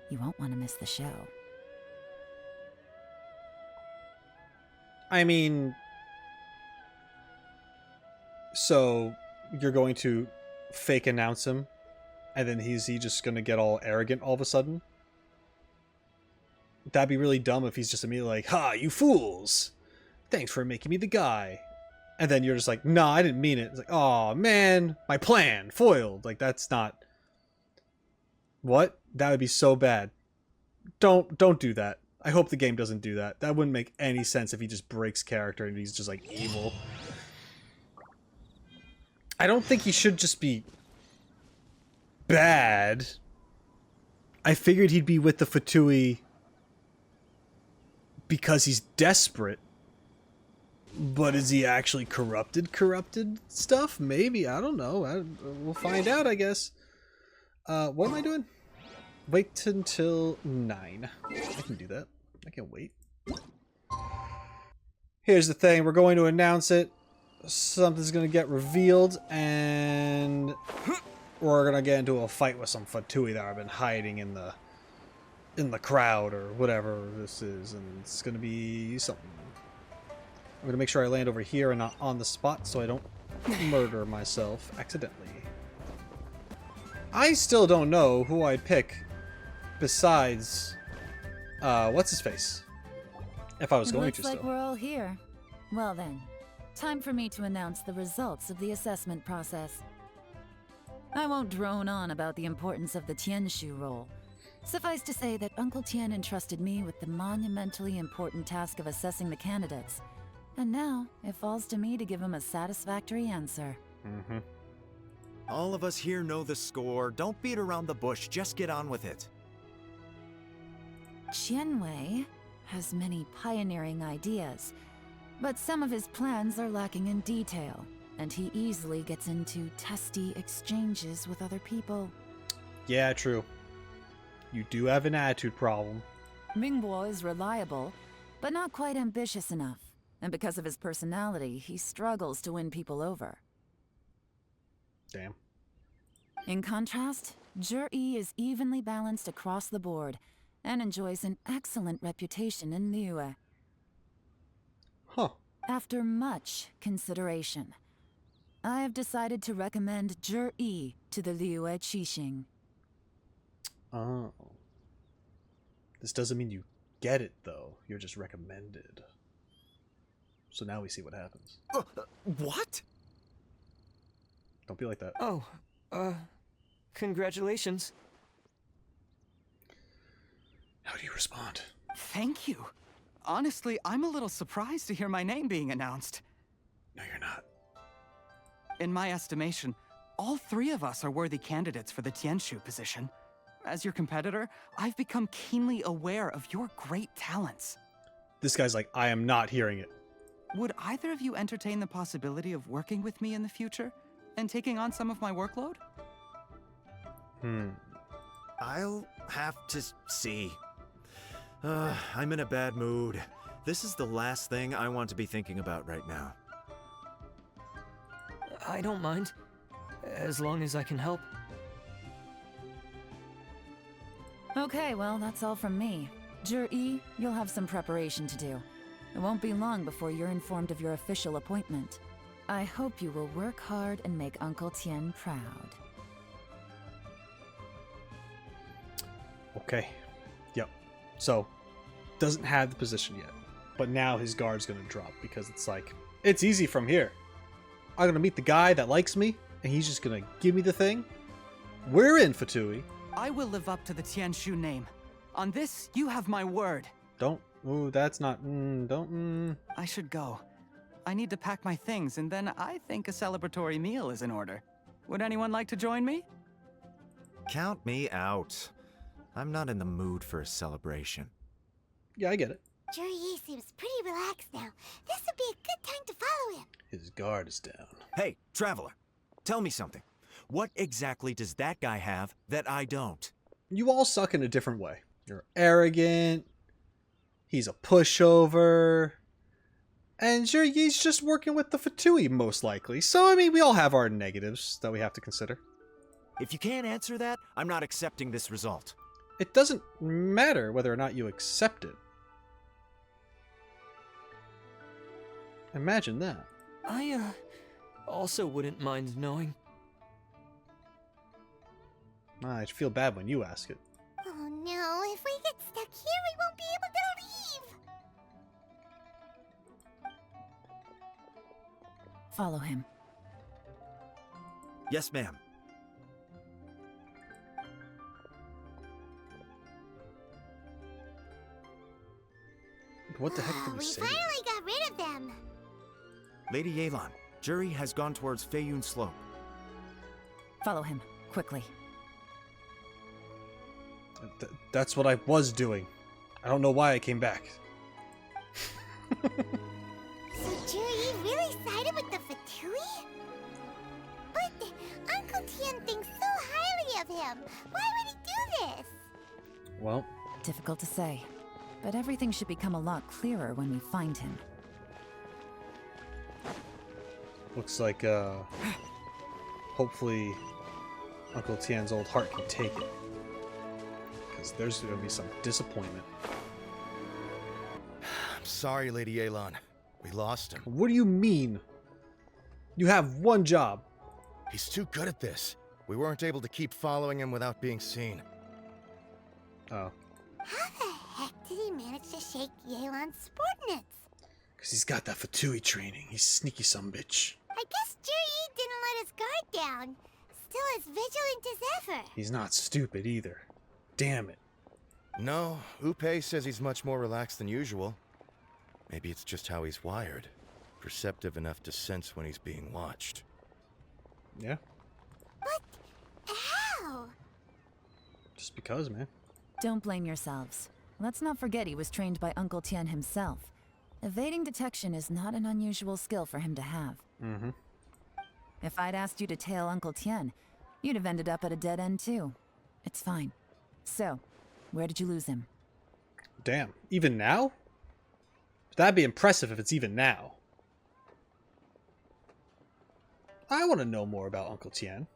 You won't want to miss the show. I mean, so you're going to fake announce him, and then is he just going to get all arrogant all of a sudden? That'd be really dumb if he's just immediately like, "Ha, you fools! Thanks for making me the guy." And then you're just like, "Nah, I didn't mean it." It's like, "Oh man, my plan foiled." Like, that's not... What? That would be so bad. Don't do that. I hope the game doesn't do that. That wouldn't make any sense if he just breaks character and he's just like evil. I don't think he should just be bad. I figured he'd be with the Fatui because he's desperate. But is he actually corrupted stuff? Maybe. I don't know. We'll find out, I guess. What am I doing? Wait until 9. I can do that. I can wait. Here's the thing. We're going to announce it. Something's going to get revealed. And we're going to get into a fight with some Fatui that have been hiding in the crowd or whatever this is. And it's going to be something. I'm going to make sure I land over here and not on the spot so I don't murder myself accidentally. I still don't know who I'd pick besides, what's-his-face? If I was going to, Looks like we're all here. Well then, time for me to announce the results of the assessment process. I won't drone on about the importance of the Tianshu role. Suffice to say that Uncle Tian entrusted me with the monumentally important task of assessing the candidates. And now, it falls to me to give him a satisfactory answer. Mm-hmm. All of us here know the score. Don't beat around the bush. Just get on with it. Qianwei has many pioneering ideas, but some of his plans are lacking in detail, and he easily gets into testy exchanges with other people. Yeah, true. You do have an attitude problem. Mingbo is reliable, but not quite ambitious enough. And because of his personality, he struggles to win people over. Damn. In contrast, Zhiyi is evenly balanced across the board and enjoys an excellent reputation in Liyue. Huh. After much consideration, I have decided to recommend Zhiyi to the Liyue Qixing. Oh. This doesn't mean you get it, though. You're just recommended. So now we see what happens. What? Don't be like that. Oh, congratulations. How do you respond? Thank you. Honestly, I'm a little surprised to hear my name being announced. No, you're not. In my estimation, all three of us are worthy candidates for the Tianshu position. As your competitor, I've become keenly aware of your great talents. This guy's like, I am not hearing it. Would either of you entertain the possibility of working with me in the future and taking on some of my workload? I'll have to see. I'm in a bad mood. This is the last thing I want to be thinking about right now. I don't mind, as long as I can help. Okay, well, that's all from me. Zhiyi, you'll have some preparation to do. It won't be long before you're informed of your official appointment. I hope you will work hard and make Uncle Tian proud. Okay. Yep. So, doesn't have the position yet. But now his guard's gonna drop because it's like, it's easy from here. I'm gonna meet the guy that likes me, and he's just gonna give me the thing. We're in, Fatui. I will live up to the Tianshu name. On this, you have my word. Don't. Ooh, that's not. I should go. I need to pack my things, and then I think a celebratory meal is in order. Would anyone like to join me? Count me out. I'm not in the mood for a celebration. Yeah, I get it. Zhiyi seems pretty relaxed now. This would be a good time to follow him. His guard is down. Hey, traveler, tell me something. What exactly does that guy have that I don't? You all suck in a different way. You're arrogant. He's a pushover. And Zhiyi's just working with the Fatui, most likely. So, I mean, we all have our negatives that we have to consider. If you can't answer that, I'm not accepting this result. It doesn't matter whether or not you accept it. Imagine that. I, also wouldn't mind knowing. I feel bad when you ask it. Oh no, if we get stuck here, we won't be able to leave! Follow him. Yes, ma'am. What the heck did we We say? finally got rid of them! Lady Yelan, Zhiyi has gone towards Feiyun Slope. Follow him, quickly. That's what I was doing. I don't know why I came back. So Zhiyi really sided with the Fatui? But Uncle Tian thinks so highly of him. Why would he do this? Well, Difficult to say, but everything should become a lot clearer when we find him. looks like, hopefully Uncle Tian's old heart can take it. Because there's going to be some disappointment. I'm sorry, Lady Yelan. We lost him. What do you mean? You have one job. He's too good at this. We weren't able to keep following him without being seen. Oh. How the heck did he manage to shake Yelan's subordinates? Because he's got that Fatui training. He's sneaky sumbitch. I guess Zhiyi didn't let his guard down. Still as vigilant as ever. He's not stupid either. Damn it. No, Upe says he's much more relaxed than usual. Maybe it's just how he's wired. Perceptive enough to sense when he's being watched. Yeah. But how? Just because, man. Don't blame yourselves. Let's not forget he was trained by Uncle Tian himself. Evading detection is not an unusual skill for him to have. Mm-hmm. If I'd asked you to tail Uncle Tian, you'd have ended up at a dead end too. It's fine. So, where did you lose him? Damn. Even now? That'd be impressive if it's even now. I want to know more about Uncle Tian.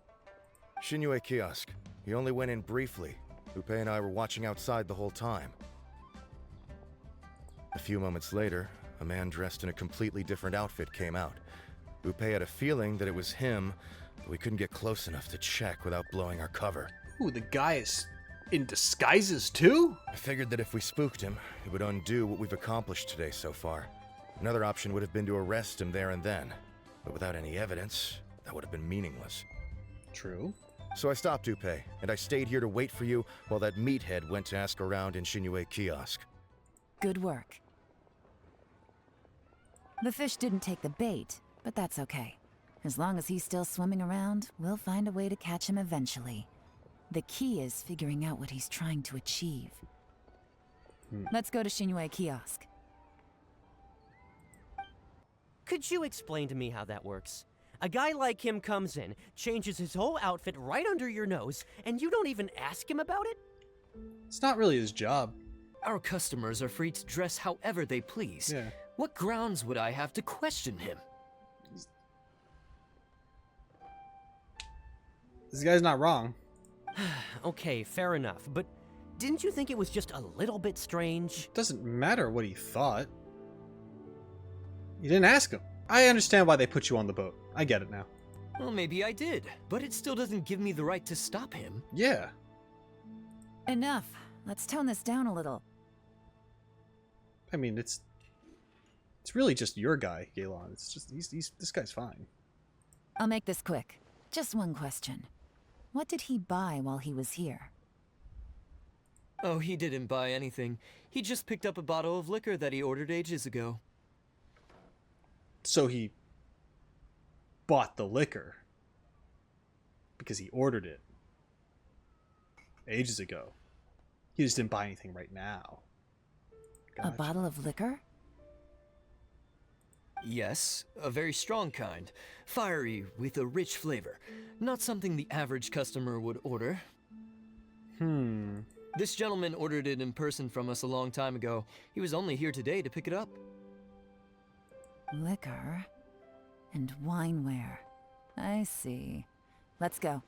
Xinyue Kiosk. He only went in briefly. Upe and I were watching outside the whole time. A few moments later, a man dressed in a completely different outfit came out. Upe had a feeling that it was him, but we couldn't get close enough to check without blowing our cover. Ooh, the guy is in disguises too? I figured that if we spooked him, it would undo what we've accomplished today so far. Another option would have been to arrest him there and then, but without any evidence, that would have been meaningless. True. So I stopped Upe, and I stayed here to wait for you while that meathead went to ask around in Xinyue Kiosk. Good work. The fish didn't take the bait, but that's okay. As long as he's still swimming around, we'll find a way to catch him eventually. The key is figuring out what he's trying to achieve. Let's go to Xinyue Kiosk. Could you explain to me how that works? A guy like him comes in, changes his whole outfit right under your nose, and you don't even ask him about it? It's not really his job. Our customers are free to dress however they please. Yeah. What grounds would I have to question him? This guy's not wrong. Okay, fair enough, but didn't you think it was just a little bit strange? Doesn't matter what he thought. You didn't ask him. I understand why they put you on the boat. I get it now. Well, maybe I did, but it still doesn't give me the right to stop him. Yeah. Enough. Let's tone this down a little. I mean, it's really just your guy, Yelan. It's just he's this guy's fine. I'll make this quick. Just one question. What did he buy while he was here? Oh, he didn't buy anything. He just picked up a bottle of liquor that he ordered ages ago. So he bought the liquor because he ordered it ages ago. He just didn't buy anything right now. Gotcha. A bottle of liquor? Yes, a very strong kind. Fiery, with a rich flavor. Not something the average customer would order. This gentleman ordered it in person from us a long time ago. He was only here today to pick it up. Liquor and wineware. I see. Let's go.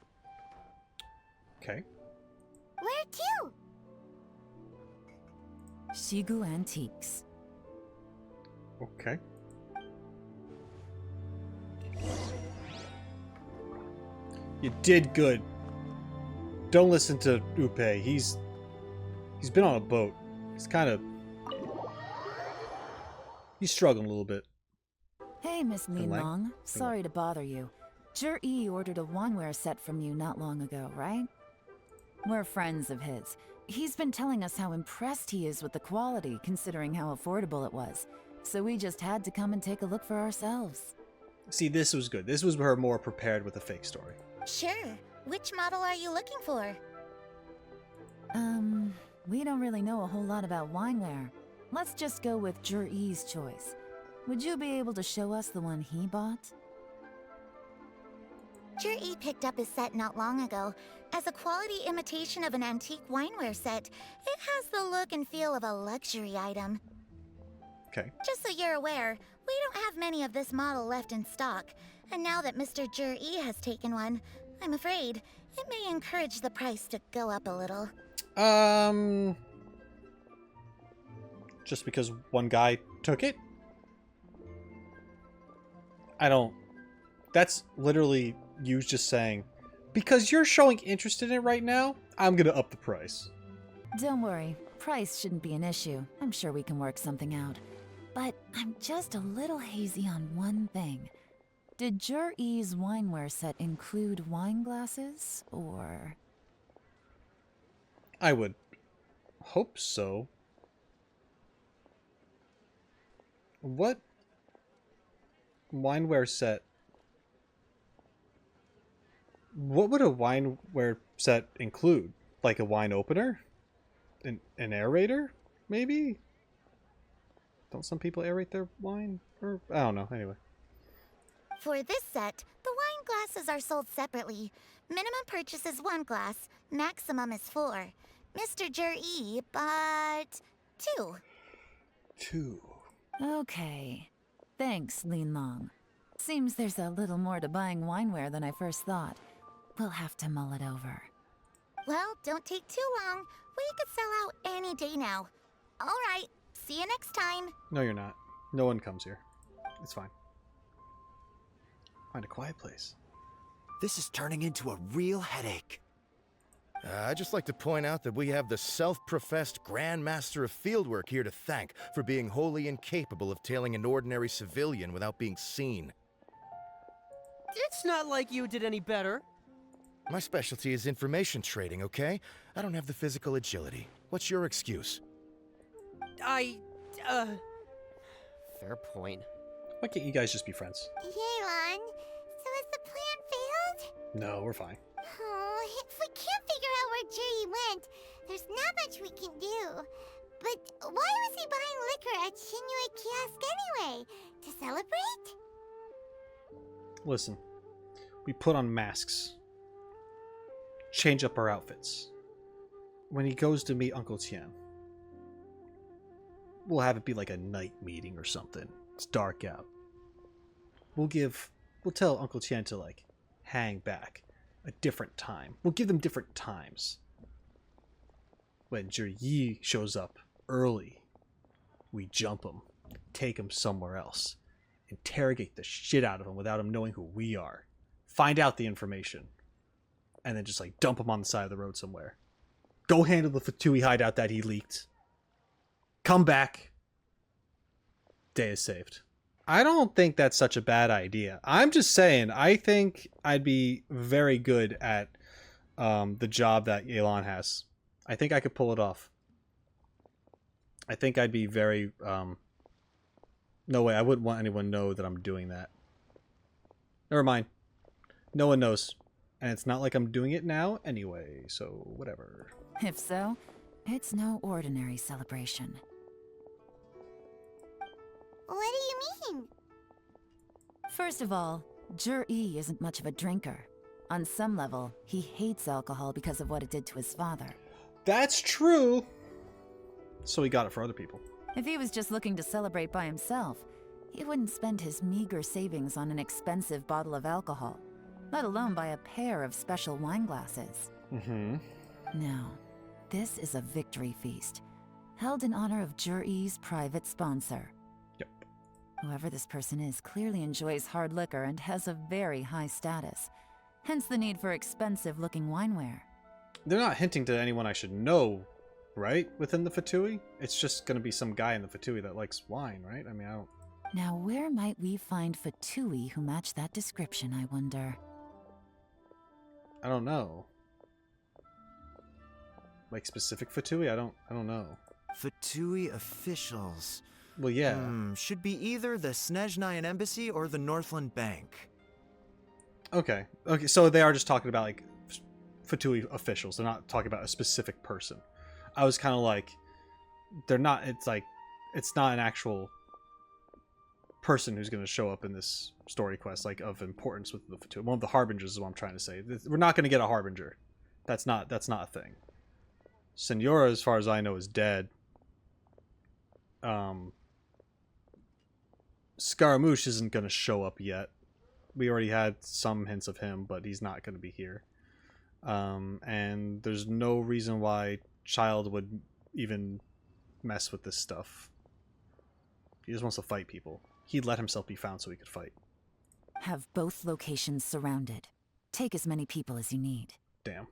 Okay. Where to? Shigu Antiques. Okay. You did good. Don't listen to Upe. He's been on a boat. He's struggling a little bit. Hey, Miss Linlong. Sorry to bother you. Zhiyi ordered a wineware set from you not long ago, right? We're friends of his. He's been telling us how impressed he is with the quality, considering how affordable it was. So we just had to come and take a look for ourselves. See, this was good. This was her more prepared with a fake story. Sure. Which model are you looking for? We don't really know a whole lot about wineware. Let's just go with Zhiyi's choice. Would you be able to show us the one he bought? Zhiyi picked up his set not long ago. As a quality imitation of an antique wineware set, it has the look and feel of a luxury item. Okay. Just so you're aware, we don't have many of this model left in stock. And now that Mr. Zhiyi has taken one, I'm afraid it may encourage the price to go up a little. Just because one guy took it? That's literally you just saying, because you're showing interest in it right now, I'm gonna up the price. Don't worry, price shouldn't be an issue. I'm sure we can work something out. But I'm just a little hazy on one thing. Did Zhiyi's wineware set include wine glasses, or...? I would hope so. What wineware set? What would a wineware set include? Like a wine opener? An aerator? Maybe? Don't some people aerate their wine? Or I don't know, anyway. For this set, the wine glasses are sold separately. Minimum purchase is 1 glass, maximum is 4. Mr. Zhiyi bought 2. 2. Okay. Thanks, Linlong. Seems there's a little more to buying wineware than I first thought. We'll have to mull it over. Well, don't take too long. We could sell out any day now. All right, see you next time. No, you're not. No one comes here. It's fine. Find a quiet place. This is turning into a real headache. I'd just like to point out that we have the self-professed Grand Master of Fieldwork here to thank for being wholly incapable of tailing an ordinary civilian without being seen. It's not like you did any better. My specialty is information trading, okay? I don't have the physical agility. What's your excuse? Fair point. Why can't you guys just be friends? Yelan, so has the plan failed? No, we're fine. Oh, if we can't figure out where Zhiyi went, there's not much we can do. But why was he buying liquor at Shinue Kiosk anyway? To celebrate? Listen, we put on masks. Change up our outfits. When he goes to meet Uncle Tian, we'll have it be like a night meeting or something. It's dark out. We'll tell Uncle Tian to, like, hang back a different time. We'll give them different times. When Zhiyi shows up early, we jump him, take him somewhere else, interrogate the shit out of him without him knowing who we are, find out the information, and then just, like, dump him on the side of the road somewhere. Go handle the Fatui hideout that he leaked. Come back. Day is saved. I don't think that's such a bad idea. I'm just saying, I think I'd be very good at the job that Yelan has. I think I could pull it off. I think I'd be very no way, I wouldn't want anyone to know that I'm doing that. Never mind. No one knows. And it's not like I'm doing it now anyway, so whatever. If so, it's no ordinary celebration. What do you mean? First of all, Zhiyi isn't much of a drinker. On some level, he hates alcohol because of what it did to his father. That's true! So he got it for other people. If he was just looking to celebrate by himself, he wouldn't spend his meager savings on an expensive bottle of alcohol, let alone buy a pair of special wine glasses. No, this is a victory feast, held in honor of Zhiyi's private sponsor. Yep. Whoever this person is clearly enjoys hard liquor and has a very high status, hence the need for expensive-looking wineware. They're not hinting to anyone I should know, right? Within the Fatui? It's just gonna be some guy in the Fatui that likes wine, right? I mean, I don't... Now, where might we find Fatui who match that description, I wonder? I don't know. Like specific Fatui? I don't know. Fatui officials. Well, yeah. Should be either the Snezhnayan Embassy or the Northland Bank. Okay. Okay, so they are just talking about, like, Fatui officials. They're not talking about a specific person. I was kind of like, they're not, it's like, it's not an actual person who's going to show up in this story quest, like, of importance with the Fatui. One of the harbingers is what I'm trying to say. We're not going to get a harbinger. That's not a thing. Senora, as far as I know, is dead. Scaramouche isn't going to show up yet. We already had some hints of him, but he's not going to be here. And there's no reason why Child would even mess with this stuff. He just wants to fight people. He'd let himself be found so he could fight. Have both locations surrounded. Take as many people as you need. Damn.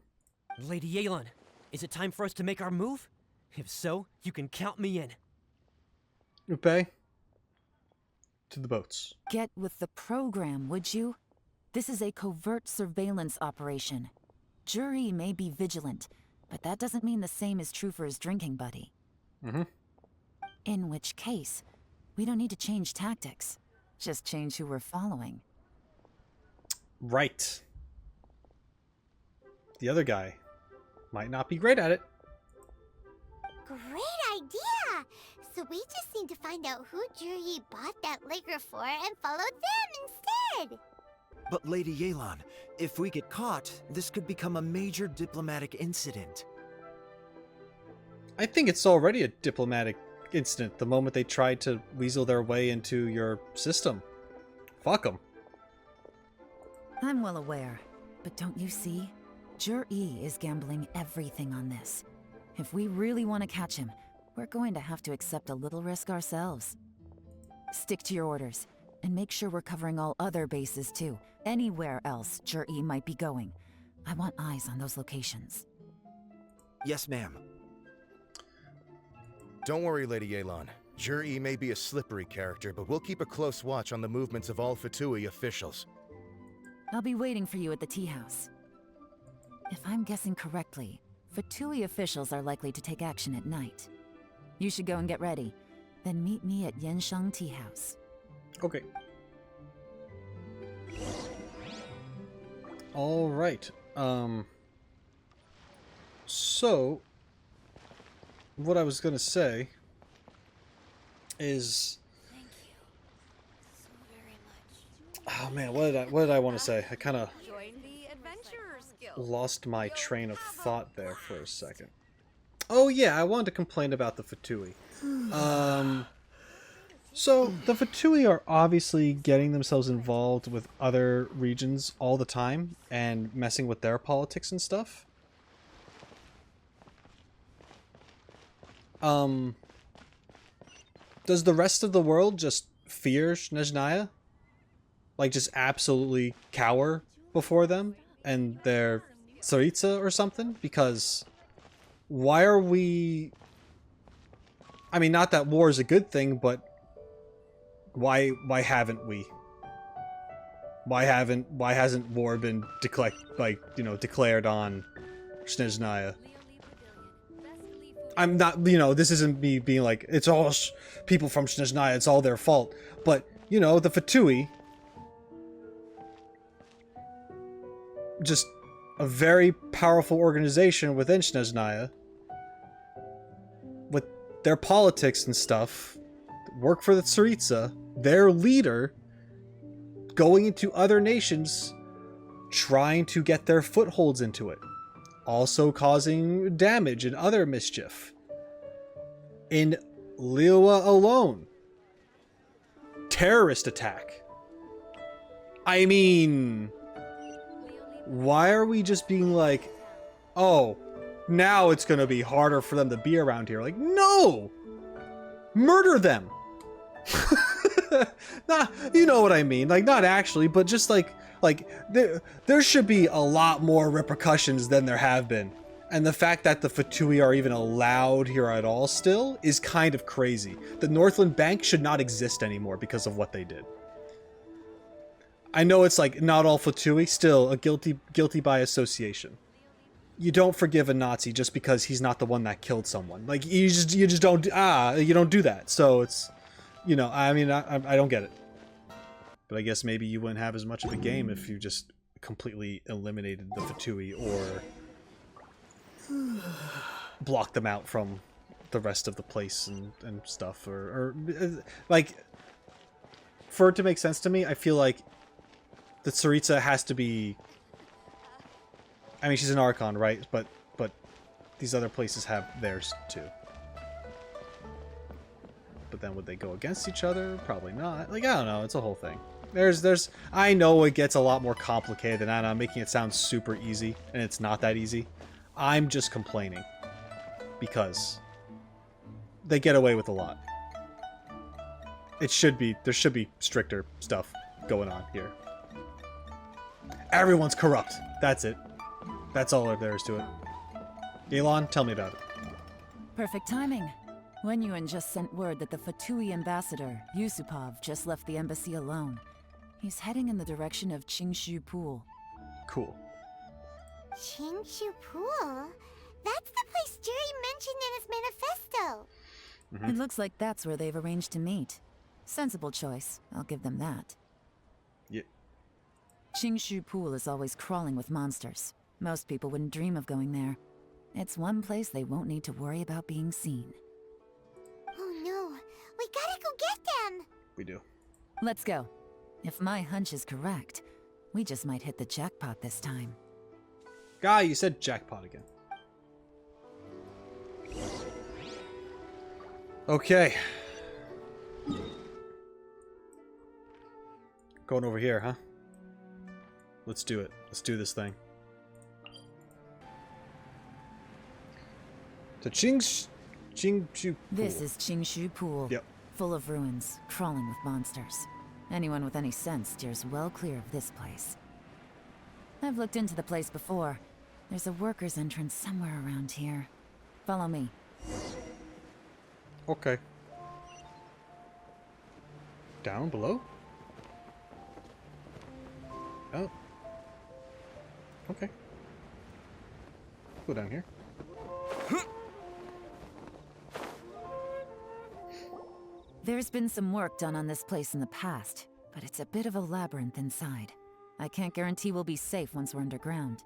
Lady Yelan, is it time for us to make our move? If so, you can count me in. Upe, to the boats. Get with the program, would you? This is a covert surveillance operation. Zhiyi may be vigilant, but that doesn't mean the same is true for his drinking buddy. In which case, we don't need to change tactics. Just change who we're following. Right. The other guy might not be great at it. Great idea! So we just need to find out who Zhiyi bought that liquor for and follow them instead! But Lady Yelan, if we get caught, this could become a major diplomatic incident. I think it's already a diplomatic incident the moment they tried to weasel their way into your system. Fuck them. I'm well aware, but don't you see? Zhiyi is gambling everything on this. If we really want to catch him, we're going to have to accept a little risk ourselves. Stick to your orders, and make sure we're covering all other bases too. Anywhere else Zhiyi might be going. I want eyes on those locations. Yes, ma'am. Don't worry, Lady Yelan. Zhiyi may be a slippery character, but we'll keep a close watch on the movements of all Fatui officials. I'll be waiting for you at the tea house. If I'm guessing correctly, Fatui officials are likely to take action at night. You should go and get ready. Then meet me at Yenshang Tea House. Okay. All right. So what I was gonna say is, thank you so very much. Oh man, what did I want to say? I kind of lost my train of thought there for a second. Oh yeah, I wanted to complain about the Fatui. So the Fatui are obviously getting themselves involved with other regions all the time and messing with their politics and stuff. Does the rest of the world just fear Snezhnaya? Like just absolutely cower before them and their Tsaritsa or something? Because why are we... I mean, not that war is a good thing, but why haven't we? Why hasn't war been declared on Snezhnaya. I'm not, you know, this isn't me being like, it's all people from Snezhnaya, it's all their fault. But, you know, the Fatui, just a very powerful organization within Snezhnaya, with their politics and stuff, work for the Tsaritsa, their leader, going into other nations, trying to get their footholds into it. Also causing damage and other mischief. In Liyue alone. Terrorist attack. I mean, why are we just being like, oh, now it's gonna be harder for them to be around here? Like, no! Murder them! Not, you know what I mean, like, not actually, but just like there should be a lot more repercussions than there have been. And the fact that the Fatui are even allowed here at all still is kind of crazy. The Northland Bank should not exist anymore because of what they did. I know it's like not all Fatui, still a guilty by association. You don't forgive a Nazi just because he's not the one that killed someone. Like, you just don't you don't do that. So it's, you know, I mean, I don't get it. But I guess maybe you wouldn't have as much of a game if you just completely eliminated the Fatui or blocked them out from the rest of the place and stuff. Or like, for it to make sense to me, I feel like the Tsaritsa has to be... I mean, she's an Archon, right? But these other places have theirs too. But then would they go against each other? Probably not. Like, I don't know. It's a whole thing. I know it gets a lot more complicated than that. I'm making it sound super easy, and it's not that easy. I'm just complaining because they get away with a lot. There should be stricter stuff going on here. Everyone's corrupt. That's it. That's all there is to it. Yelan, tell me about it. Perfect timing. Wenyuan just sent word that the Fatui ambassador, Yusupov, just left the embassy alone. He's heading in the direction of Qingshu Pool. Cool. Qingshu Pool? That's the place Zhiyi mentioned in his manifesto. Mm-hmm. It looks like that's where they've arranged to meet. Sensible choice. I'll give them that. Yeah. Qingshu Pool is always crawling with monsters. Most people wouldn't dream of going there. It's one place they won't need to worry about being seen. Oh no, we gotta go get them! We do. Let's go. If my hunch is correct, we just might hit the jackpot this time. Guy, you said jackpot again. Okay. Going over here, huh? Let's do it. Let's do this thing. To Qingshu Pool. This is Qingshu Pool. Yep. Full of ruins, crawling with monsters. Anyone with any sense steers well clear of this place. I've looked into the place before. There's a worker's entrance somewhere around here. Follow me. Okay. Down below? Oh. Okay. Go down here. There's been some work done on this place in the past, but it's a bit of a labyrinth inside. I can't guarantee we'll be safe once we're underground.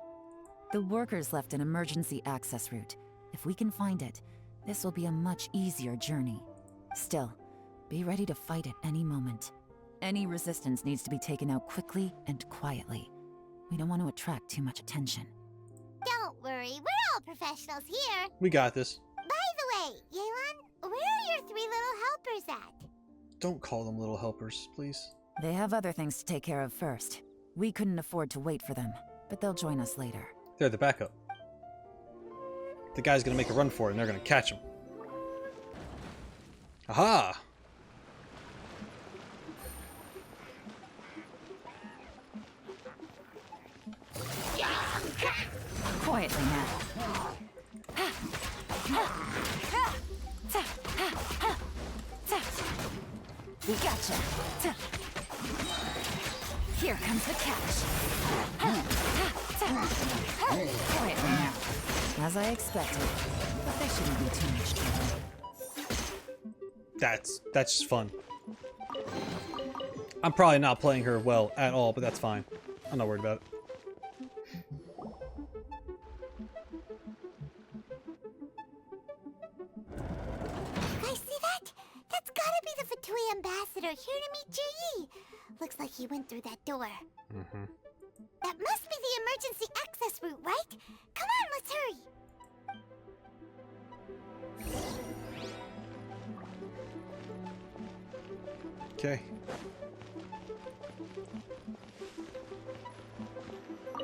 The workers left an emergency access route. If we can find it, this will be a much easier journey. Still, be ready to fight at any moment. Any resistance needs to be taken out quickly and quietly. We don't want to attract too much attention. Don't worry, we're all professionals here. We got this. By the way, Yelan, where are your 3 little helpers at? Don't call them little helpers, please. They have other things to take care of first. We couldn't afford to wait for them, but they'll join us later. They're the backup. The guy's gonna make a run for it and they're gonna catch him. Aha! Quietly now. Gotcha. Here comes the catch. Quiet now. As I expected. But there shouldn't be too much trouble. That's just fun. I'm probably not playing her well at all, but that's fine. I'm not worried about it. You guys see that? That's gotta be the Fatui ambassador here to meet Zhiyi. Looks like he went through that door. Mm-hmm. That must be the emergency access route, right? Come on, let's hurry. Okay.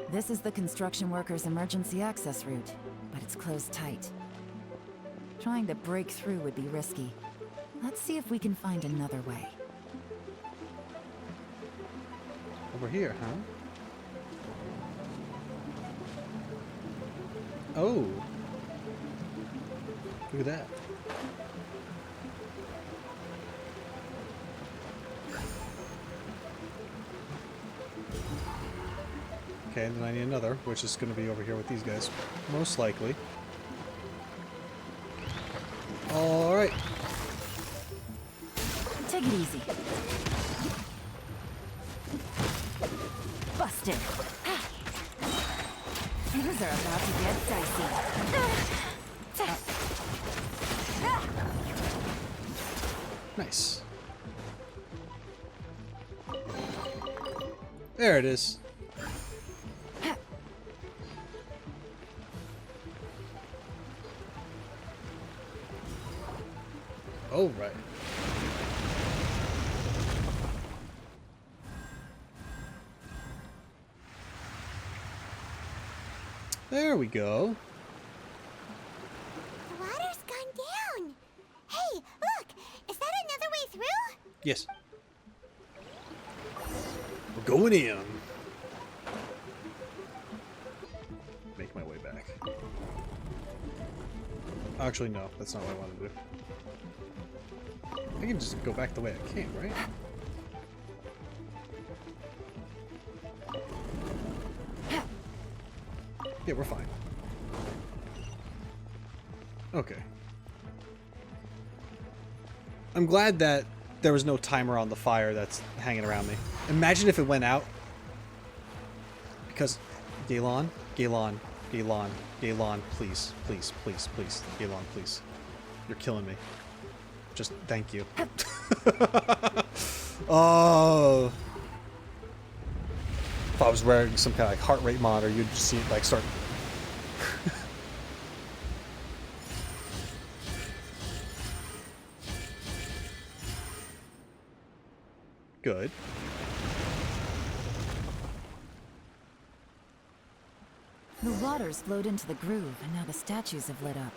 This is the construction workers' emergency access route, but it's closed tight. Trying to break through would be risky. Let's see if we can find another way. Over here, huh? Oh. Look at that. Okay, and then I need another, which is going to be over here with these guys. Most likely. Alright. Take it easy. Busted. Things are about to get dicey. Nice. There it is. Oh, right. There we go. The water's gone down. Hey, look! Is that another way through? Yes. We're going in. Make my way back. Actually, no. That's not what I want to do. I can just go back the way I came, right? Yeah, we're fine. Okay. I'm glad that there was no timer on the fire that's hanging around me. Imagine if it went out. Because Yelan, Yelan, Yelan, Yelan, please, please, please, please, Yelan, please. You're killing me. Just thank you. Oh. If I was wearing some kind of like heart rate monitor, you'd just see it like start. Good. The water's flowed into the groove, and now the statues have lit up.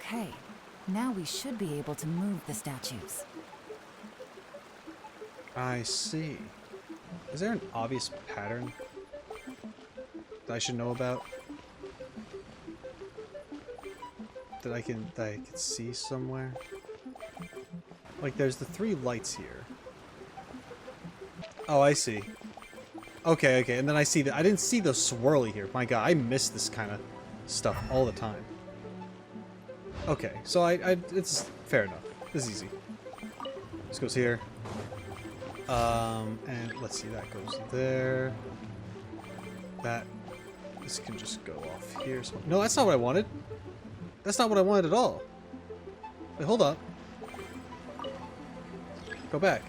Okay. Now we should be able to move the statues. I see. Is there an obvious pattern that I should know about? That I can see somewhere? Like there's the 3 lights here. Oh, I see. Okay, okay, and then I see that I didn't see the swirly here. My god, I miss this kind of stuff all the time. Okay, so it's fair enough. This is easy. This goes here. And let's see, that goes there. This can just go off here. So, no, that's not what I wanted. That's not what I wanted at all. Wait, hold up. Go back.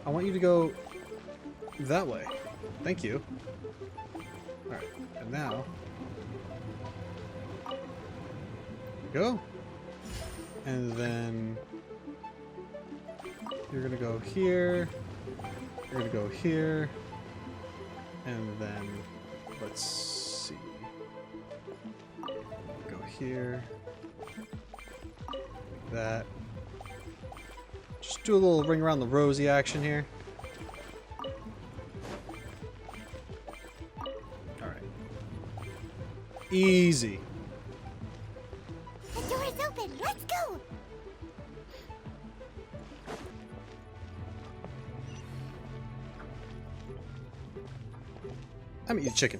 I want you to go that way. Thank you. Alright, and now... go. And then... you're gonna go here. You're gonna go here. And then... let's see. Go here. Like that. Just do a little ring around the rosy action here. Alright. Easy. The door is open. Let's go. I'm gonna eat chicken.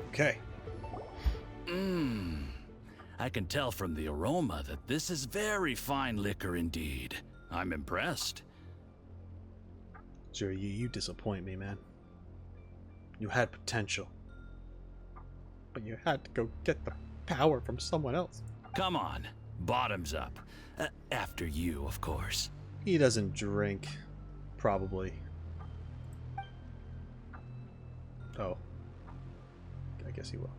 Okay. I can tell from the aroma that this is very fine liquor indeed. I'm impressed. Zhiyi, you disappoint me, man. You had potential. But you had to go get the power from someone else. Come on, bottoms up. After you, of course. He doesn't drink. Probably. Oh. I guess he will.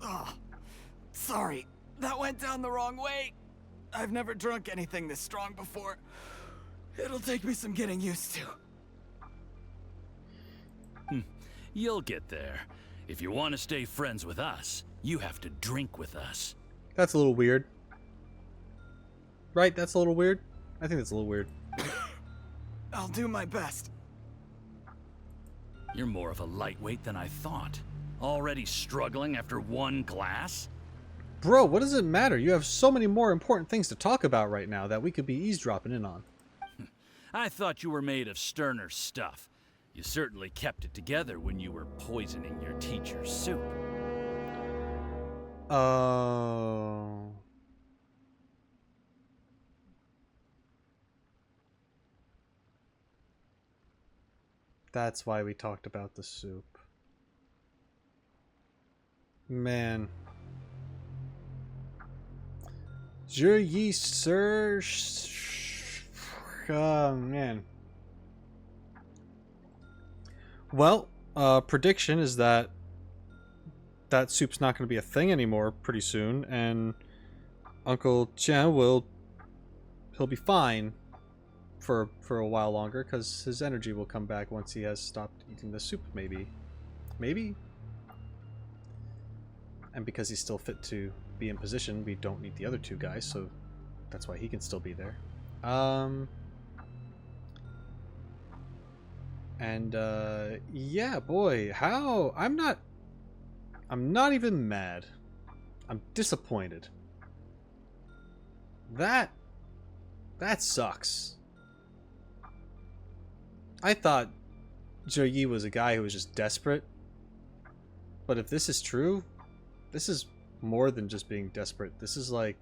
Oh, sorry, that went down the wrong way. I've never drunk anything this strong before. It'll take me some getting used to. You'll get there. If you want to stay friends with us, you have to drink with us. That's a little weird. Right? That's a little weird? I think that's a little weird. I'll do my best. You're more of a lightweight than I thought. Already struggling after one glass? Bro, what does it matter? You have so many more important things to talk about right now that we could be eavesdropping in on. I thought you were made of sterner stuff. You certainly kept it together when you were poisoning your teacher's soup. Oh. That's why we talked about the soup. Man. Zhiyi, sir. Man. Well, prediction is that that soup's not going to be a thing anymore pretty soon, and Uncle Tian he'll be fine for a while longer because his energy will come back once he has stopped eating the soup, maybe. And because he's still fit to be in position, we don't need the other two guys, so that's why he can still be there. Yeah, boy, how I'm not even mad. I'm disappointed. That sucks. I thought Zhiyi was a guy who was just desperate. But if this is true, this is more than just being desperate. This is like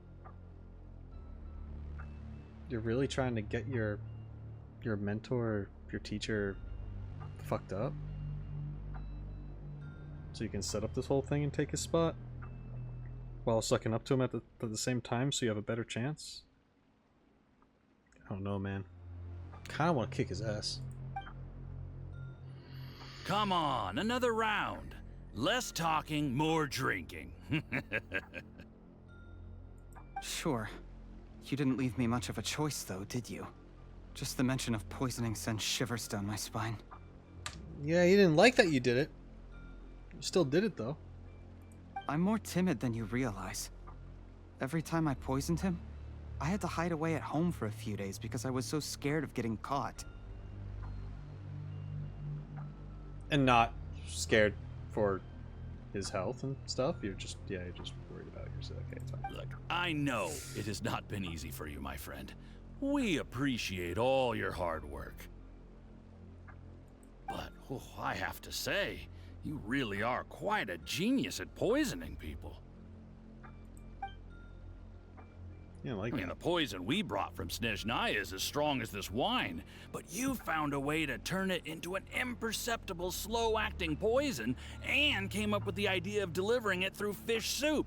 you're really trying to get your mentor, your teacher fucked up so you can set up this whole thing and take his spot while sucking up to him at the same time so you have a better chance. I don't know, man. Kind of want to kick his ass. Come on, another round. Less talking, more drinking. Sure. You didn't leave me much of a choice, though, did you? Just the mention of poisoning sends shivers down my spine. Yeah, he didn't like that you did it. You still did it, though. I'm more timid than you realize. Every time I poisoned him, I had to hide away at home for a few days because I was so scared of getting caught. And not scared for his health and stuff? You're just worried about yourself. Okay, it's fine. Look, I know it has not been easy for you, my friend. We appreciate all your hard work. But, I have to say, you really are quite a genius at poisoning people. Yeah, I mean, the poison we brought from Snezhnaya is as strong as this wine, but you found a way to turn it into an imperceptible, slow-acting poison, and came up with the idea of delivering it through fish soup.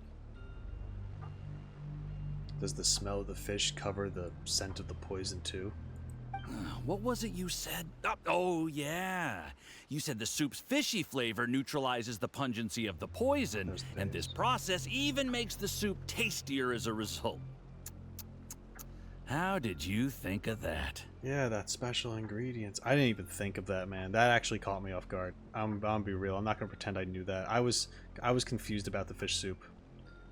Does the smell of the fish cover the scent of the poison too? What was it you said? Oh, yeah. You said the soup's fishy flavor neutralizes the pungency of the poison, and this process even makes the soup tastier as a result. How did you think of that? Yeah, that special ingredients. I didn't even think of that, man. That actually caught me off guard. I'm gonna be real. I'm not gonna pretend I knew that. I was confused about the fish soup.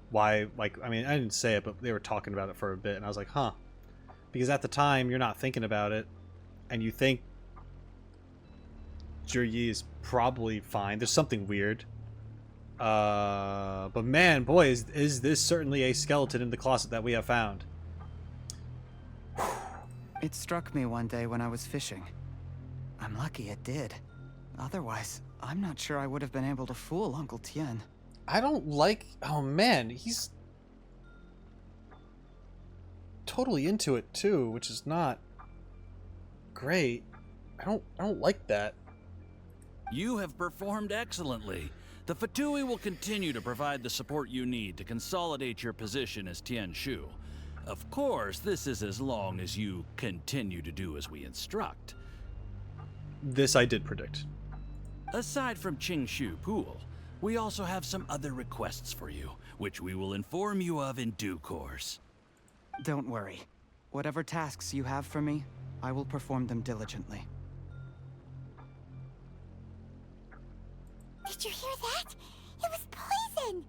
Why? Like, I mean, I didn't say it, but they were talking about it for a bit, and I was like, huh. Because at the time, you're not thinking about it, and you think Zhiyi is probably fine. There's something weird. But man, boy, is this certainly a skeleton in the closet that we have found. It struck me one day when I was fishing. I'm lucky it did. Otherwise, I'm not sure I would have been able to fool Uncle Tian. I don't like... Oh man, he's totally into it too, which is not great. I don't like that. You have performed excellently. The Fatui will continue to provide the support you need to consolidate your position as Tian Shu. Of course, this is as long as you continue to do as we instruct. This I did predict. Aside from Qingshu Pool, we also have some other requests for you, which we will inform you of in due course. Don't worry. Whatever tasks you have for me, I will perform them diligently. Did you hear that? It was poison!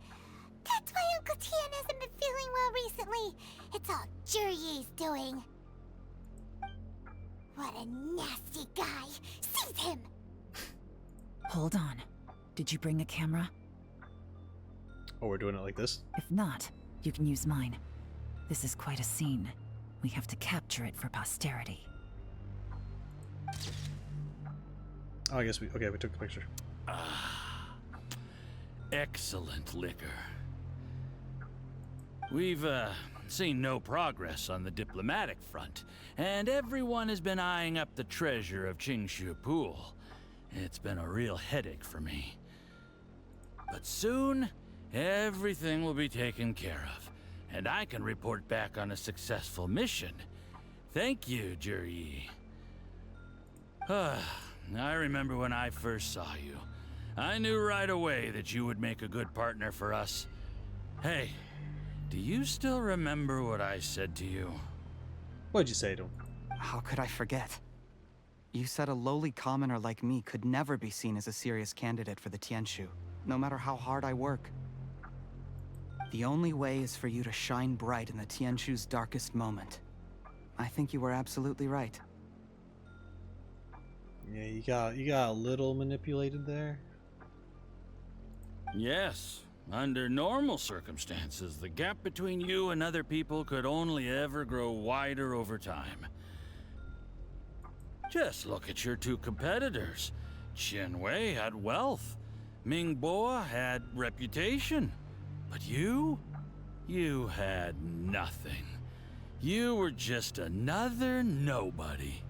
That's why Uncle Tian hasn't been feeling well recently. It's all Zhiyi's doing. What a nasty guy! Seize him! Hold on. Did you bring a camera? Oh, we're doing it like this? If not, you can use mine. This is quite a scene. We have to capture it for posterity. Oh, I guess we took the picture. Excellent liquor. We've seen no progress on the diplomatic front, and everyone has been eyeing up the treasure of Qingshu Pool. It's been a real headache for me. But soon, everything will be taken care of, and I can report back on a successful mission. Thank you, Zhiyi. I remember when I first saw you. I knew right away that you would make a good partner for us. Hey, do you still remember what I said to you? What'd you say to him? How could I forget? You said a lowly commoner like me could never be seen as a serious candidate for the Tianshu, no matter how hard I work. The only way is for you to shine bright in the Tianshu's darkest moment. I think you were absolutely right. Yeah, you got a little manipulated there. Yes. Under normal circumstances, the gap between you and other people could only ever grow wider over time. Just look at your two competitors. Qianwei had wealth. Mingboa had reputation. But you had nothing. You were just another nobody.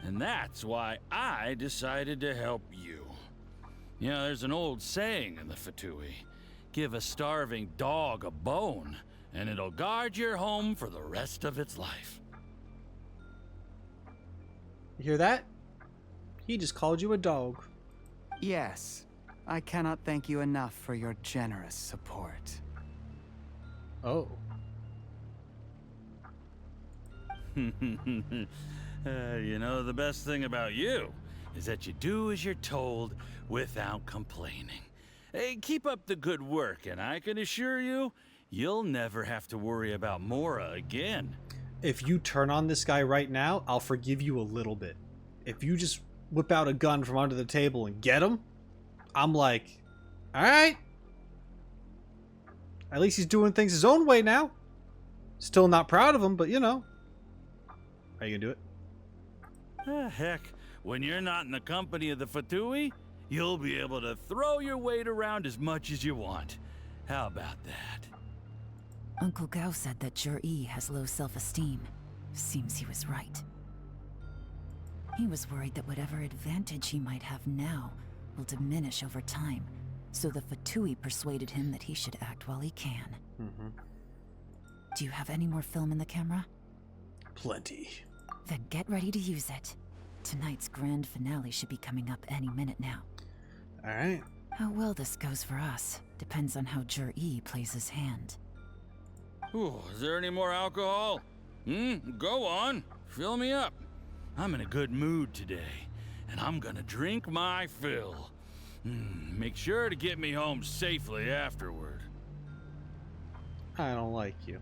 And that's why I decided to help you. You know, there's an old saying in the Fatui. Give a starving dog a bone, and it'll guard your home for the rest of its life. You hear that? He just called you a dog. Yes. I cannot thank you enough for your generous support. Oh. You know, the best thing about you is that you do as you're told without complaining. Hey, keep up the good work, and I can assure you, you'll never have to worry about Mora again. If you turn on this guy right now, I'll forgive you a little bit. If you just whip out a gun from under the table and get him, I'm like, alright. At least he's doing things his own way now. Still not proud of him, but you know. Are you gonna do it? Heck, when you're not in the company of the Fatui, you'll be able to throw your weight around as much as you want. How about that? Uncle Gao said that Zhiyi has low self-esteem. Seems he was right. He was worried that whatever advantage he might have now will diminish over time, so the Fatui persuaded him that he should act while he can. Mm-hmm. Do you have any more film in the camera? Plenty. Then get ready to use it. Tonight's grand finale should be coming up any minute now. Alright. How well this goes for us depends on how Zhiyi plays his hand. Ooh, is there any more alcohol? Go on. Fill me up. I'm in a good mood today, and I'm gonna drink my fill. Make sure to get me home safely afterward. I don't like you.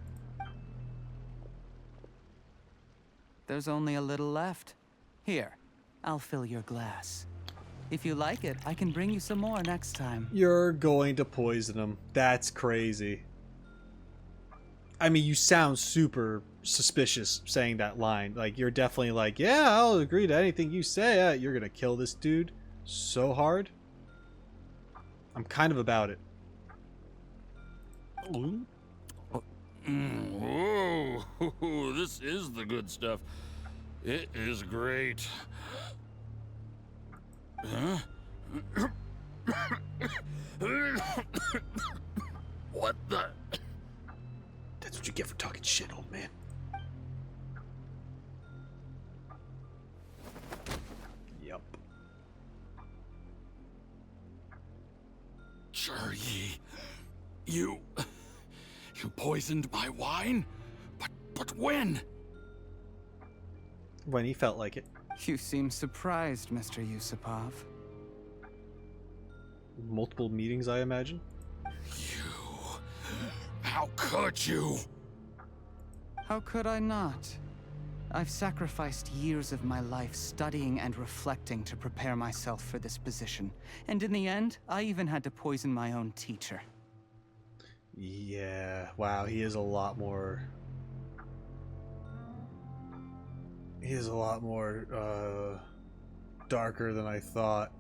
There's only a little left. Here, I'll fill your glass. If you like it, I can bring you some more next time. You're going to poison him. That's crazy. I mean, you sound super suspicious saying that line. Like, you're definitely like, yeah, I'll agree to anything you say. You're gonna kill this dude so hard. I'm kind of about it. Whoa, this is the good stuff. It is great. Huh? What the? That's what you get for talking shit, old man. Yup. Zhiyi, you poisoned my wine? But when? When he felt like it. You seem surprised, Mr. Yusupov. Multiple meetings, I imagine. How could you? How could I not? I've sacrificed years of my life studying and reflecting to prepare myself for this position. And in the end, I even had to poison my own teacher. Yeah, wow, he is a lot more... He is a lot more, darker than I thought.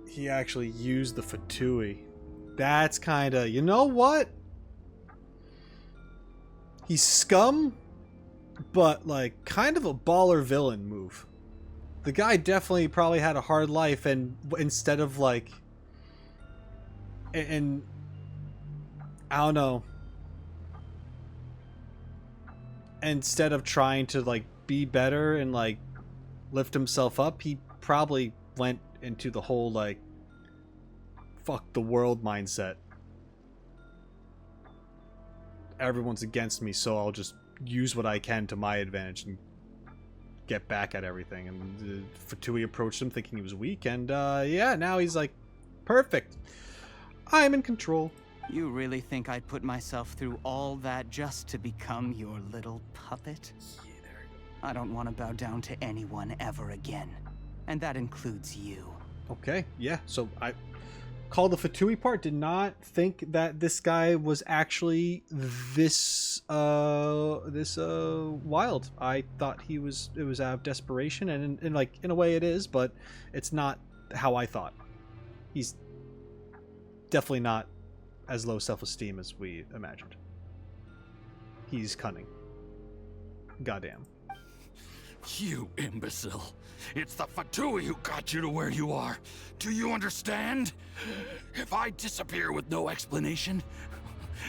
He actually used the Fatui. That's kinda... You know what? He's scum, but, like, kind of a baller villain move. The guy definitely probably had a hard life, and instead of, like... And I don't know. Instead of trying to, like, be better and, like, lift himself up, he probably went into the whole, like, fuck the world mindset. Everyone's against me, so I'll just use what I can to my advantage and get back at everything. And Fatui approached him thinking he was weak, and yeah, now he's like, perfect. I'm in control. You really think I'd put myself through all that just to become your little puppet? I don't want to bow down to anyone ever again. And that includes you. Okay, yeah, so I called the Fatui part, did not think that this guy was actually this wild. I thought it was out of desperation, and like in a way it is, but it's not how I thought. He's definitely not as low self-esteem as we imagined. He's cunning. Goddamn. You imbecile. It's the Fatui who got you to where you are. Do you understand? If I disappear with no explanation,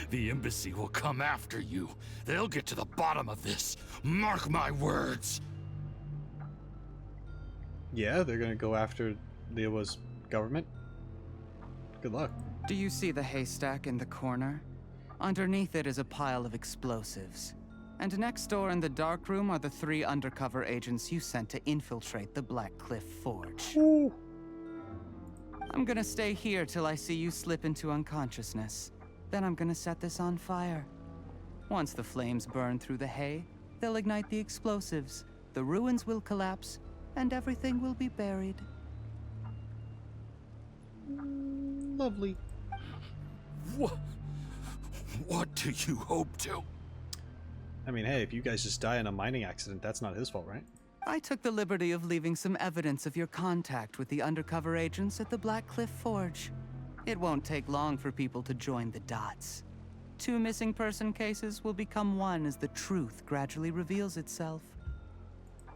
the embassy will come after you. They'll get to the bottom of this. Mark my words. Yeah, they're gonna go after Liyue's government. Good luck. Do you see the haystack in the corner? Underneath it is a pile of explosives. And next door in the dark room are the 3 undercover agents you sent to infiltrate the Black Cliff Forge. Ooh. I'm gonna stay here till I see you slip into unconsciousness. Then I'm gonna set this on fire. Once the flames burn through the hay, they'll ignite the explosives, the ruins will collapse, and everything will be buried. Lovely. What do you hope to? I mean, hey, if you guys just die in a mining accident, that's not his fault, right? I took the liberty of leaving some evidence of your contact with the undercover agents at the Black Cliff Forge. It won't take long for people to join the dots. 2 missing person cases will become one as the truth gradually reveals itself.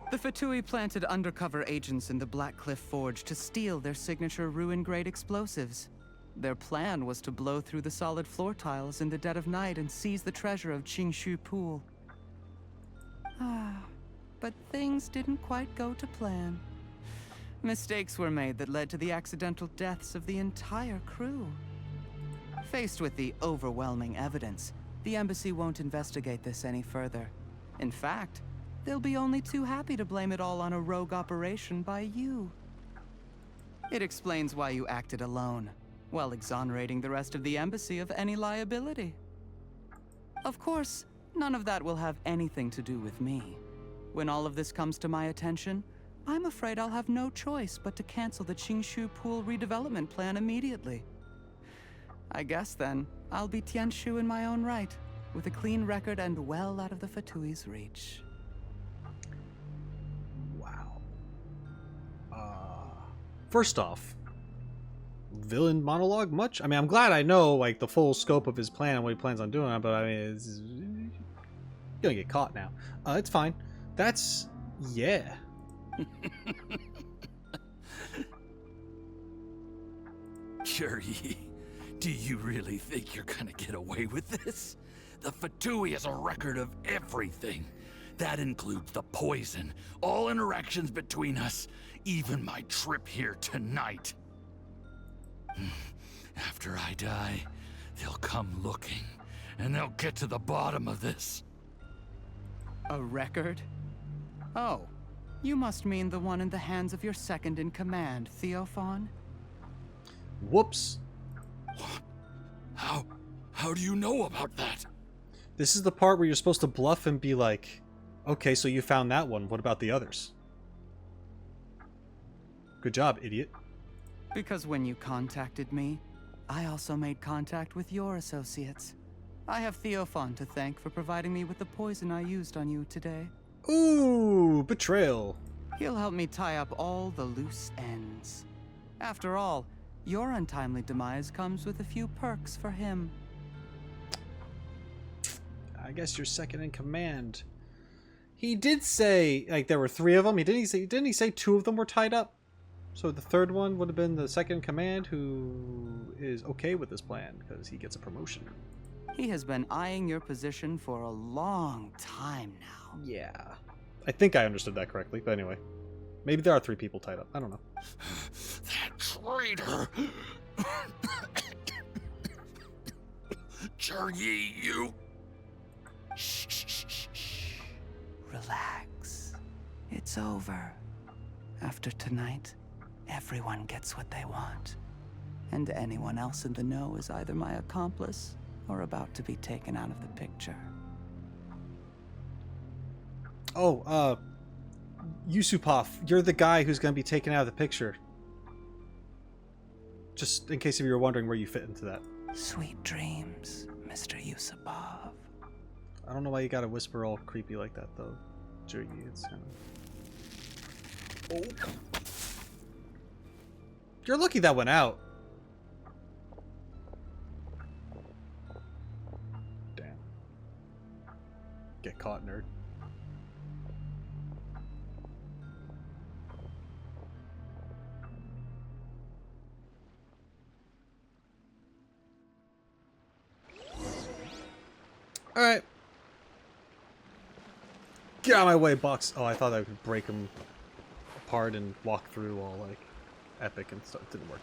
The Fatui planted undercover agents in the Black Cliff Forge to steal their signature ruin-grade explosives. Their plan was to blow through the solid floor tiles in the dead of night and seize the treasure of Qingshu Pool. But things didn't quite go to plan. Mistakes were made that led to the accidental deaths of the entire crew. Faced with the overwhelming evidence, the embassy won't investigate this any further. In fact, they'll be only too happy to blame it all on a rogue operation by you. It explains why you acted alone, while exonerating the rest of the embassy of any liability. Of course, none of that will have anything to do with me. When all of this comes to my attention, I'm afraid I'll have no choice but to cancel the Qingshu Pool redevelopment plan immediately. I guess then, I'll be Tian in my own right, with a clean record and well out of the Fatui's reach. Wow. First off, villain monologue much? I mean, I'm glad I know like the full scope of his plan and what he plans on doing, but I mean, you're gonna get caught now. It's fine. That's yeah. Zhiyi, do you really think you're gonna get away with this? The Fatui has a record of everything. That includes the poison, all interactions between us, even my trip here tonight. After I die, they'll come looking, and they'll get to the bottom of this. A record? Oh, you must mean the one in the hands of your second-in-command, Theophan? Whoops. How do you know about that? This is the part where you're supposed to bluff and be like, okay, so you found that one. What about the others? Good job, idiot. Because when you contacted me, I also made contact with your associates. I have Theophan to thank for providing me with the poison I used on you today. Ooh, betrayal. He'll help me tie up all the loose ends. After all, your untimely demise comes with a few perks for him. I guess you're second in command. He did say like there were 3 of them. Didn't he say 2 of them were tied up? So the third one would have been the second in command, who is okay with this plan because he gets a promotion. He has been eyeing your position for a long time now. Yeah. I think I understood that correctly, but anyway. Maybe there are 3 people tied up. I don't know. That traitor! Zhiyi, you... Shh. Relax. It's over. After tonight, everyone gets what they want. And anyone else in the know is either my accomplice or about to be taken out of the picture. Oh, Yusupov, you're the guy who's going to be taken out of the picture. Just in case if you were wondering where you fit into that. Sweet dreams, Mr. Yusupov. I don't know why you gotta whisper all creepy like that, though. Zhiyi, it's kind of... Oh. You're lucky that went out. Damn. Get caught, nerd. Alright. Get out of my way, box. Oh, I thought I could break them apart and walk through all, like, epic and stuff. It didn't work.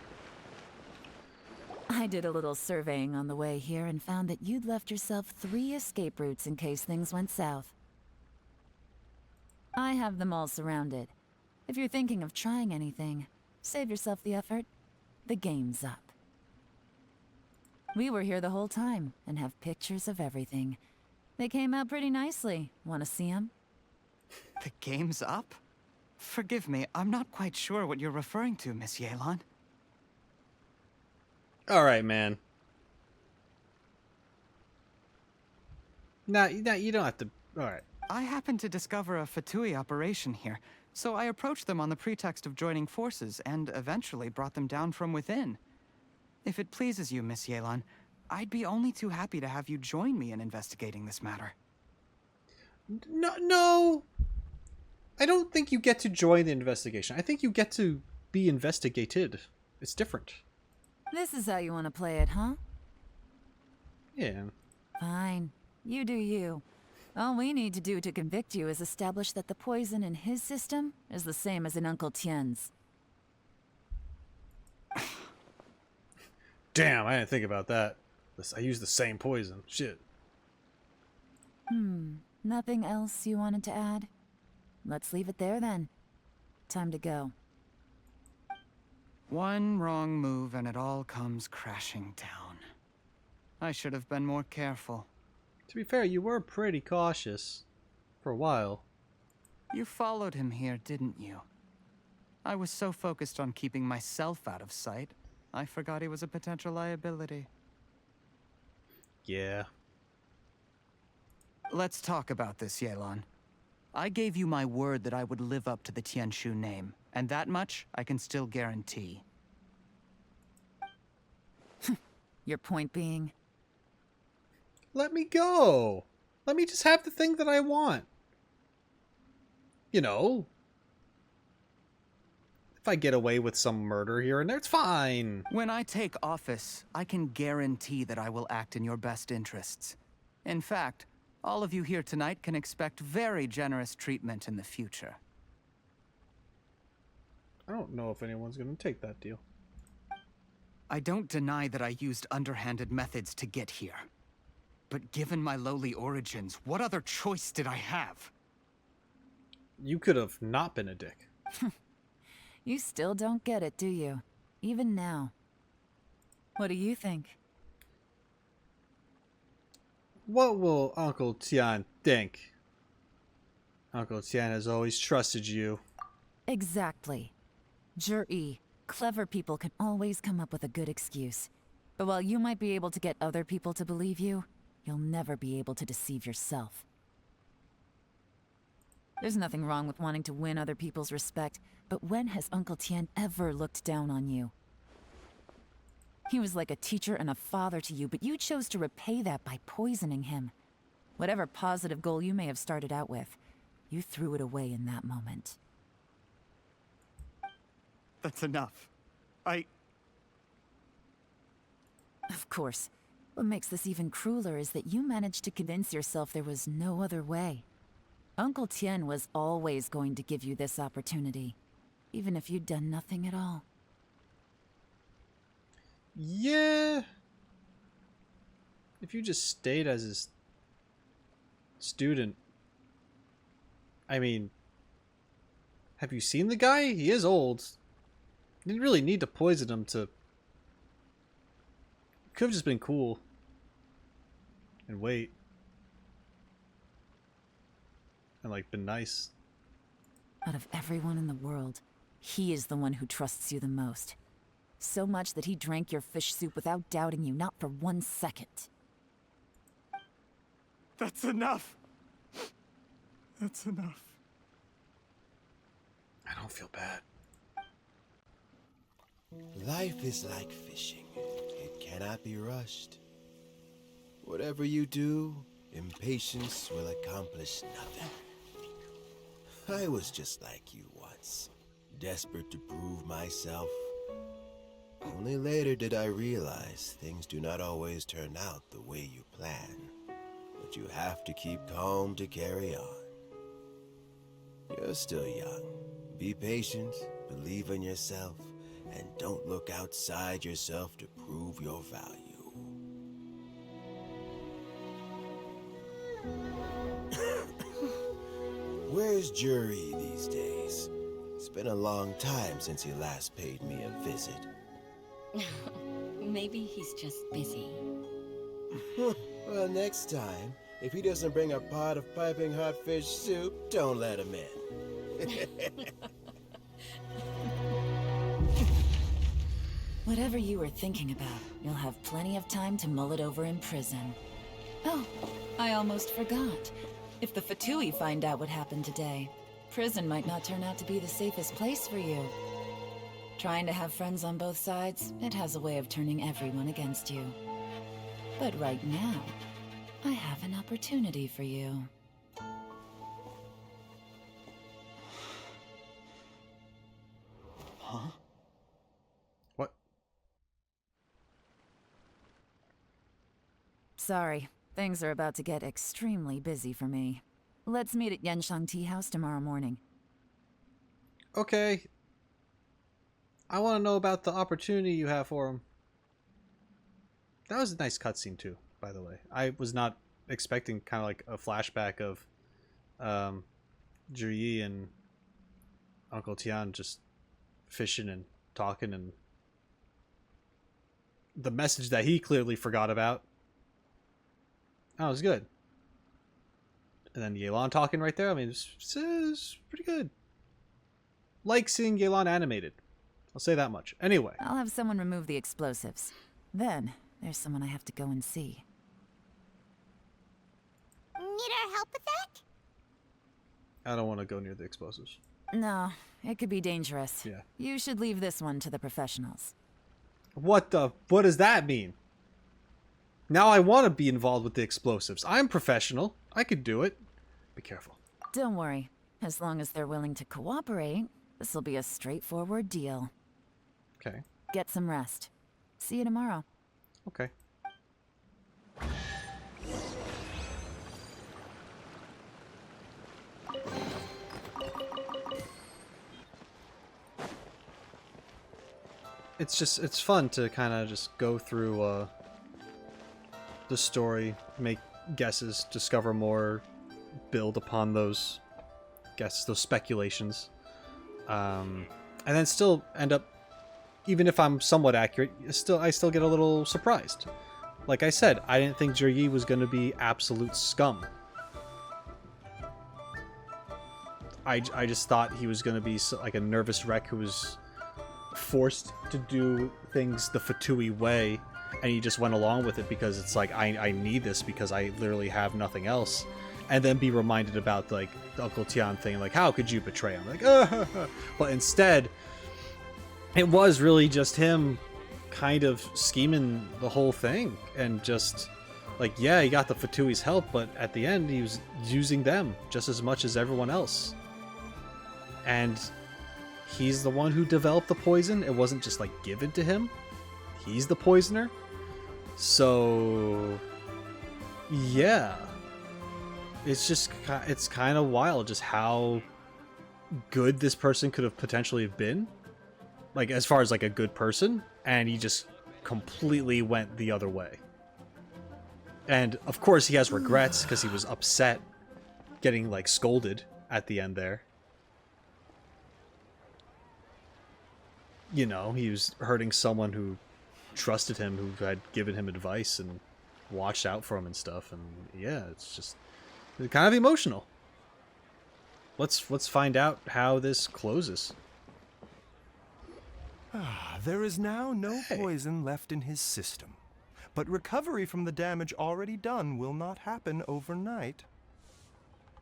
I did a little surveying on the way here and found that you'd left yourself 3 escape routes in case things went south. I have them all surrounded. If you're thinking of trying anything, save yourself the effort. The game's up. We were here the whole time and have pictures of everything. They came out pretty nicely. Want to see them? The game's up? Forgive me, I'm not quite sure what you're referring to, Miss Yelan. Alright, man. Nah, you don't have to... Alright. I happened to discover a Fatui operation here, so I approached them on the pretext of joining forces and eventually brought them down from within. If it pleases you, Miss Yelan, I'd be only too happy to have you join me in investigating this matter. No. I don't think you get to join the investigation. I think you get to be investigated. It's different. This is how you want to play it, huh? Yeah. Fine. You do you. All we need to do to convict you is establish that the poison in his system is the same as in Uncle Tian's. Damn, I didn't think about that. I used the same poison. Shit. Nothing else you wanted to add? Let's leave it there then. Time to go. One wrong move and it all comes crashing down. I should have been more careful. To be fair, you were pretty cautious. For a while. You followed him here, didn't you? I was so focused on keeping myself out of sight, I forgot he was a potential liability. Yeah. Let's talk about this, Yelan. I gave you my word that I would live up to the Tianshu name, and that much I can still guarantee. Your point being? Let me go. Let me just have the thing that I want. You know, if I get away with some murder here and there, it's fine. When I take office, I can guarantee that I will act in your best interests. In fact, all of you here tonight can expect very generous treatment in the future. I don't know if anyone's going to take that deal. I don't deny that I used underhanded methods to get here. But given my lowly origins, what other choice did I have? You could have not been a dick. You still don't get it, do you? Even now. What do you think? What will Uncle Tian think? Uncle Tian has always trusted you. Exactly. Zhiyi, clever people can always come up with a good excuse. But while you might be able to get other people to believe you, you'll never be able to deceive yourself. There's nothing wrong with wanting to win other people's respect, but when has Uncle Tian ever looked down on you? He was like a teacher and a father to you, but you chose to repay that by poisoning him. Whatever positive goal you may have started out with, you threw it away in that moment. That's enough. Of course. What makes this even crueler is that you managed to convince yourself there was no other way. Uncle Tian was always going to give you this opportunity, even if you'd done nothing at all. Yeah. If you just stayed as his student. I mean, have you seen the guy? He is old. You didn't really need to poison him to... Could have just been cool. And wait. And like been nice. Out of everyone in the world, he is the one who trusts you the most. So much that he drank your fish soup without doubting you, not for 1 second. That's enough. That's enough. I don't feel bad. Life is like fishing. It cannot be rushed. Whatever you do, impatience will accomplish nothing. I was just like you once, desperate to prove myself. Only later did I realize things do not always turn out the way you plan, but you have to keep calm to carry on. You're still young. Be patient, believe in yourself, and don't look outside yourself to prove your value. Where's Zhiyi these days? It's been a long time since he last paid me a visit. Maybe he's just busy. Well, next time, if he doesn't bring a pot of piping hot fish soup, don't let him in. Whatever you were thinking about, you'll have plenty of time to mull it over in prison. Oh, I almost forgot. If the Fatui find out what happened today, prison might not turn out to be the safest place for you. Trying to have friends on both sides, it has a way of turning everyone against you. But right now, I have an opportunity for you. Huh? What? Sorry, things are about to get extremely busy for me. Let's meet at Yenshang Tea House tomorrow morning. Okay. I want to know about the opportunity you have for him. That was a nice cutscene too, by the way. I was not expecting kind of like a flashback of Zhiyi and Uncle Tian just fishing and talking, and the message that he clearly forgot about. Oh, it was good. And then Yelan talking right there. I mean, it's pretty good. Like seeing Yelan animated. I'll say that much. Anyway. I'll have someone remove the explosives. Then, there's someone I have to go and see. need our help with that? I don't want to go near the explosives. No, it could be dangerous. Yeah. You should leave this one to the professionals. What does that mean? Now I want to be involved with the explosives. I'm professional. I could do it. Be careful. Don't worry. As long as they're willing to cooperate, this'll be a straightforward deal. Okay. Get some rest. See you tomorrow. Okay. It's fun to kind of just go through the story, make guesses, discover more, build upon those guesses, those speculations, and then still end up, even if I'm somewhat accurate, I still get a little surprised. Like I said, I didn't think Zhiyi was going to be absolute scum. I just thought he was going to be like a nervous wreck who was forced to do things the Fatui way, and he just went along with it because it's like, I need this because I literally have nothing else. And then be reminded about like the Uncle Tian thing, like, how could you betray him? Like, but instead, it was really just him kind of scheming the whole thing, and just like, yeah, he got the Fatui's help, but at the end he was using them just as much as everyone else. And he's the one who developed the poison. It wasn't just like given to him. He's the poisoner. So yeah, it's kind of wild just how good this person could have potentially been, like as far as like a good person, and he just completely went the other way. And of course he has regrets because he was upset getting like scolded at the end there. You know, he was hurting someone who trusted him, who had given him advice and watched out for him and stuff. And yeah, it's kind of emotional. Let's find out how this closes. There is now no poison left in his system, but recovery from the damage already done will not happen overnight.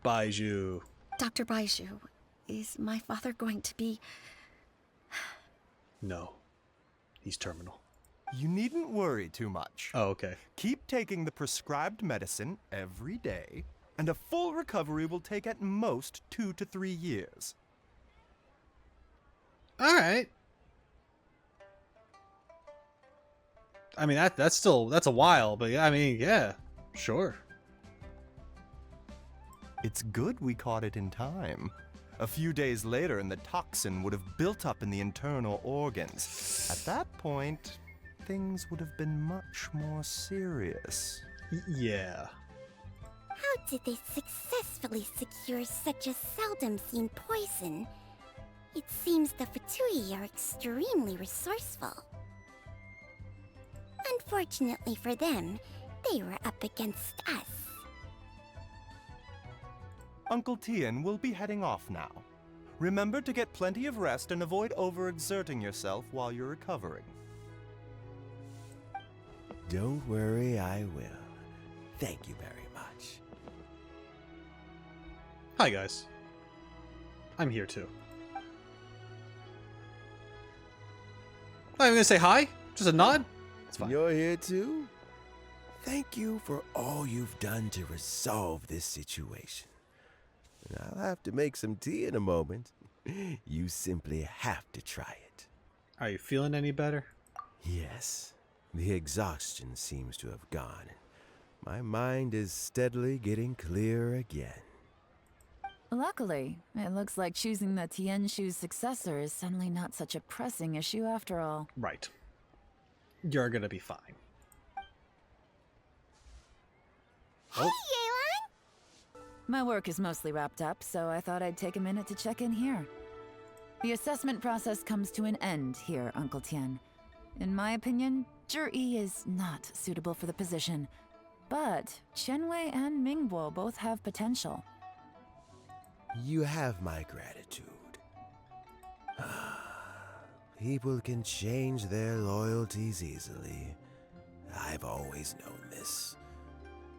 Baizhu. Dr. Baizhu, is my father going to be... No. He's terminal. You needn't worry too much. Oh, okay. Keep taking the prescribed medicine every day, and a full recovery will take at most 2 to 3 years. All right. I mean, that's a while, but I mean, yeah, sure. It's good we caught it in time. A few days later, and the toxin would have built up in the internal organs. At that point, things would have been much more serious. Yeah. How did they successfully secure such a seldom-seen poison? It seems the Fatui are extremely resourceful. Unfortunately for them, they were up against us. Uncle Tian will be heading off now. Remember to get plenty of rest and avoid overexerting yourself while you're recovering. Don't worry, I will. Thank you very much. Hi, guys. I'm here too. I'm gonna say hi. Just a nod. It's fine. You're here too? Thank you for all you've done to resolve this situation. I'll have to make some tea in a moment. You simply have to try it. Are you feeling any better? Yes. The exhaustion seems to have gone. My mind is steadily getting clearer again. Luckily, it looks like choosing the Tian Shu's successor is suddenly not such a pressing issue after all. Right. You're gonna be fine. Hey, Yelan! My work is mostly wrapped up, so I thought I'd take a minute to check in here. The assessment process comes to an end here, Uncle Tian. In my opinion, Zhiyi is not suitable for the position, but Qianwei and Mingbo both have potential. You have my gratitude. People can change their loyalties easily. I've always known this.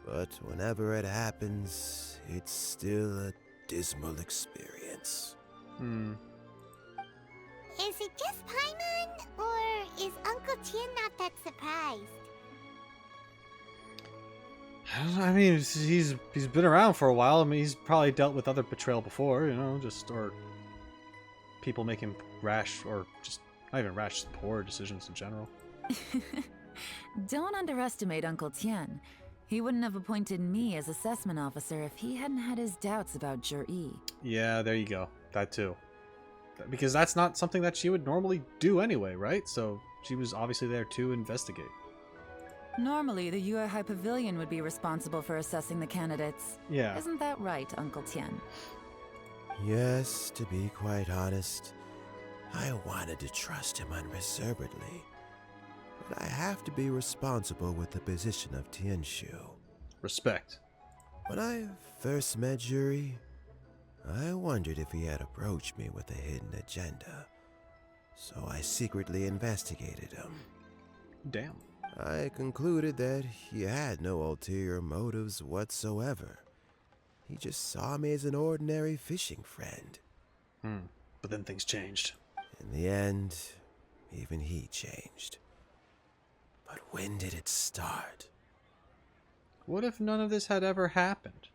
but whenever it happens, it's still a dismal experience. Is it just Paimon, or is Uncle Tian not that surprised? I mean, he's been around for a while. I mean, he's probably dealt with other betrayal before, or people making rash, or just not even rash, just poor decisions in general. Don't underestimate Uncle Tian. He wouldn't have appointed me as assessment officer if he hadn't had his doubts about Zhiyi. Yeah, there you go. That too. Because that's not something that she would normally do anyway, right? So she was obviously there to investigate. Normally, the Yuehai Pavilion would be responsible for assessing the candidates. Yeah. Isn't that right, Uncle Tian? Yes, to be quite honest, I wanted to trust him unreservedly. But I have to be responsible with the position of Tianshu. Respect. When I first met Zhiyi, I wondered if he had approached me with a hidden agenda. So I secretly investigated him. Damn. I concluded that he had no ulterior motives whatsoever. He just saw me as an ordinary fishing friend. But then things changed. In the end, even he changed. But when did it start? What if none of this had ever happened?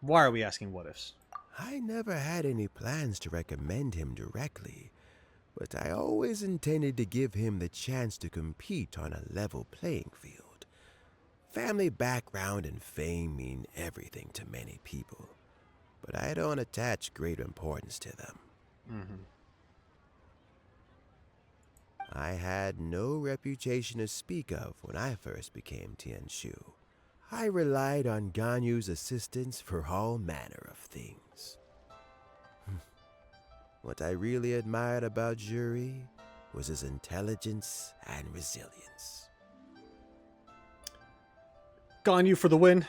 Why are we asking what ifs? I never had any plans to recommend him directly, but I always intended to give him the chance to compete on a level playing field. Family background and fame mean everything to many people, but I don't attach great importance to them. I had no reputation to speak of when I first became Tianshu. I relied on Ganyu's assistance for all manner of things. What I really admired about Zhiyi was his intelligence and resilience. Ganyu for the win.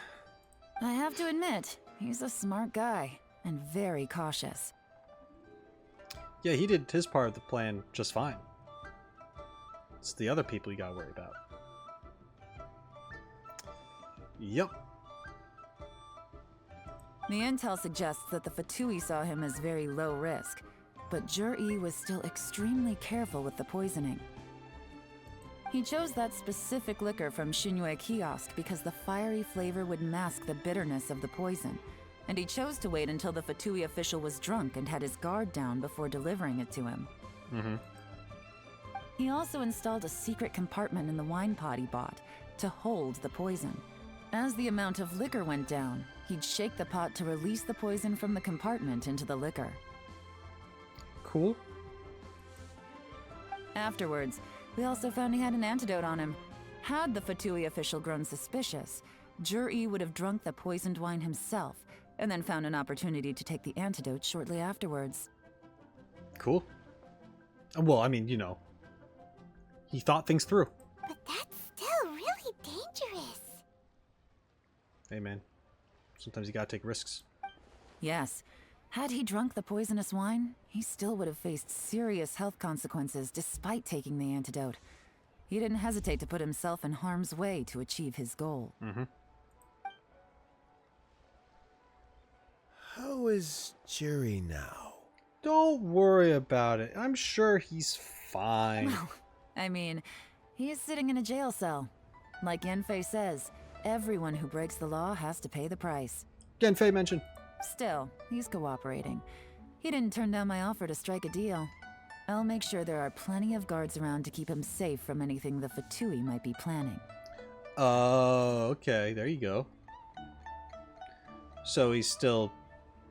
I have to admit, he's a smart guy, and very cautious. Yeah, he did his part of the plan just fine. It's the other people you gotta worry about. Yep. The intel suggests that the Fatui saw him as very low risk, but Zhiyi was still extremely careful with the poisoning. He chose that specific liquor from Xinyue kiosk because the fiery flavor would mask the bitterness of the poison, and he chose to wait until the Fatui official was drunk and had his guard down before delivering it to him. He also installed a secret compartment in the wine pot he bought to hold the poison. As the amount of liquor went down, he'd shake the pot to release the poison from the compartment into the liquor. Cool. Afterwards, we also found he had an antidote on him. Had the Fatui official grown suspicious, Zhiyi would have drunk the poisoned wine himself, and then found an opportunity to take the antidote shortly afterwards. Cool. Well, I mean, he thought things through. But that's still really dangerous. Hey, man. Sometimes you gotta take risks. Yes. Had he drunk the poisonous wine, he still would have faced serious health consequences despite taking the antidote. He didn't hesitate to put himself in harm's way to achieve his goal. How is Zhiyi now? Don't worry about it. I'm sure he's fine. I mean, he is sitting in a jail cell. Like Yanfei says, everyone who breaks the law has to pay the price. Genfei mentioned. Still, he's cooperating. He didn't turn down my offer to strike a deal. I'll make sure there are plenty of guards around to keep him safe from anything the Fatui might be planning. Okay, there you go. So he's still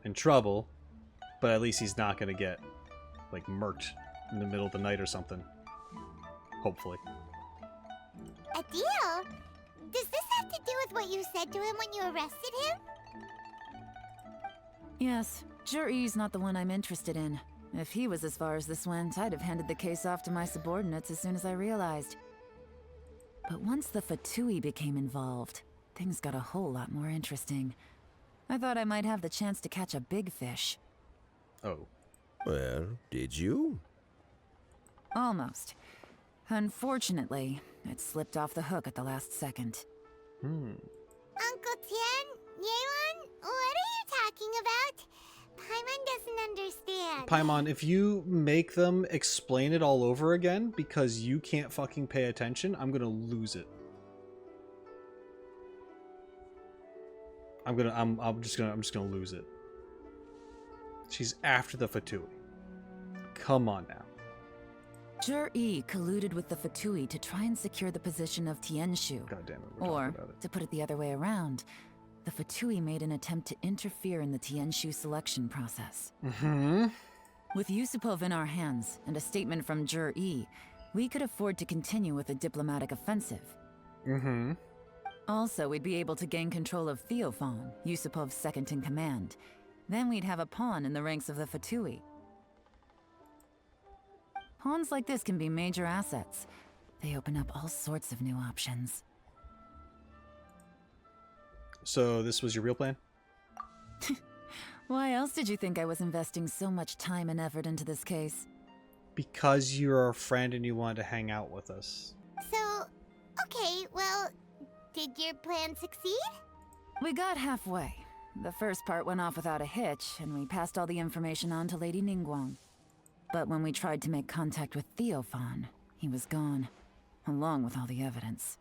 in trouble, but at least he's not gonna get, murked in the middle of the night or something. Hopefully. A deal? Does this have to do with what you said to him when you arrested him? Yes, Zhiyi's not the one I'm interested in. If he was as far as this went, I'd have handed the case off to my subordinates as soon as I realized. But once the Fatui became involved, things got a whole lot more interesting. I thought I might have the chance to catch a big fish. Oh. Well, did you? Almost. Unfortunately, it slipped off the hook at the last second. Uncle Tian, Yelan, what are you talking about? Paimon doesn't understand. Paimon, if you make them explain it all over again because you can't fucking pay attention, I'm gonna lose it. I'm just gonna lose it. She's after the Fatui. Come on now. Zhiyi colluded with the Fatui to try and secure the position of Tianshu. God damn it, Or, to put it the other way around, the Fatui made an attempt to interfere in the Tianshu selection process. With Yusupov in our hands and a statement from Zhiyi, we could afford to continue with a diplomatic offensive. Also, we'd be able to gain control of Theophan, Yusupov's second in command. Then we'd have a pawn in the ranks of the Fatui. Pawns like this can be major assets. They open up all sorts of new options. So this was your real plan? Why else did you think I was investing so much time and effort into this case? Because you're our friend and you wanted to hang out with us. So, okay, well, did your plan succeed? We got halfway. The first part went off without a hitch, and we passed all the information on to Lady Ningguang. But when we tried to make contact with Theophan, he was gone, along with all the evidence.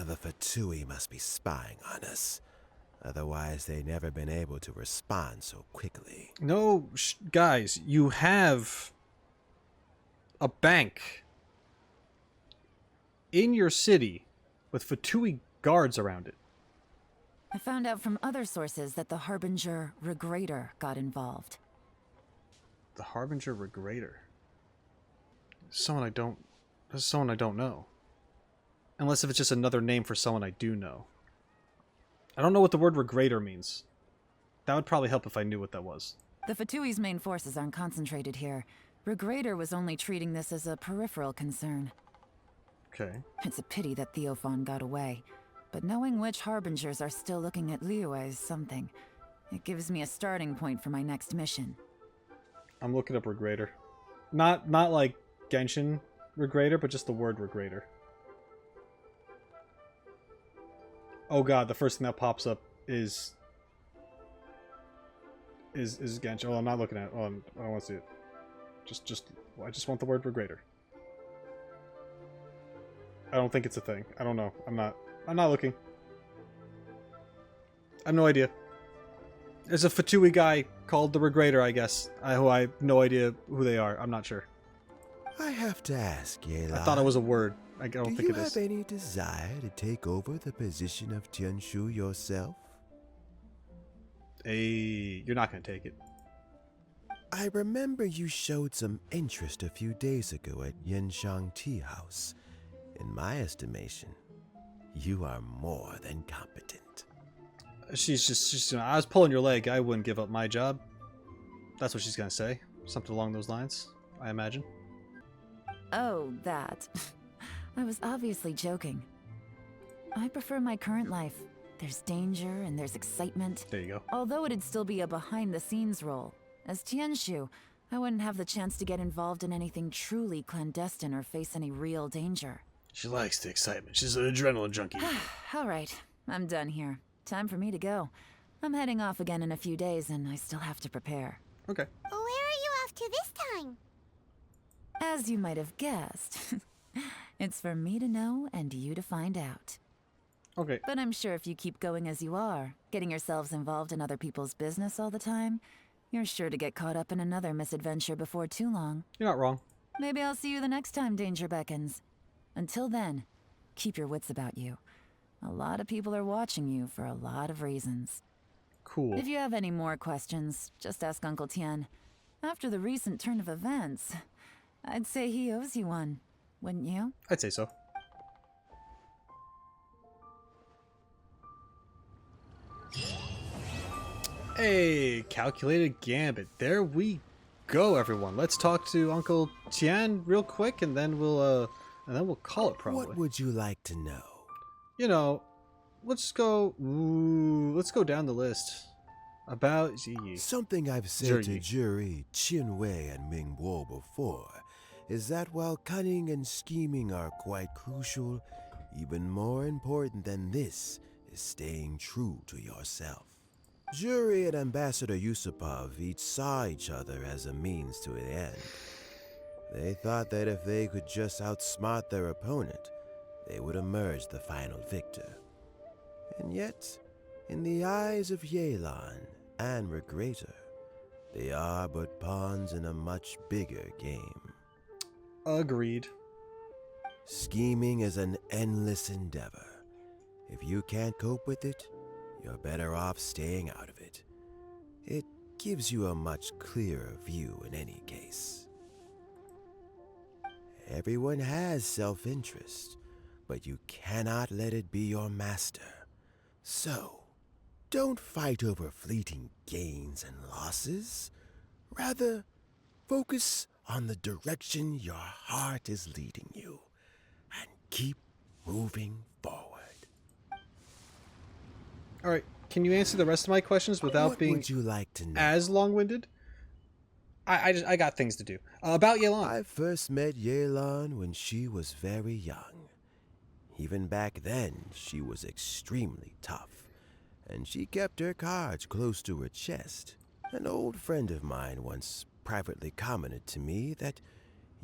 The Fatui must be spying on us. Otherwise, they'd never been able to respond so quickly. No, guys, you have a bank in your city with Fatui guards around it. I found out from other sources that the Harbinger Regrator got involved. The Harbinger Regrator? Someone I don't know. Unless if it's just another name for someone I do know. I don't know what the word Regrator means. That would probably help if I knew what that was. The Fatui's main forces aren't concentrated here. Regrator was only treating this as a peripheral concern. Okay. It's a pity that Theophan got away. But knowing which Harbingers are still looking at Liyue is something. It gives me a starting point for my next mission. I'm looking up Regrator. Not like Genshin Regrator, but just the word Regrator. Oh god, the first thing that pops up is Genshin. Oh, I'm not looking at it. Oh, I don't want to see it. I just want the word Regrator. I don't think it's a thing. I don't know. I'm not looking. I have no idea. There's a Fatui guy called the Regrator, I guess. I have no idea who they are. I'm not sure. I have to ask, Yelan. I thought it was a word. I don't think it is. Do you have any desire to take over the position of Tianshu yourself? Hey, you're not going to take it. I remember you showed some interest a few days ago at Yanshang Tea House. In my estimation, you are more than competent. She's I was pulling your leg. I wouldn't give up my job. That's what she's going to say. Something along those lines, I imagine. Oh, that. I was obviously joking. I prefer my current life. There's danger and there's excitement. There you go. Although it'd still be a behind-the-scenes role. As Tianshu, I wouldn't have the chance to get involved in anything truly clandestine or face any real danger. She likes the excitement. She's an adrenaline junkie. All right, I'm done here. Time for me to go. I'm heading off again in a few days, and I still have to prepare. Okay. Where are you off to this time? As you might have guessed, it's for me to know and you to find out. Okay. But I'm sure if you keep going as you are, getting yourselves involved in other people's business all the time, you're sure to get caught up in another misadventure before too long. You're not wrong. Maybe I'll see you the next time danger beckons. Until then, keep your wits about you. A lot of people are watching you for a lot of reasons. Cool. If you have any more questions, just ask Uncle Tian. After the recent turn of events, I'd say he owes you one, wouldn't you? I'd say so. Hey, calculated gambit. There we go, everyone. Let's talk to Uncle Tian real quick, and then we'll call it probably. What would you like to know? You know, let's go down the list. About Zhiyi. Something I've said to Zhiyi, Qinwei, and Mingguo before is that while cunning and scheming are quite crucial, even more important than this is staying true to yourself. Zhiyi and Ambassador Yusupov each saw each other as a means to an end. They thought that if they could just outsmart their opponent, they would emerge the final victor. And yet, in the eyes of Yelan and Regrator, they are but pawns in a much bigger game. Agreed. Scheming is an endless endeavor. If you can't cope with it, you're better off staying out of it. It gives you a much clearer view in any case. Everyone has self-interest, but you cannot let it be your master. So, don't fight over fleeting gains and losses. Rather, focus on the direction your heart is leading you, and keep moving forward. All right, can you answer the rest of my questions without What being would you like to know? as long-winded? I got things to do. About Yelan. I first met Yelan when she was very young. Even back then, she was extremely tough, and she kept her cards close to her chest. An old friend of mine once privately commented to me that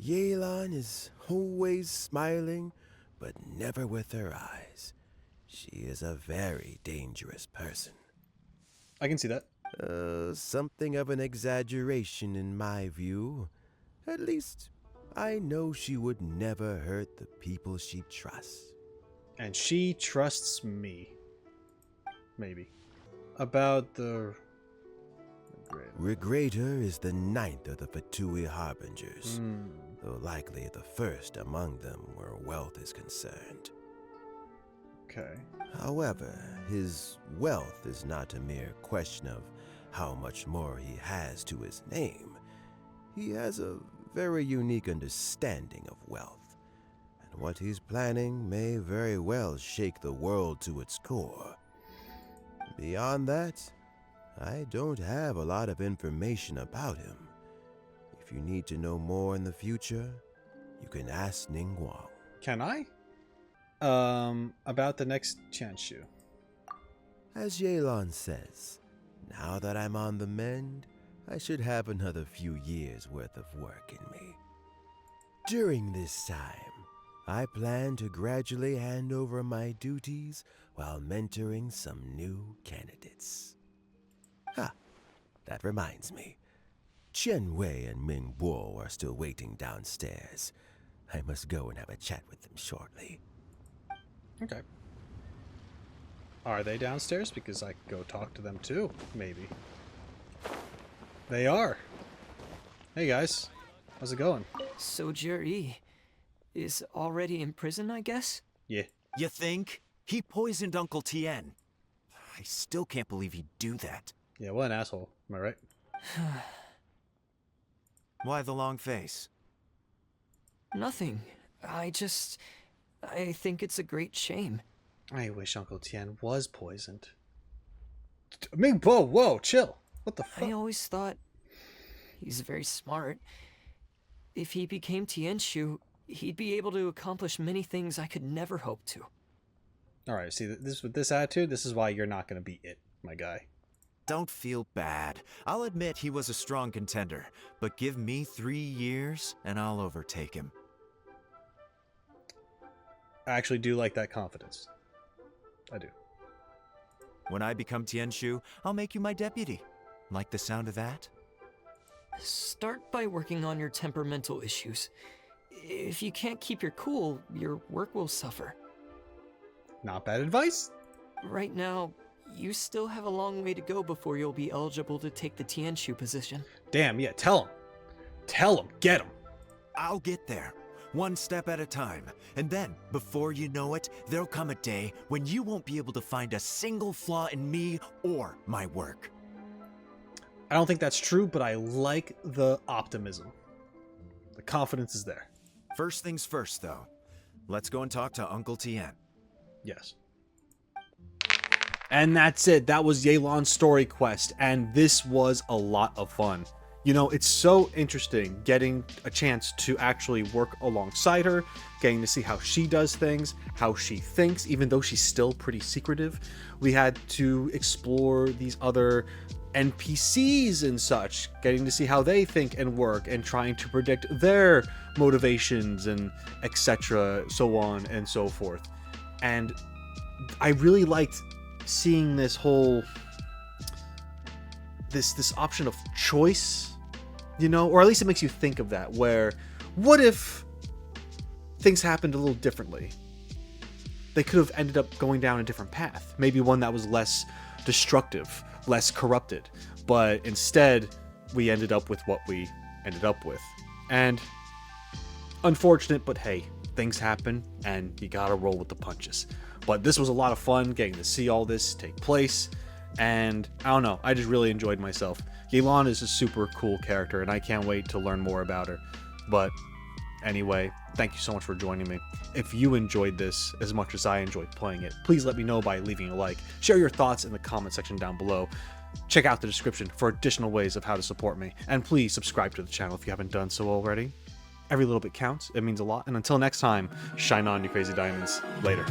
Yelan is always smiling, but never with her eyes. She is a very dangerous person. I can see that. Something of an exaggeration in my view. At least, I know she would never hurt the people she trusts. And she trusts me. Maybe. About the... Regrator is the ninth of the Fatui Harbingers, though likely the first among them where wealth is concerned. Okay. However, his wealth is not a mere question of how much more he has to his name. He has a very unique understanding of wealth, and what he's planning may very well shake the world to its core. Beyond that, I don't have a lot of information about him. If you need to know more in the future, you can ask Ning Guang. Can I? About the next Qianshu. As Yelan says, now that I'm on the mend, I should have another few years' worth of work in me. During this time, I plan to gradually hand over my duties while mentoring some new candidates. That reminds me. Chen Wei and Ming Guo are still waiting downstairs. I must go and have a chat with them shortly. Okay. Are they downstairs? Because I could go talk to them too, maybe. They are. Hey guys, how's it going? So Zhiyi is already in prison, I guess? Yeah. You think? He poisoned Uncle Tian. I still can't believe he'd do that. Yeah, what an asshole. Am I right? Why the long face? Nothing. I think it's a great shame. I wish Uncle Tian was poisoned. Ming, whoa, chill. What the fuck? I always thought he's very smart. If he became Tianshu, he'd be able to accomplish many things I could never hope to. Alright, see, this with this attitude, this is why you're not going to be it, my guy. Don't feel bad. I'll admit he was a strong contender, but give me 3 years and I'll overtake him. I actually do like that confidence. I do. When I become Tianshu, I'll make you my deputy. Like the sound of that? Start by working on your temperamental issues. If you can't keep your cool, your work will suffer. Not bad advice. Right now, you still have a long way to go before you'll be eligible to take the Tianshu position. Damn, yeah, tell him. Tell him, get him. I'll get there, one step at a time. And then, before you know it, there'll come a day when you won't be able to find a single flaw in me or my work. I don't think that's true, but I like the optimism. The confidence is there. First things first, though. Let's go and talk to Uncle Tian. Yes. And that's it. That was Yelan's story quest, and this was a lot of fun. You know, it's so interesting getting a chance to actually work alongside her, getting to see how she does things, how she thinks, even though she's still pretty secretive. We had to explore these other NPCs and such, getting to see how they think and work and trying to predict their motivations and etc., so on and so forth. And I really liked seeing this whole this option of choice, you know, or at least it makes you think of that, where what if things happened a little differently? They could have ended up going down a different path, maybe one that was less destructive, less corrupted, but instead we ended up with what we ended up with. And unfortunate, but hey, things happen and you gotta roll with the punches. But this was a lot of fun getting to see all this take place, and I don't know, I just really enjoyed myself. Yelan is a super cool character and I can't wait to learn more about her. But anyway, thank you so much for joining me. If you enjoyed this as much as I enjoyed playing it, please let me know by leaving a like. Share your thoughts in the comment section down below. Check out the description for additional ways of how to support me. And please subscribe to the channel if you haven't done so already. Every little bit counts, it means a lot. And until next time, shine on, you crazy diamonds. Later.